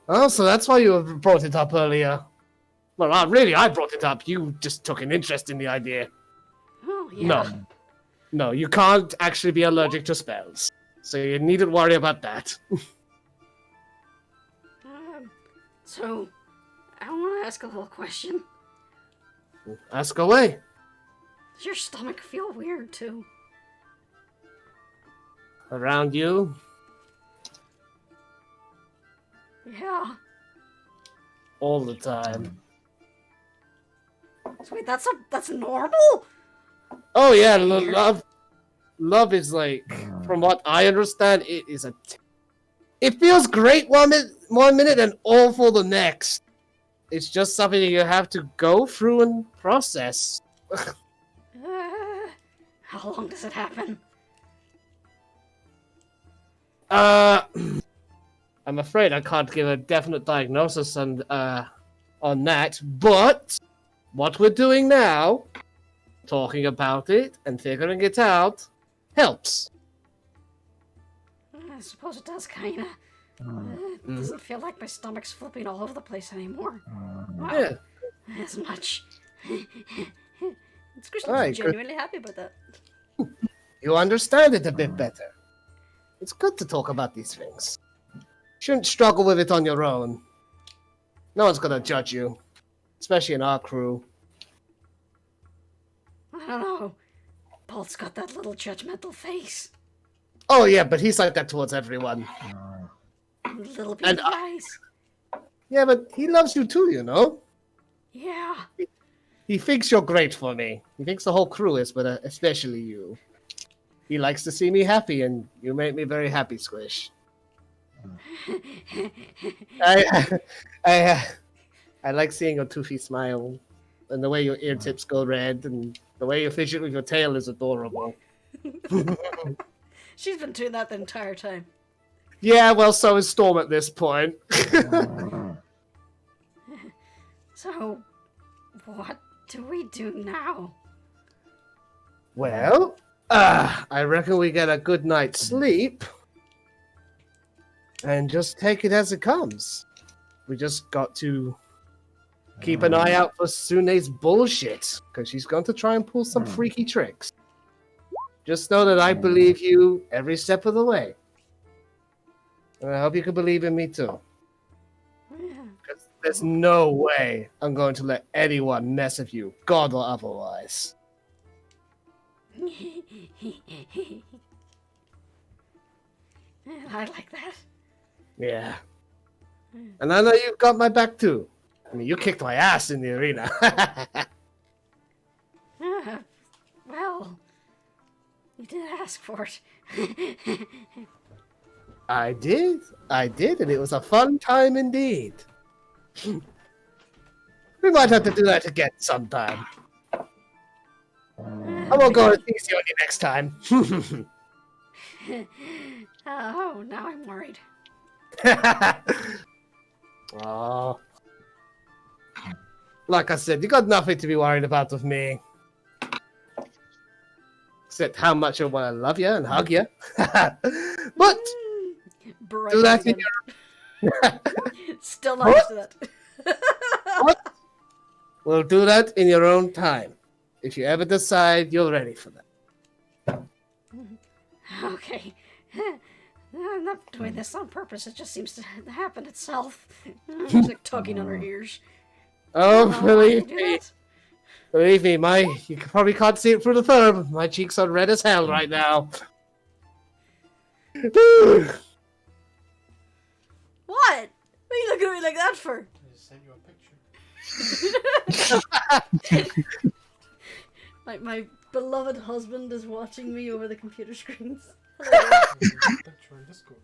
Oh, so that's why you brought it up earlier. Well, I brought it up. You just took an interest in the idea. Oh, yeah. No, you can't actually be allergic to spells. So you needn't worry about that. So, I want to ask a little question. Ask away. Does your stomach feel weird, too? Around you? Yeah. All the time. So wait, that's normal? Oh yeah, love is like, from what I understand, it is it feels great one minute and awful the next. It's just something you have to go through and process. How long does it happen? I'm afraid I can't give a definite diagnosis on that, but what we're doing now, talking about it and figuring it out, helps. I suppose it does, kinda. It doesn't feel like my stomach's flipping all over the place anymore. Wow. Yeah. As much. Squish Aye, looks genuinely happy about that. You understand it a bit better. It's good to talk about these things. Shouldn't struggle with it on your own. No one's gonna judge you. especially in our crew. I don't know. Bolt's got that little judgmental face. Oh yeah, but he's like that towards everyone. Little baby eyes. Yeah, but he loves you too, you know? Yeah. He thinks you're great for me. He thinks the whole crew is, but especially you. He likes to see me happy, and you make me very happy, Squish. I like seeing your toothy smile, and the way your ear tips go red, and the way you fidget with your tail is adorable. She's been doing that the entire time. Yeah, well, so is Storm at this point. So, what do we do now? Well, I reckon we get a good night's sleep. And just take it as it comes. We just got to keep an eye out for Sune's bullshit, because she's going to try and pull some freaky tricks. Just know that I believe you every step of the way. And I hope you can believe in me too. Because there's no way I'm going to let anyone mess with you, God or otherwise. I like that. Yeah. And I know you've got my back too. I mean, you kicked my ass in the arena. Well, you did ask for it. I did, and it was a fun time indeed. We might have to do that again sometime. I won't go as easy on you next time. Oh, now I'm worried. Oh. Like I said, you got nothing to be worried about with me. Except how much I want to love you and hug you. But do that in your... Still not used to that. What? We'll do that in your own time. If you ever decide you're ready for that. Okay. I'm not doing this on purpose. It just seems to happen itself. She's like tugging on her ears. Oh, believe do me. that. Believe me, you probably can't see it through the fur. My cheeks are red as hell right now. What? What are you looking at me like that for? I just sent you a picture. My beloved husband is watching me over the computer screens. Picture in Discord.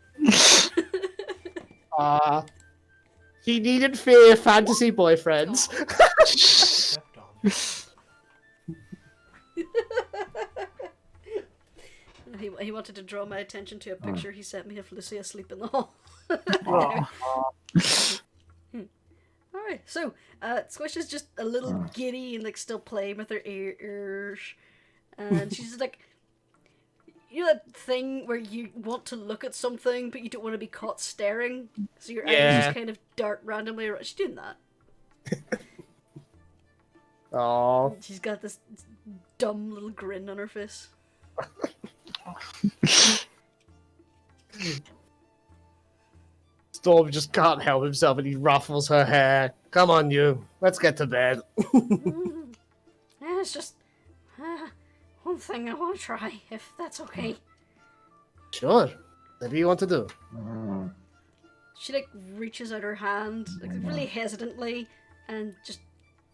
He needed fear fantasy boyfriends. Stepped on. He wanted to draw my attention to a picture he sent me of Lucy asleep in the hall. Alright, so Squish is just a little giddy and like still playing with her ears, and she's just like, you know that thing where you want to look at something but you don't want to be caught staring, so your eyes just kind of dart randomly around. She's doing that. Oh. She's got this dumb little grin on her face. Storm just can't help himself and he ruffles her hair. Come on, you. Let's get to bed. Yeah, it's just one thing I want to try, if that's okay. Sure. Whatever you want to do. She like reaches out her hand, like really hesitantly, and just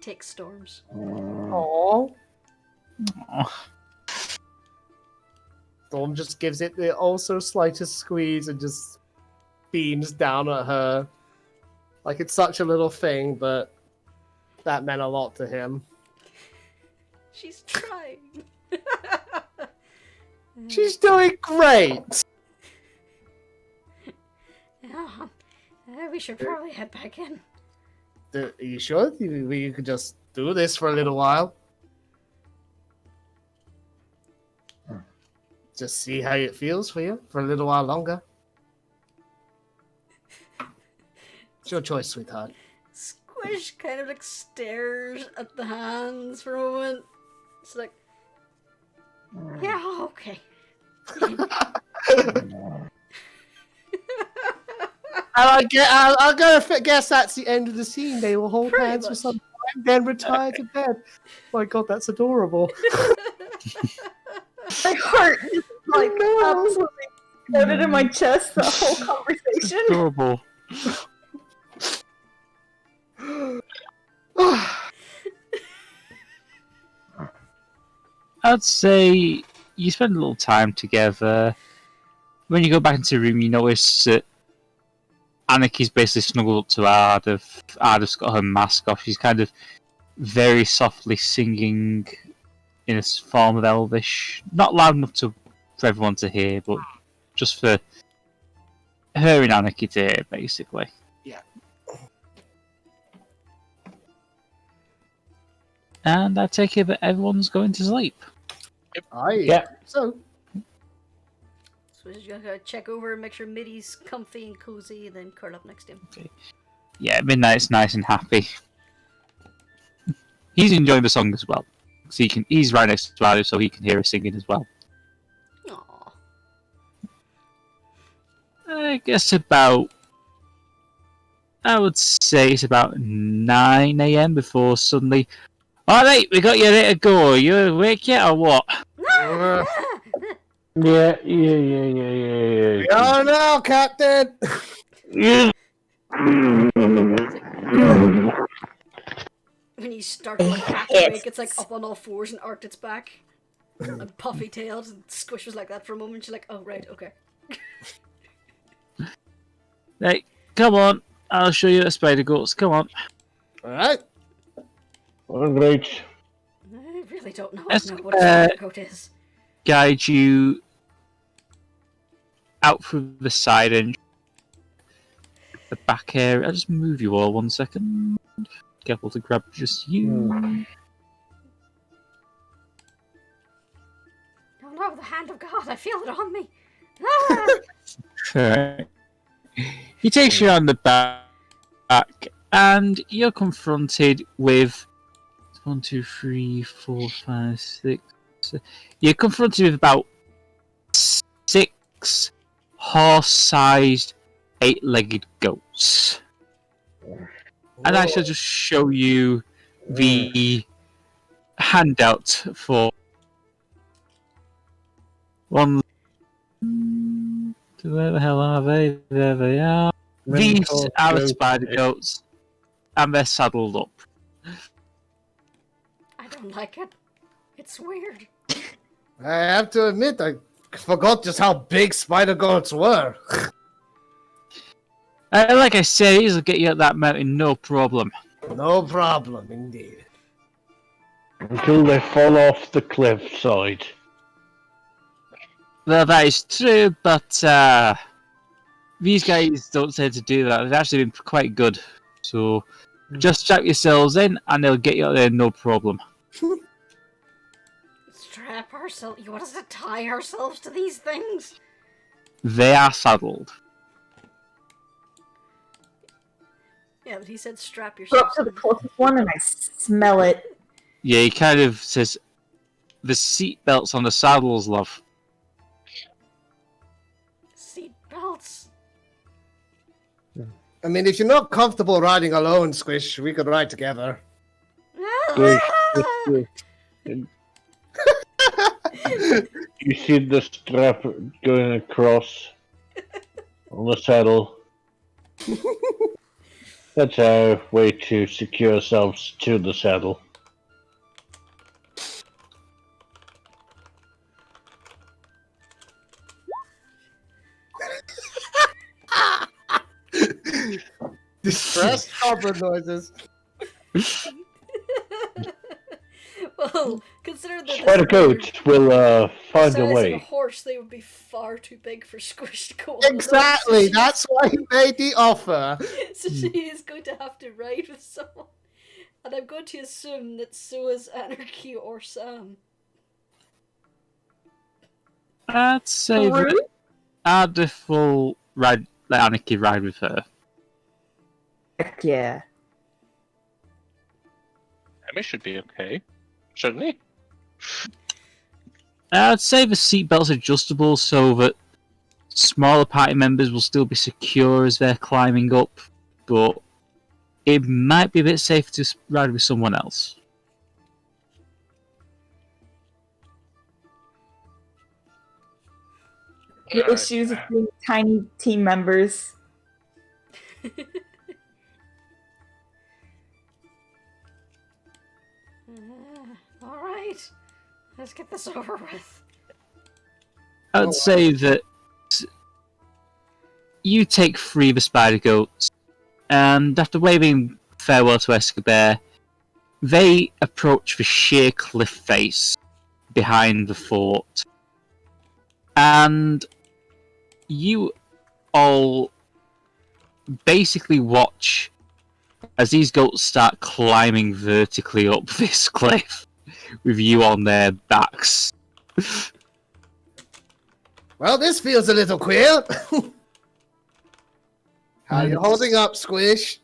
takes Storm's. Aww. Storm just gives it the also slightest squeeze and just beams down at her. Like it's such a little thing, but that meant a lot to him. She's trying. She's doing great! Yeah, we should probably head back in. Are you sure? We could just do this for a little while? Just see how it feels for you for a little while longer. It's your choice, sweetheart. Squish kind of like stares at the hands for a moment. It's like, yeah, okay. I'll guess that's the end of the scene. They will hold Pretty hands for much. some and then retire to bed. My God, that's adorable. My heart is like No. absolutely exploded in my chest. The whole conversation. Adorable. I'd say you spend a little time together. When you go back into the room, you notice that Anarchy's basically snuggled up to Ardeth. Ardeth's got her mask off. She's kind of very softly singing in a form of Elvish. Not loud enough for everyone to hear, but just for her and Anarchy to hear, basically. Yeah. And I take it that everyone's going to sleep. Yeah. So, So he's just gonna check over and make sure Middy's comfy and cozy, and then curl up next to him. Yeah, Midnight's nice and happy. He's enjoying the song as well. So he's right next to Ardeth, so he can hear her singing as well. Aww. I guess I would say it's about 9 AM before suddenly, alright, we got you ready to go. You awake yet or what? Yeah. Oh no, Captain! Yeah. When you start to catch awake, it's like up on all fours and arched its back. And puffy tailed, and Squish was like that for a moment. She's like, oh, right, okay. Hey, come on. I'll show you the spider goats. Come on. Alright. All right. I really don't know Let's, what a spider goat is. Guide you out through the side and the back area. I'll just move you all 1 second. Careful to grab just you. Oh no, the hand of God, I feel it on me. Ah! Alright. He takes you on the back, and you're confronted with 1, 2, 3, 4, 5, 6. You're confronted with about 6 horse-sized, 8-legged goats. And I shall just show you the handout for one. Where the hell are they? There they are. These are the spider goats, and they're saddled up. I don't like it. It's weird. I have to admit, I forgot just how big spider goats were. Like I said, these will get you up that mountain, no problem. No problem, indeed. Until they fall off the cliffside. Well, that is true, but these guys don't tend to do that. They've actually been quite good. So just strap yourselves in, and they'll get you up there, no problem. Strap ourselves. You want us to tie ourselves to these things? They are saddled. Yeah, but he said strap Go yourself. up to the closest one and I smell it. Yeah, he kind of says, the seat belts on the saddles, love. Seat belts. I mean, if you're not comfortable riding alone, Squish, we could ride together. Squish, You see the strap going across on the saddle. That's our way to secure ourselves to the saddle. Distressed goblin noises. Well, consider that Spider goats will find the a size of a way. horse, they would be far too big for Squish to go on. exactly. That's why he made the offer. So she is going to have to ride with someone. And I'm going to assume that so is Anarchy or Sam. I'd say that Ardeth will let Anarchy ride with her. Heck yeah. Emmy should be okay, shouldn't he? I'd say the seatbelt's adjustable so that smaller party members will still be secure as they're climbing up, but it might be a bit safer to ride with someone else. The issues with being tiny team members. All right, let's get this over with. I'd say that you take 3 of the spider goats, and after waving farewell to Escobar, they approach the sheer cliff face behind the fort. And you all basically watch as these goats start climbing vertically up this cliff with you on their backs. Well, this feels a little queer. How you holding up, Squish?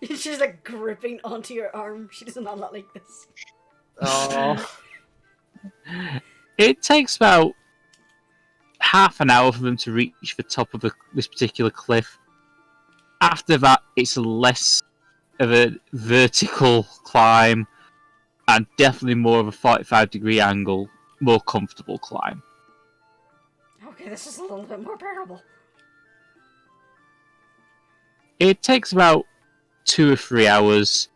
She's like gripping onto your arm. She does not look like this. Oh. It takes about half an hour for them to reach the top of this particular cliff. After that, it's less of a vertical climb and definitely more of a 45-degree angle, more comfortable climb. Okay, this is a little bit more bearable. It takes about 2 or 3 hours,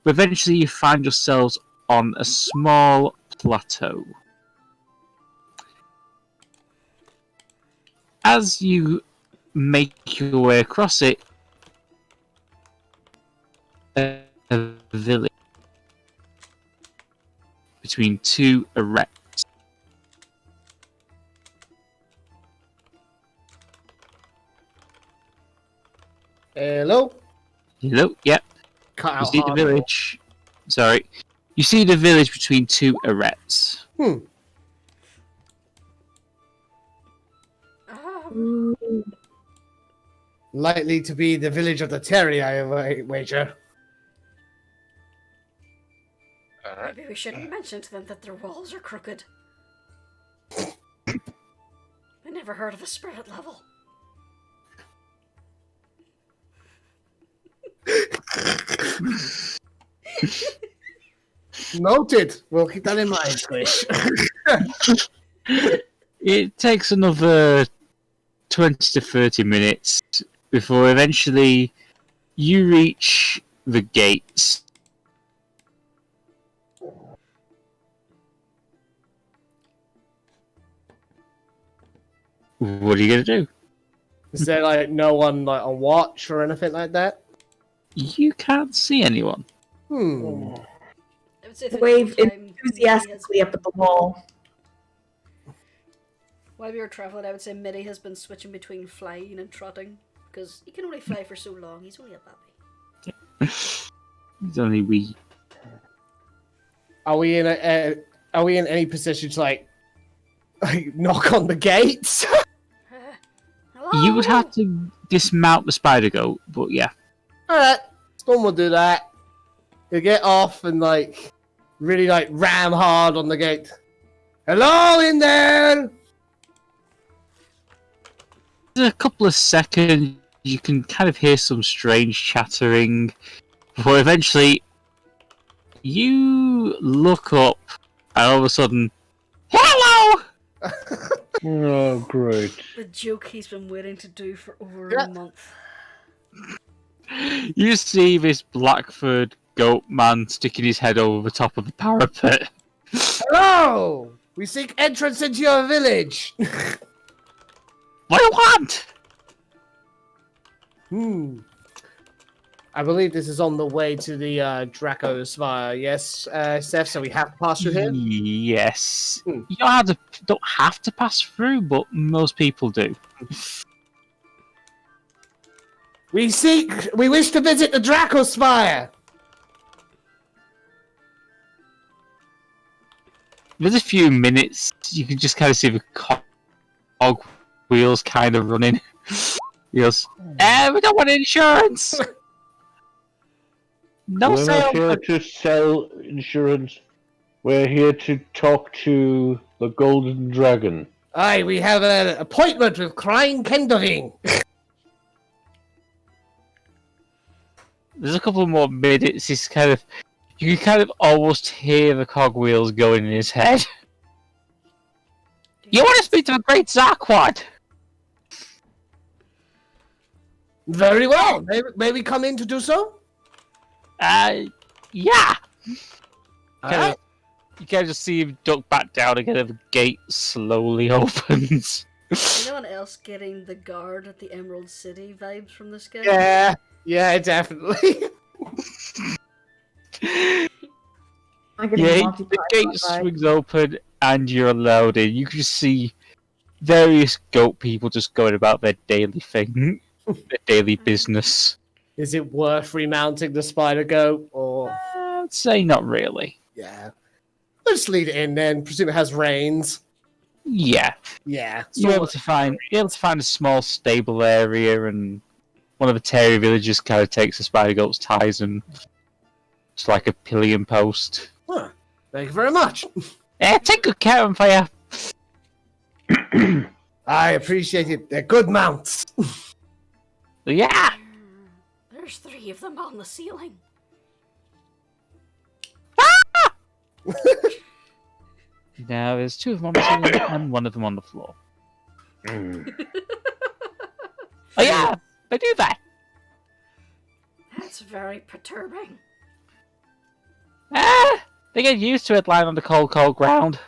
but eventually you find yourselves on a small plateau. As you make your way across it, a village between 2 erects. Hello? Hello, yep. Cut You out see the hard. village. Sorry. You see the village between 2 erects. Likely to be the village of the Teri, I wager. Maybe we shouldn't mention to them that their walls are crooked. I never heard of a spirit level. Noted. We'll keep that in mind, Squish. It takes another 20 to 30 minutes before eventually you reach the gates. What are you going to do? Is there like no one like on watch or anything like that? You can't see anyone. I would say for Wave the time enthusiastically up at the wall. while we were traveling, I would say Mitty has been switching between flying and trotting because he can only fly for so long. He's only a baby. He's only wee. Are we in any position to like knock on the gates? Hello? You would have to dismount the spider goat, but yeah. Alright, someone will do that. You get off and like really like ram hard on the gate. Hello in there! A couple of seconds, you can kind of hear some strange chattering before eventually you look up and all of a sudden, hello! Oh, great. The joke he's been waiting to do for over Yeah. a month. You see this Blackford goat man sticking his head over the top of the parapet. Hello! We seek entrance into your village. What do you want? I believe this is on the way to the Draco Spire, yes, Seph, so we have to pass through here? Yes. You don't have to pass through, but most people do. We wish to visit the Draco Spire! There's a few minutes, you can just kind of see the cog wheels kind of running. He goes, we don't want insurance! No We're not here sale! to sell insurance. We're here to talk to the Golden Dragon. Aye, we have an appointment with Crying Kendering. there's a couple more minutes. He's kind of, you can kind of almost hear the cogwheels going in his head. You want to speak to the great Zarquad? Very well. May we come in to do so? Yeah. Alright. You can just see him duck back down again, and the gate slowly opens. Anyone else getting the guard at the Emerald City vibes from this guy? Yeah, definitely. I'm getting Yeah, Monty the Python gate vibes. swings open and you're allowed in. You can just see various goat people just going about their daily thing, their daily business. Is it worth remounting the spider goat, or I'd say not really. yeah? Let's lead it in then. Presume it has reins. Yeah, Yeah. you're able to find a small stable area, and one of the Teri villagers kind of takes the spider goat's ties and it's like a pillion post. Huh. Thank you very much. Take good care of them for you. I appreciate it. They're good mounts. Yeah. There's 3 of them on the ceiling. Now there's 2 of them on the ceiling and 1 of them on the floor. Oh yeah, they do that. That's very perturbing. They get used to it lying on the cold, cold ground.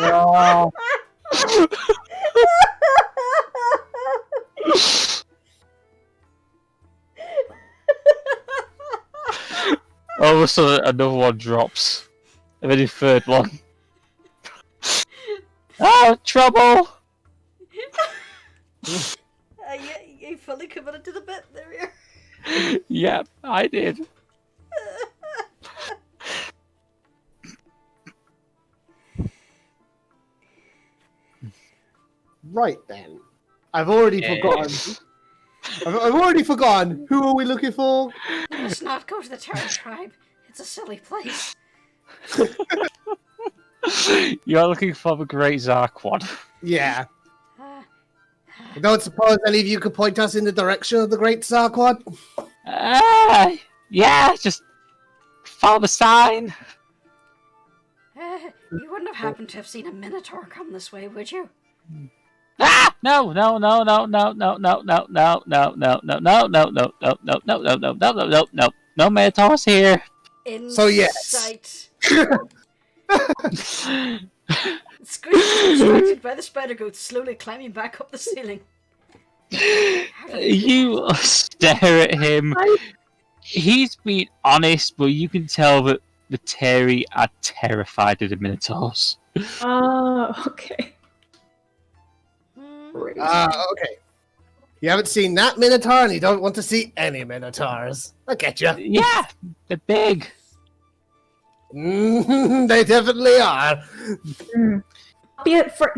Oh. All of a sudden, another one drops. And then the 3rd one. Oh, trouble! You fully committed to the bit there, you Yep, I did. Right then. I've already forgotten. I've already forgotten. Who are we looking for? You must not go to the Terran tribe. It's a silly place. You're looking for the Great Zarquad. Yeah. Uh, I don't suppose any of you could point us in the direction of the Great Zarquad? Yeah, just follow the sign. you wouldn't have happened to have seen a Minotaur come this way, would you? No, no Minotaurs here. So, yes. Sight. Squish is distracted by the spider goat slowly climbing back up the ceiling. You stare at him. He's been honest, but you can tell that the Teri are terrified of the Minotaurs. Oh, okay. Okay. You haven't seen that Minotaur, and you don't want to see any Minotaurs. I get you. Yeah, they're big. They definitely are.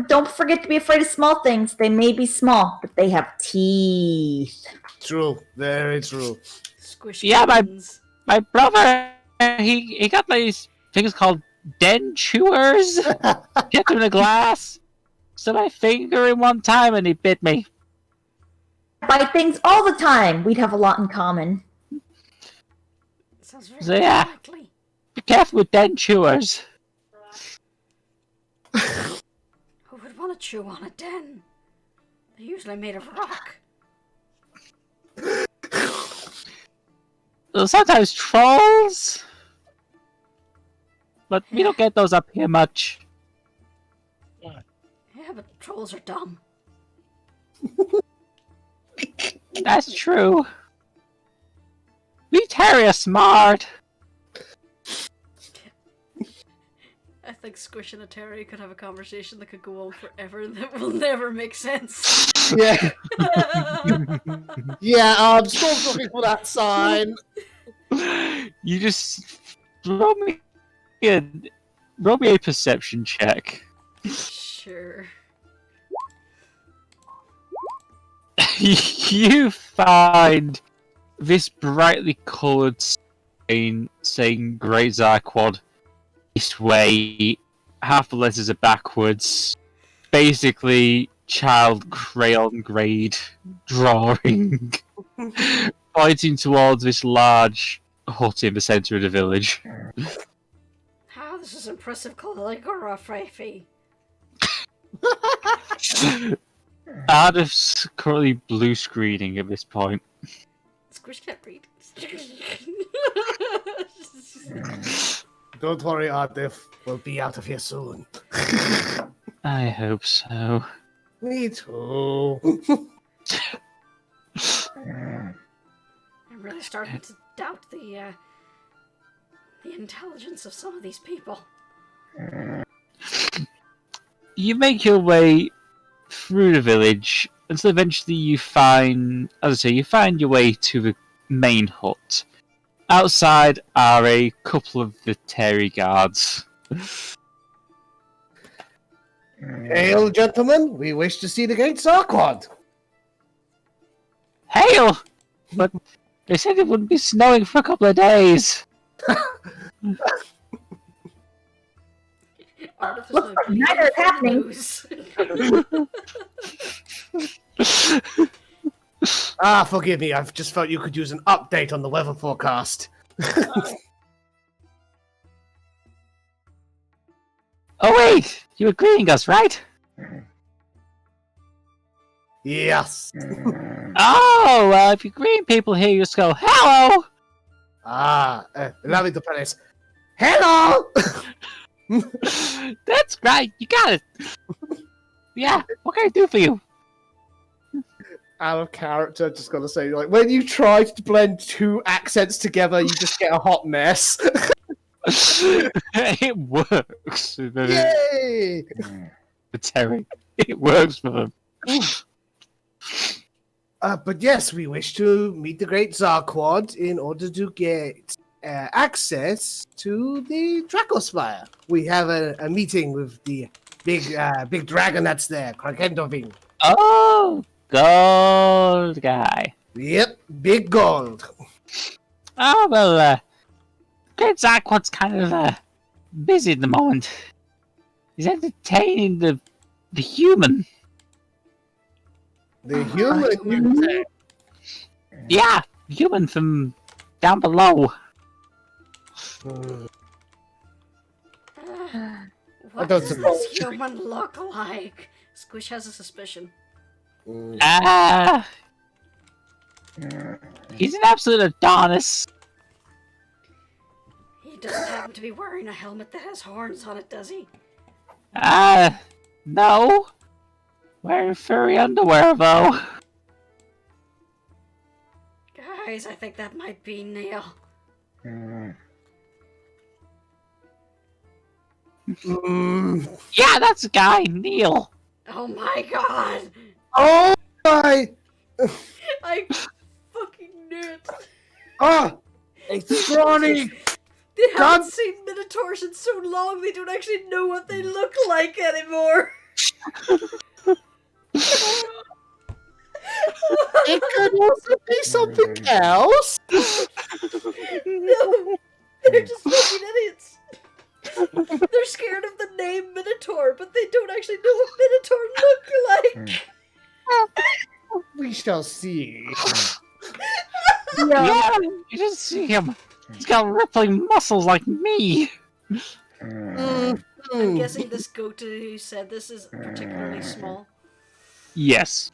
Don't forget to be afraid of small things. They may be small, but they have teeth. True. Very true. Squish. Yeah, buttons. My brother, he got these things called den chewers. Kept them in a glass. Stuck my finger in one time and he bit me. Bite things all the time. We'd have a lot in common. Sounds very So, yeah. likely. Be careful with den chewers. Who would want to chew on a den? They're usually made of rock. Sometimes trolls. But we don't get those up here much. Yeah, but trolls are dumb. That's true. We Teri are smart. I think Squish and a Teri could have a conversation that could go on forever and that will never make sense. Yeah. Yeah, still looking for that sign. You just roll me a perception check. Sure. You find this brightly coloured sign saying Great Zarquad this way. Half the letters are backwards. Basically, child crayon grade drawing, pointing towards this large hut in the centre of the village. How this is impressive calligraphy. Ardeth's currently blue screening at this point. Squish can't read. Don't worry, Ardeth. We'll be out of here soon. I hope so. Me too. I'm really starting to doubt the intelligence of some of these people. You make your way through the village until eventually you find, as I say, you find your way to the main hut. Outside are a couple of the Teri guards. Hail, gentlemen. We wish to see the Great Zarquad. Hail! But they said it wouldn't be snowing for a couple of days. Look, neither is happening. Forgive me. I've just felt you could use an update on the weather forecast. Oh wait! You were greeting us, right? Yes. Oh, well, if you're greeting people here, you just go, hello! Allow me to punish. Hello! That's right, you got it! Yeah, what can I do for you? Out of character, just gotta say, like, when you try to blend two accents together, you just get a hot mess. It works. Yay! The Teri. It works for them. But yes, we wish to meet the Great Zarquad in order to get access to the Dracospire. We have a meeting with the big dragon that's there, Krakendoving. Oh, gold guy. Yep, big gold. Oh, well, Great Zarquad's kind of busy at the moment. He's entertaining the human. The human, you say? Yeah, human from down below. What don't does suppose- this human look like? Squish has a suspicion. He's an absolute Adonis. He doesn't happen to be wearing a helmet that has horns on it, does he? No. Wearing furry underwear, though. Guys, I think that might be Neil. Yeah, that's a guy, Neil. Oh my god! Oh my! I fucking knew it. It's scrawny! They haven't God. seen Minotaurs in so long, they don't actually know what they look like anymore. It could also be something else. No, they're just fucking idiots. They're scared of the name Minotaur, but they don't actually know what Minotaur look like. We shall see. Yeah, you didn't see him. He's got rippling muscles like me. I'm guessing this goat who said this is particularly small. Yes.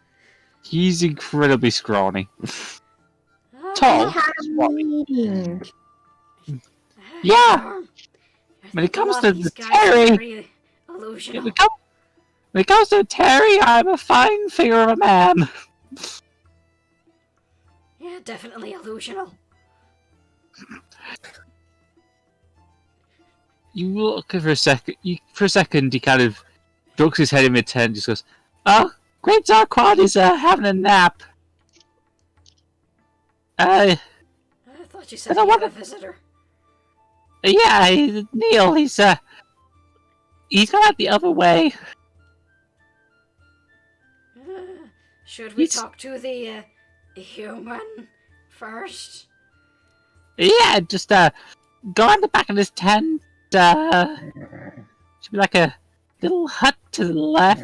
He's incredibly scrawny. Ah, Tall. Had a meeting. Yeah. When it comes to the Teri, illusional. when it comes to Teri, I'm a fine figure of a man. Yeah, definitely illusional. You look for a second. For a second, he kind of ducks his head in mid-turn and just goes, "Oh, Great Zarquad is having a nap." I thought you said I don't you had want a visitor. Yeah, Neil. He's gone out the other way. Should we He's- talk to the human first? Yeah, just go on the back of this tent. Should be like a little hut to the left.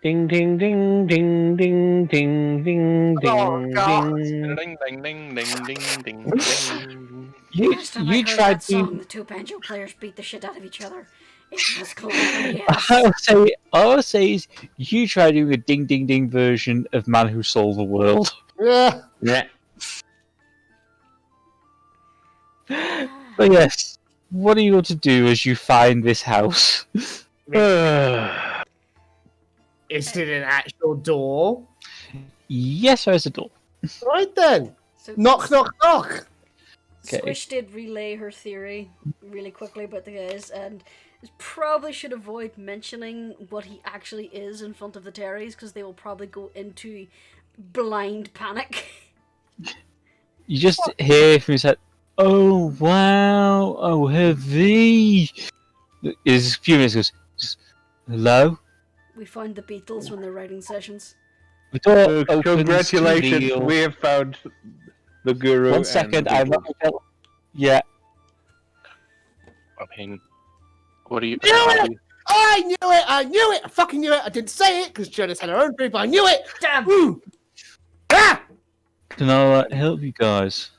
Ding ding ding ding ding ding ding Oh, ding God. ding. Ding ding ding ding ding ding ding. Last time I You heard tried that song, to. the two banjo players beat the shit out of each other. It was glorious. I'll say is you try doing a ding ding ding version of Man Who Sold the World. Yeah. Yeah. But yes, what are you going to do as you find this house? Is it an actual door? Yes, there's a door. Right then. So Knock, knock, knock. Okay. Squish did relay her theory really quickly about the guys, and probably should avoid mentioning what he actually is in front of the Teris, because they will probably go into blind panic. You just hear from his head, "Oh wow, oh heavy." Is a few minutes goes, "Hello." We found the Beatles when they're writing sessions. The door opens to Congratulations, reveal- we have found the guru. One second, I'm not. Yeah. I mean, what are you? I knew it! I knew it! I fucking knew it! I didn't say it because Jurnis had her own theory, but I knew it! Damn! Ah! Can I help you guys?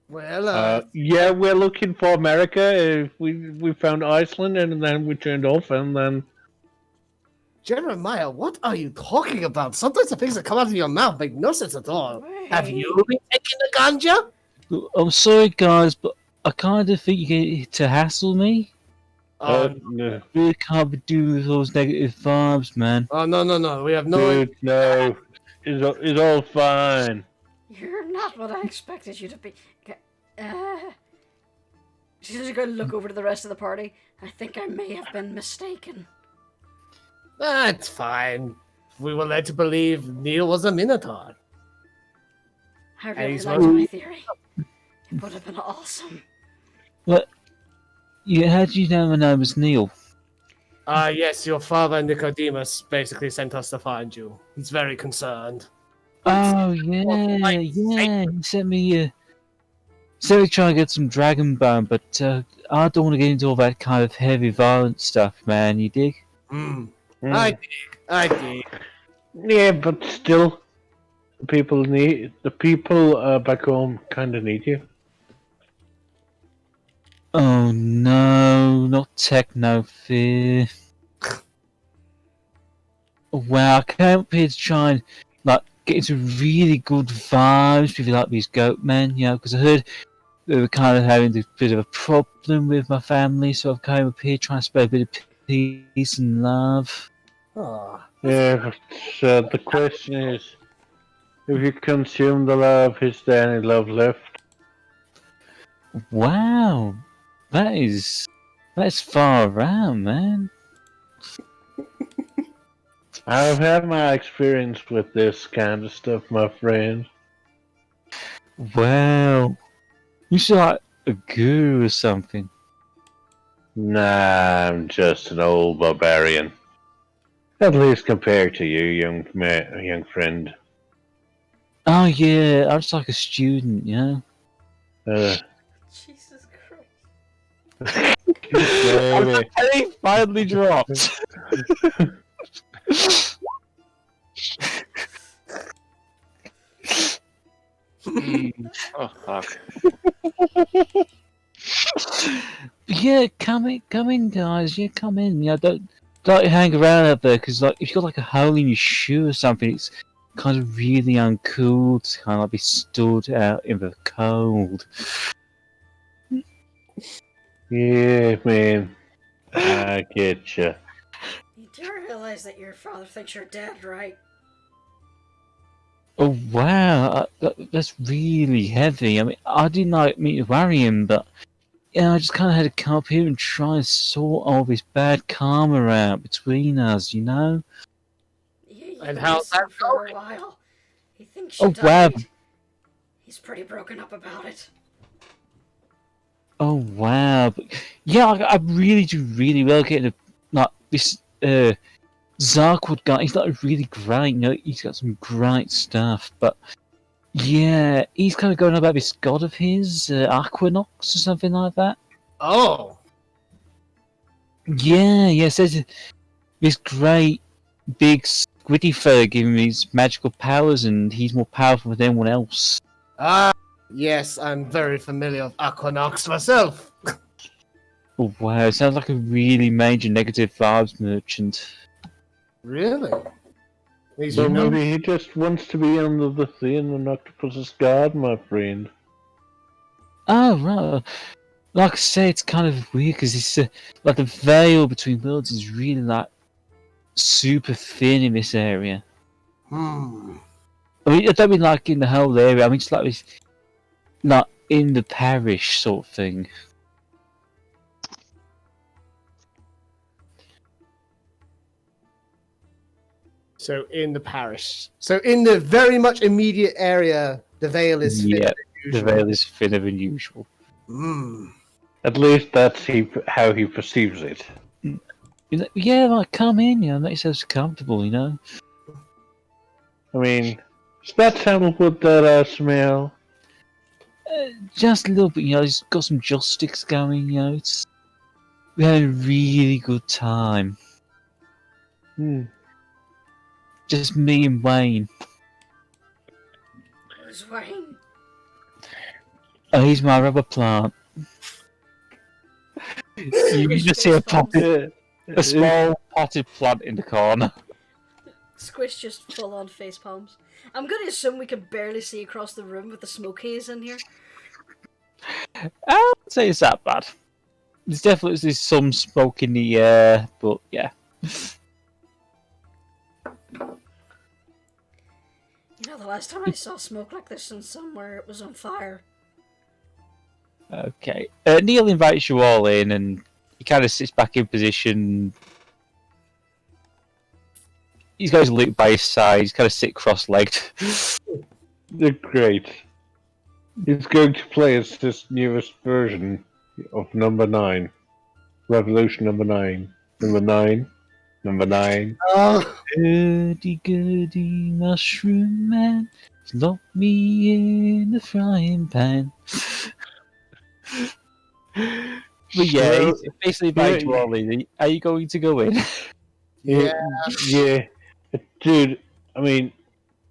Well, Yeah, we're looking for America. We found Iceland, and then we turned off, and then Jeremiah, what are you talking about? Sometimes the things that come out of your mouth make no sense at all. Have you been taking the ganja? I'm sorry, guys, but I kind of think you get to hassle me. no, Really can't be doing with those negative vibes, man. Oh, no. We have no... dude, no, it's all fine. You're not what I expected you to be. She's just going to look over to the rest of the party. I think I may have been mistaken. That's fine. We were led to believe Neil was a Minotaur. I And really he's liked not- my theory. It would have been awesome. Yeah, how do you know my name was Neil? Yes, your father Nicodemus basically sent us to find you. He's very concerned. Oh yeah. He sent me try to get some dragon bone, but I don't want to get into all that kind of heavy, violent stuff, man. You dig? I dig. Yeah, but still, the people back home kind of need you. Oh no, not techno fear. Wow, I came up here to try and get into really good vibes with like these goat men, because I heard they were kind of having a bit of a problem with my family, so I've come up here trying to spread a bit of peace and love. Oh, Yeah, but the question is, if you consume the love, is there any love left? Wow, that's far around, man. I've had my experience with this kind of stuff, my friend. Wow, you sound like a guru or something. Nah, I'm just an old barbarian. At least compared to you, young friend. Oh yeah, I'm just like a student, Jesus Christ. Maybe. He finally dropped. Oh fuck! Yeah, come in, guys. Yeah, come in. Don't hang around out there, because if you got like a hole in your shoe or something, it's kind of really uncool to kind of be stood out in the cold. Yeah, man. I get you. You do realize that your father thinks you're dead, right? Oh wow, that's really heavy. I mean, I didn't mean to worry him, but I just kind of had to come up here and try and sort all this bad karma out between us, Yeah, And how's listened that for going? a while. He thinks she Oh, died. wow. He's pretty broken up about it. Oh wow, but yeah, I really do really well getting this Zarkwood guy. He's really great. He's got some great stuff, but yeah, he's kind of going on about this god of his, Aquinox or something like that. Oh. Yeah, says this great big squiddy fella giving me his magical powers, and he's more powerful than anyone else. Ah, yes, I'm very familiar with Equinox myself. Oh wow, sounds like a really major negative vibes merchant. Really? He's So known- maybe he just wants to be under the sea in an octopus's guard, my friend. Oh right. Like I say, it's kind of weird because it's like the veil between worlds is really like super thin in this area. Hmm. I mean, I don't mean like in the whole area. I mean just like this, not in the parish sort of thing. So in the parish. So in the very much immediate area, the veil is thinner Yeah, than the usual. veil is thinner than usual. Hmm. At least that's how he perceives it. You know, yeah, like come in, you know, make yourselves comfortable, you know. I mean, is that sandalwood that smell? Just a little bit, you know. He's got some joss sticks going, you know. We had a really good time. Hmm. Just me and Wayne. Who's Wayne? Oh, he's my rubber plant. You can just see a small potted plant in the corner. Squish just full on face palms. I'm gonna assume we can barely see across the room with the smoke haze in here. I wouldn't say it's that bad. There's definitely some smoke in the air, but yeah. You know, the last time I saw smoke like this in somewhere, it was on fire. Okay. Neil invites you all in, and he kind of sits back in position. He's got his loot by his side. He's kind of sit cross-legged. They're great. He's going to play as this newest version of number 9. Revolution number 9. Number 9. Number 9. Oh, Goody mushroom man, lock me in the frying pan. But yeah, Well, he's basically invited you yeah, all in. Are you going to go in? yeah. Yeah. Dude, I mean,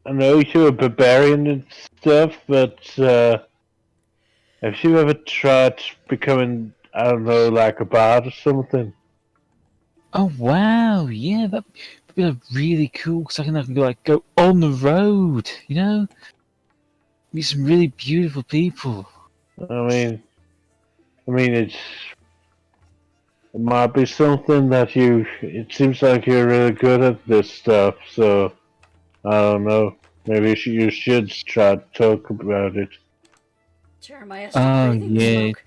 I know you're a barbarian and stuff, but have you ever tried becoming, I don't know, like a bard or something? Oh wow, yeah, that'd be like, really cool because I can like go on the road, you know, meet some really beautiful people. I mean, it might be something that it seems like you're really good at this stuff, so I don't know. Maybe you should try to talk about it. Jeremiah, Oh, stop breathing yeah. smoke.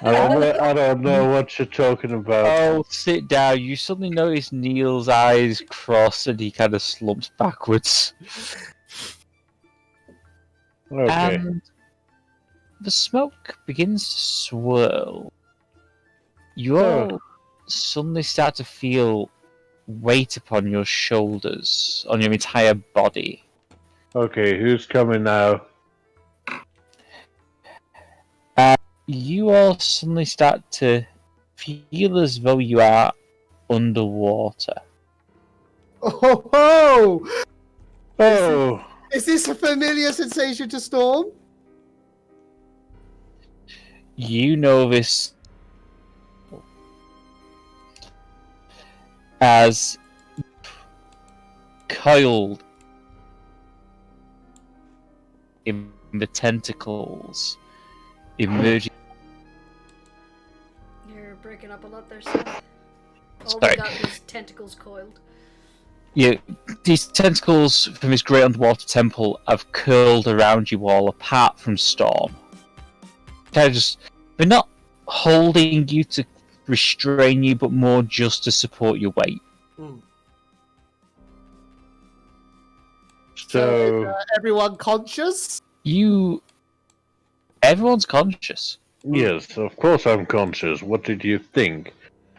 I don't know what you're talking about. Oh, sit down. You suddenly notice Neil's eyes cross and he kind of slumps backwards. Okay. And the smoke begins to swirl. You all suddenly start to feel weight upon your shoulders, on your entire body. Okay, who's coming now? You all suddenly start to feel as though you are underwater. Oh, ho! Oh, Is this a familiar sensation to Storm? You know this as coiled in the tentacles emerging. You're breaking up a lot there, Seph. All Sorry. we got was tentacles coiled. Yeah, these tentacles from this great underwater temple have curled around you all, apart from Storm. They're not holding you to restrain you, but more just to support your weight. so Everyone conscious? Everyone's conscious. yes, of course I'm conscious. What did you think?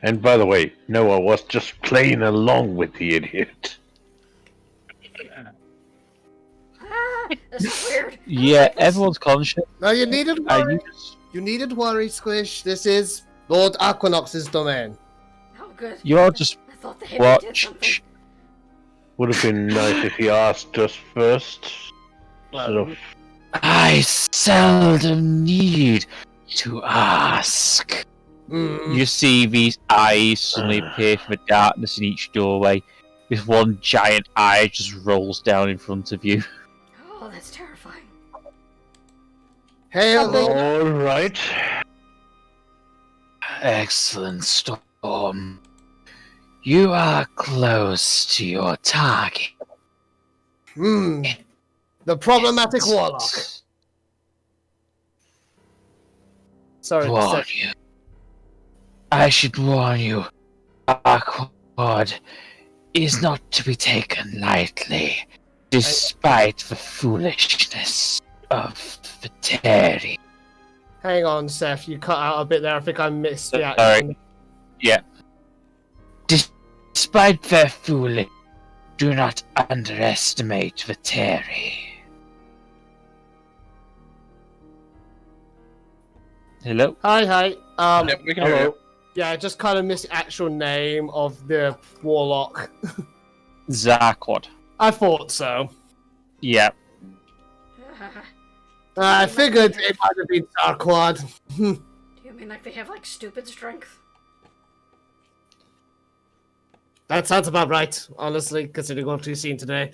And by the way, no, I was just playing along with the idiot. Ah, this is weird. Yeah, everyone's conscious. No, you needn't Are worry. you You needn't worry, Squish. This is Lord Equinox's domain. Oh, good. You're just thought the hippie did something. Watch. Would have been nice if he asked us first. Sort of. I seldom need to ask. You see these eyes suddenly appear from the darkness in each doorway. This one giant eye just rolls down in front of you. Oh, that's terrifying. Hail, All right. Excellent, Storm. You are close to your target. the problematic warlock. Sorry, Warn Seph. you. I should warn you. Our quad is not to be taken lightly, despite the foolishness of the Teri. Hang on, Seph. You cut out a bit there. I think I missed the Sorry. action. Yeah. Despite their foolishness, do not underestimate the Teri. Hello? Hi. Yep, we can hear you. Yeah, I just kind of missed the actual name of the warlock. Zarquad. I thought so. Yeah. I figured it might have been Zarquad. Do you mean like they have like stupid strength? That sounds about right, honestly, considering what we've seen today.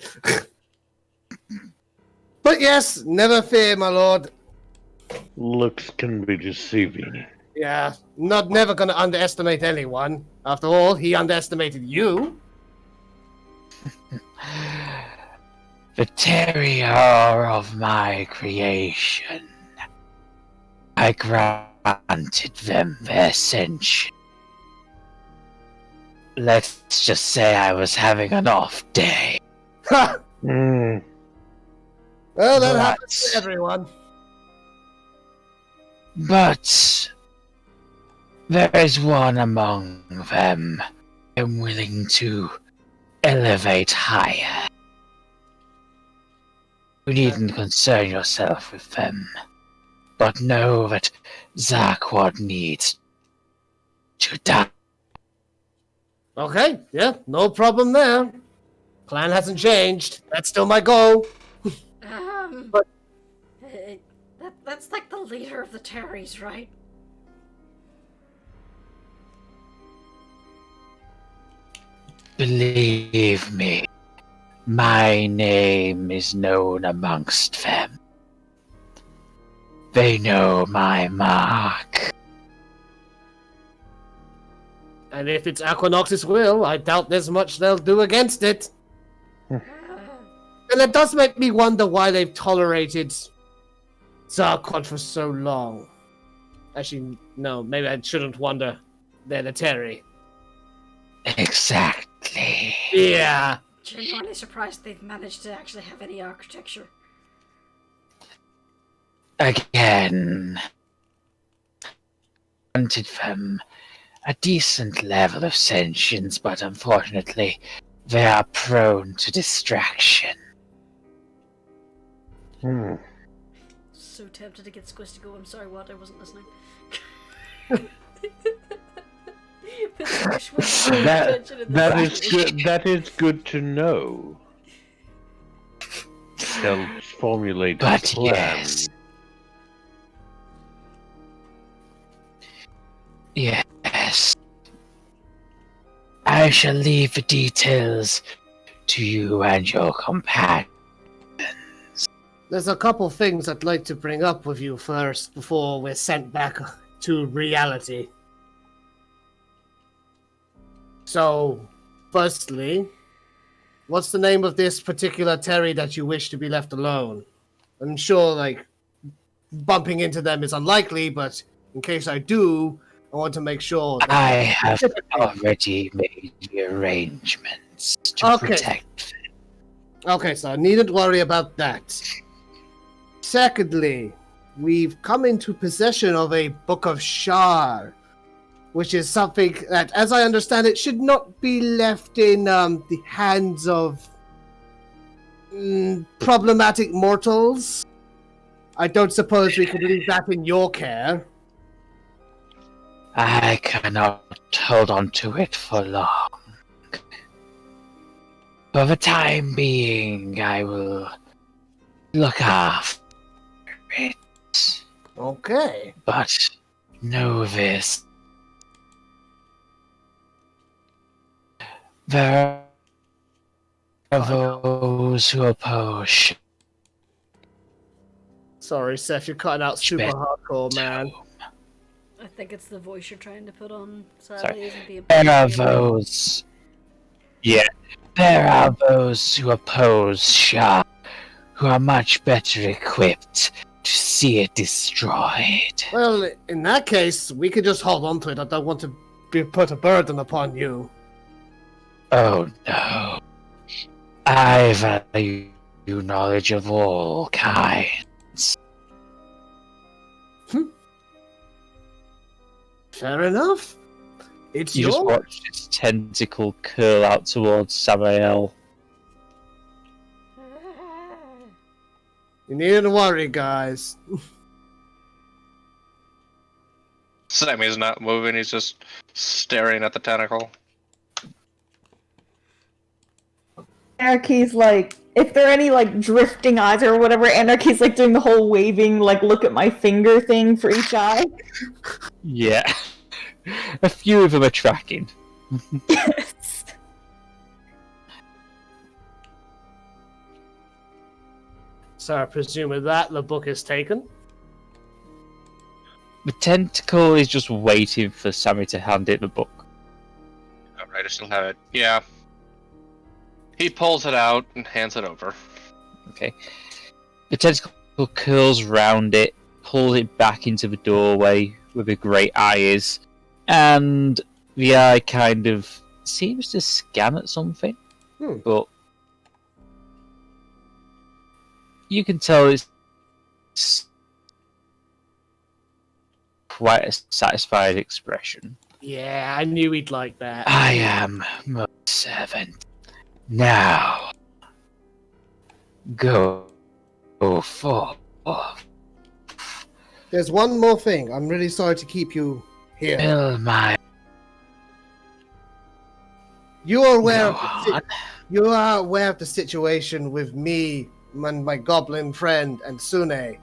But yes, never fear, my lord. Looks can be deceiving. Yeah, never gonna underestimate anyone. After all, he underestimated you. The Teri are of my creation. I granted them their sentience. Let's just say I was having an off day. Ha! Hmm. Well, that But- happens to everyone. But there is one among them I'm willing to elevate higher. You needn't concern yourself with them, but know that Zarquad needs to die. Okay, yeah, no problem there. Plan hasn't changed. That's still my goal. But- That's like the leader of the Teris, right? Believe me, my name is known amongst them. They know my mark. And if it's Equinox's will, I doubt there's much they'll do against it. And it does make me wonder why they've tolerated Zarquad for so long. Actually, no, maybe I shouldn't wonder. They're the Teri. Exactly. Yeah. Genuinely surprised they've managed to actually have any architecture. Again, granted them a decent level of sentience, but unfortunately, they are prone to distraction. Hmm. So tempted to get Squish to go, I'm sorry, what? I wasn't listening. But Squish was paying attention in the That is back. good. That is good to know. Helps formulate a But plan. yes. Yes. I shall leave the details to you and your companion. There's a couple things I'd like to bring up with you first before we're sent back to reality. So, firstly, what's the name of this particular Teri that you wish to be left alone? I'm sure, like, bumping into them is unlikely, but in case I do, I want to make sure that I have already made the arrangements to Okay. protect them. Okay, so I needn't worry about that. Secondly, we've come into possession of a Book of Shar, which is something that, as I understand it, should not be left in the hands of problematic mortals. I don't suppose we could leave that in your care. I cannot hold on to it for long. For the time being, I will look after it. Okay. But know this. There are those who oppose. Sorry, Seph, you're cutting out super hardcore, man. I think it's the voice you're trying to put on. Sorry. Sadly, isn't the There are impression you're those. Yeah. There are those who oppose Shah, who are much better equipped to see it destroyed. Well, in that case, we could just hold on to it. I don't want to put a burden upon you. Oh no. I value knowledge of all kinds. Fair enough. It's You just watch its tentacle curl out towards Samael. You needn't to worry, guys. Sammy's not moving, he's just staring at the tentacle. Anarchy's like, if there are any like drifting eyes or whatever, Anarchy's like doing the whole waving, like look at my finger thing for each eye. Yeah. A few of them are tracking. Yes. So I presume with that, the book is taken? The tentacle is just waiting for Sammy to hand it the book. Alright, I still have it. Yeah. He pulls it out and hands it over. Okay. The tentacle curls round it, pulls it back into the doorway where the great eye is, and the eye kind of seems to scan at something, but you can tell it's quite a satisfied expression. Yeah, I knew he'd like that. I am my servant. Now, go forth. There's one more thing. I'm really sorry to keep you here. Fill my You are aware Go of the on. you are aware of the situation with me and my goblin friend and Sune.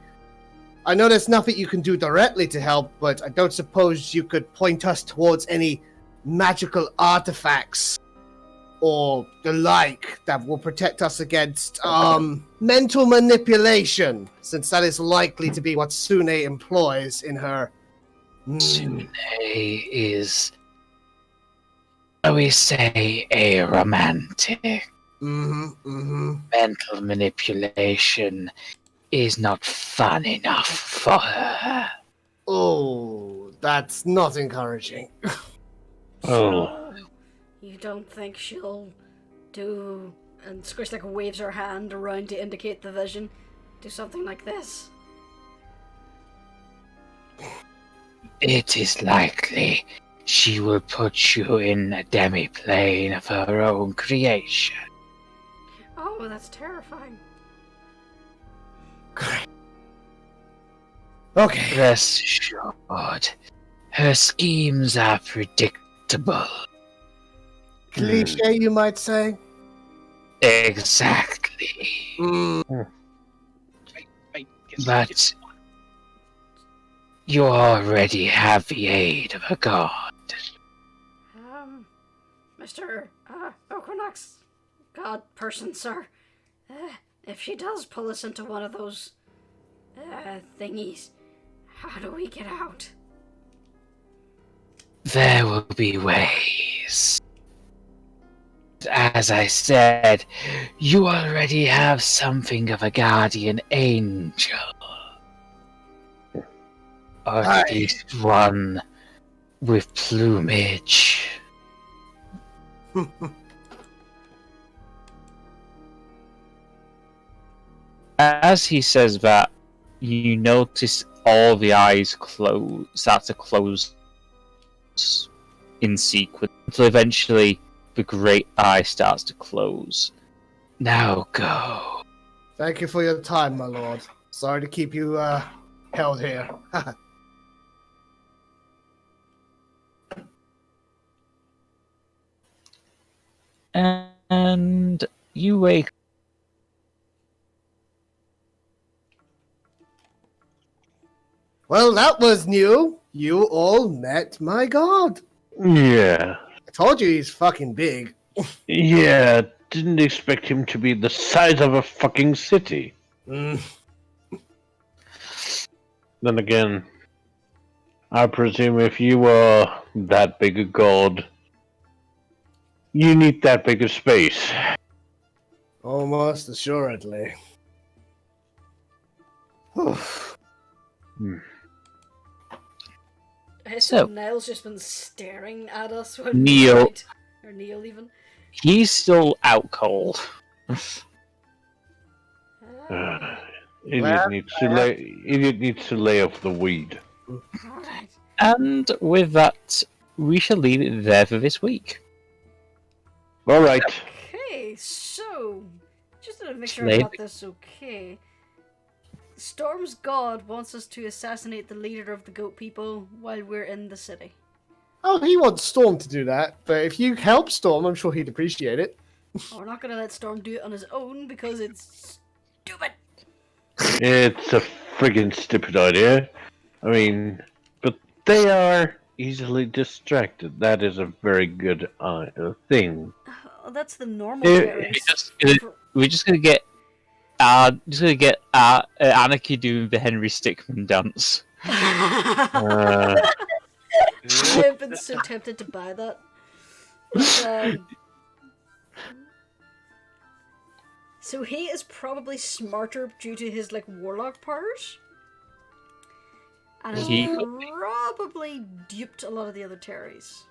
I know there's nothing you can do directly to help, but I don't suppose you could point us towards any magical artifacts or the like that will protect us against mental manipulation, since that is likely to be what Sune employs in her. Sune is, shall we say, a romantic. Mental manipulation is not fun enough for her. Oh, that's not encouraging. Oh, You don't think she'll do... And Squish like waves her hand around to indicate the vision. Do something like this. It is likely she will put you in a demi-plane of her own creation. Oh, that's terrifying. Okay. Rest assured, her schemes are predictable. Cliche, you might say. Exactly. But you already have the aid of a god. Mr. Equinox, god person, sir. If she does pull us into one of those thingies, how do we get out? There will be ways. As I said, you already have something of a guardian angel. Or at least one with plumage. As he says that, you notice all the eyes start to close in sequence until eventually the great eye starts to close. Now go. Thank you for your time, my lord. Sorry to keep you held here. And you wake. Well, that was new. You all met my god. Yeah. I told you he's fucking big. Yeah, didn't expect him to be the size of a fucking city. Mm. Then again, I presume if you are that big a god, you need that big a space. Almost assuredly. I So- assume Niall's just been staring at us when Neil. we fight. Or Neil even. He's still out cold. Ah, Idiot needs to lay off the weed. alright. And with that, we shall leave it there for this week. All right. Okay, so just to make sure I Slade. got this okay. Storm's god wants us to assassinate the leader of the goat people while we're in the city. Oh, he wants Storm to do that, but if you help Storm, I'm sure he'd appreciate it. Oh, we're not gonna let Storm do it on his own because it's stupid. It's a friggin' stupid idea. I mean, but they are easily distracted. That is a very good thing. Oh, that's the normal Eh, clerics. We're just gonna get Anarchy doing the Henry Stickmin dance. Uh, I've been so tempted to buy that. But, so he is probably smarter due to his warlock powers. And has He- probably duped a lot of the other Teris.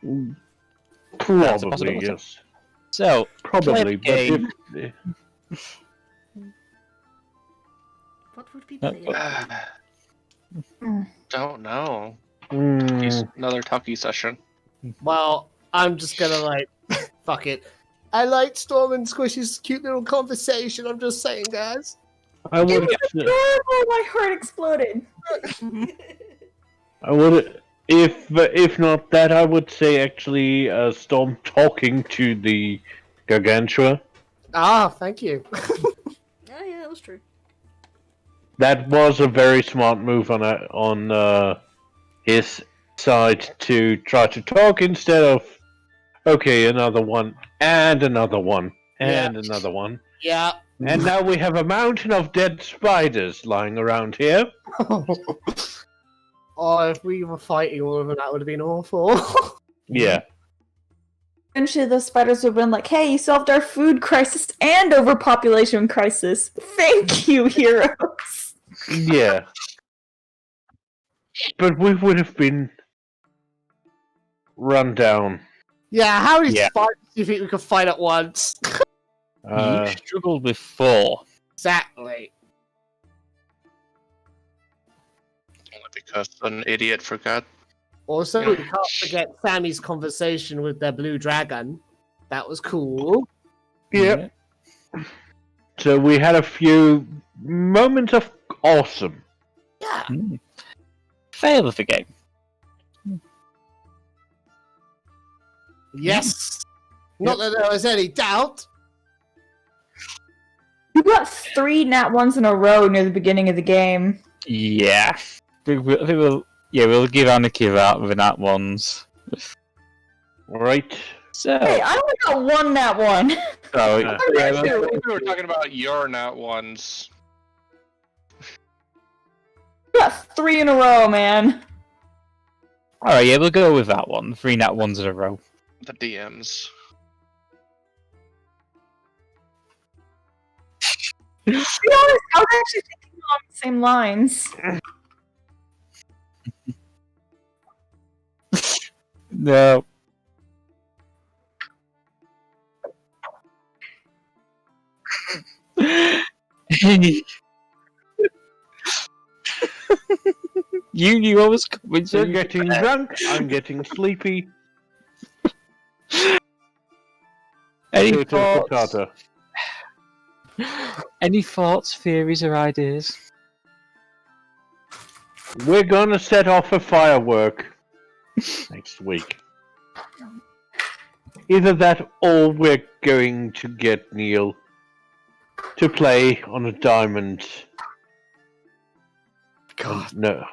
That's a probably, possibility. yes. So, Probably, play the but game. What would be Uh, played? Don't know. Mm, Another talkie session. Well, I'm just gonna fuck it. I like Storm and Squish's cute little conversation. I'm just saying, guys. I would. Adorable, my heart exploded. I would. If not that, I would say actually Storm talking to the Gargantua. Ah, thank you. Oh yeah, that was true. That was a very smart move on his side to try to talk instead of okay, another one and another one and another one. Yeah. And now we have a mountain of dead spiders lying around here. Oh, if we were fighting all of them, that would have been awful. Yeah. Eventually, those spiders would have been like, hey, you solved our food crisis and overpopulation crisis. Thank you, heroes. Yeah. But we would have been run down. Yeah, how many Yeah. spiders do you think we could fight at once? You struggled with 4. Exactly. Only because an idiot forgot. Also, we can't forget Sammy's conversation with their blue dragon. That was cool. Yep. So we had a few moments of awesome. Yeah. Fail of the game. Yes. Not that there was any doubt. You got 3 nat 1s in a row near the beginning of the game. Yeah. I think we'll give Anarchy that with the nat 1s. Right. So, Hey, I only got 1 nat 1. so Uh, yeah, I we'll- think we were talking about your nat ones. You got 3 in a row, man. alright, yeah, we'll go with that one. 3 nat 1s in a row. The DMs. To be honest, I was actually thinking along the same lines. No. You knew I was coming, so You're you getting drunk. I'm getting sleepy. Any Potato, thoughts? potato. Any thoughts, theories, or ideas? We're gonna set off a firework next week. either that or we're going to get Neil to play on a diamond. God. No.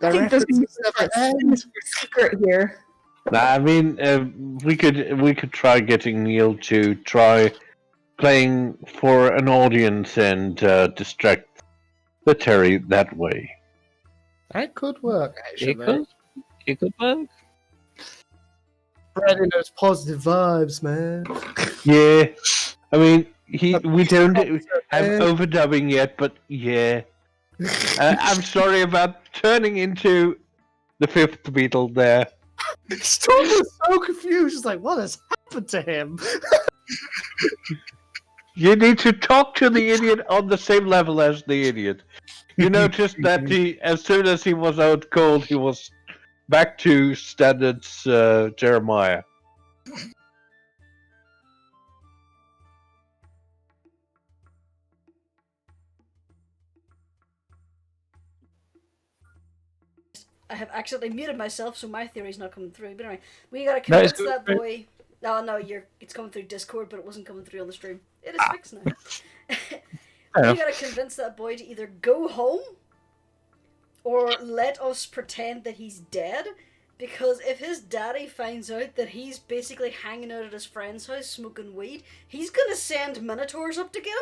I think there's references a never end. secret here. I mean, we could try getting Neil to try playing for an audience and distract the Teri that way. That could work, actually. It could work. Spreading those positive vibes, man. Yeah, I mean, we don't have overdubbing yet, but yeah. I'm sorry about turning into the fifth Beatle there. Storm was so confused. She's like, what has happened to him? You need to talk to the idiot on the same level as the idiot. You noticed that as soon as he was out cold, he was back to standards Jeremiah. I have accidentally muted myself, so my theory's not coming through. But anyway, we gotta No, it's convince that good. boy. No, it's coming through Discord, but it wasn't coming through on the stream. It is fixed now. We gotta convince that boy to either go home or let us pretend that he's dead. Because if his daddy finds out that he's basically hanging out at his friend's house smoking weed, he's gonna send minotaurs up to get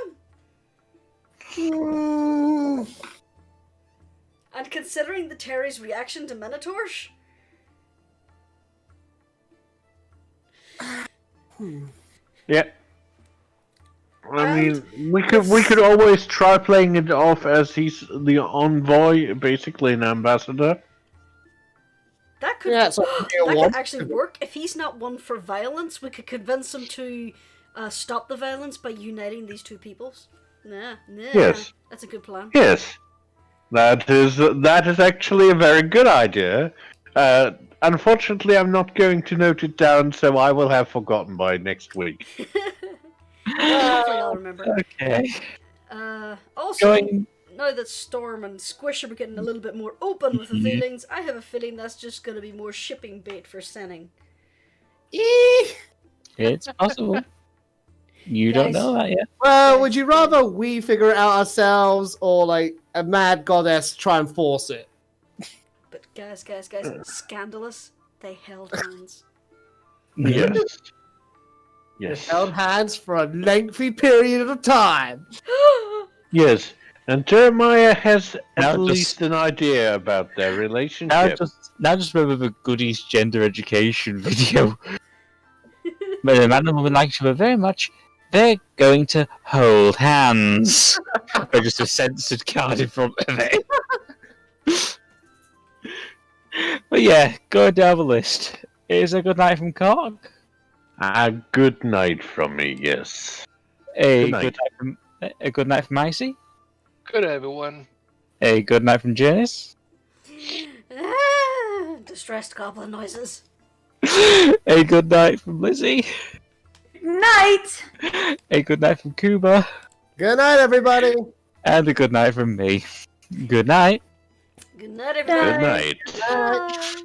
him. And considering the Teri's reaction to minotaurs, Yeah. I mean, we could always try playing it off as he's the envoy, basically an ambassador. that could Yeah, so that could actually work. If he's not one for violence, we could convince him to stop the violence by uniting these two peoples. Nah, Yes. that's a good plan. Yes, that is actually a very good idea. Unfortunately, I'm not going to note it down, so I will have forgotten by next week. Hopefully I'll remember. Okay. Also, now that Storm and Squish are getting a little bit more open with the feelings, I have a feeling that's just going to be more shipping bait for Senning. It's possible. You don't Guys. know that yet. Well, would you rather we figure it out ourselves or like a mad goddess try and force it? But guys, scandalous, they held hands. Yes. They Yes. held hands for a lengthy period of time. Yes. And Jeremiah has Now at just- least an idea about their relationship. Now just remember the Goodies gender education video. But the man and woman like each other very much. They're going to hold hands. Or just a censored card in front of it. But yeah, go down the list. It's a good night from Kork. A good night from me, yes. A Good night. good night from Icy. Good, everyone. A good night from Jurnis. Distressed goblin noises. A good night from Lizzie. Night! A good night from Kubar. Good night, everybody. And a good night from me. Good night. Good night, everybody. Good night. Bye.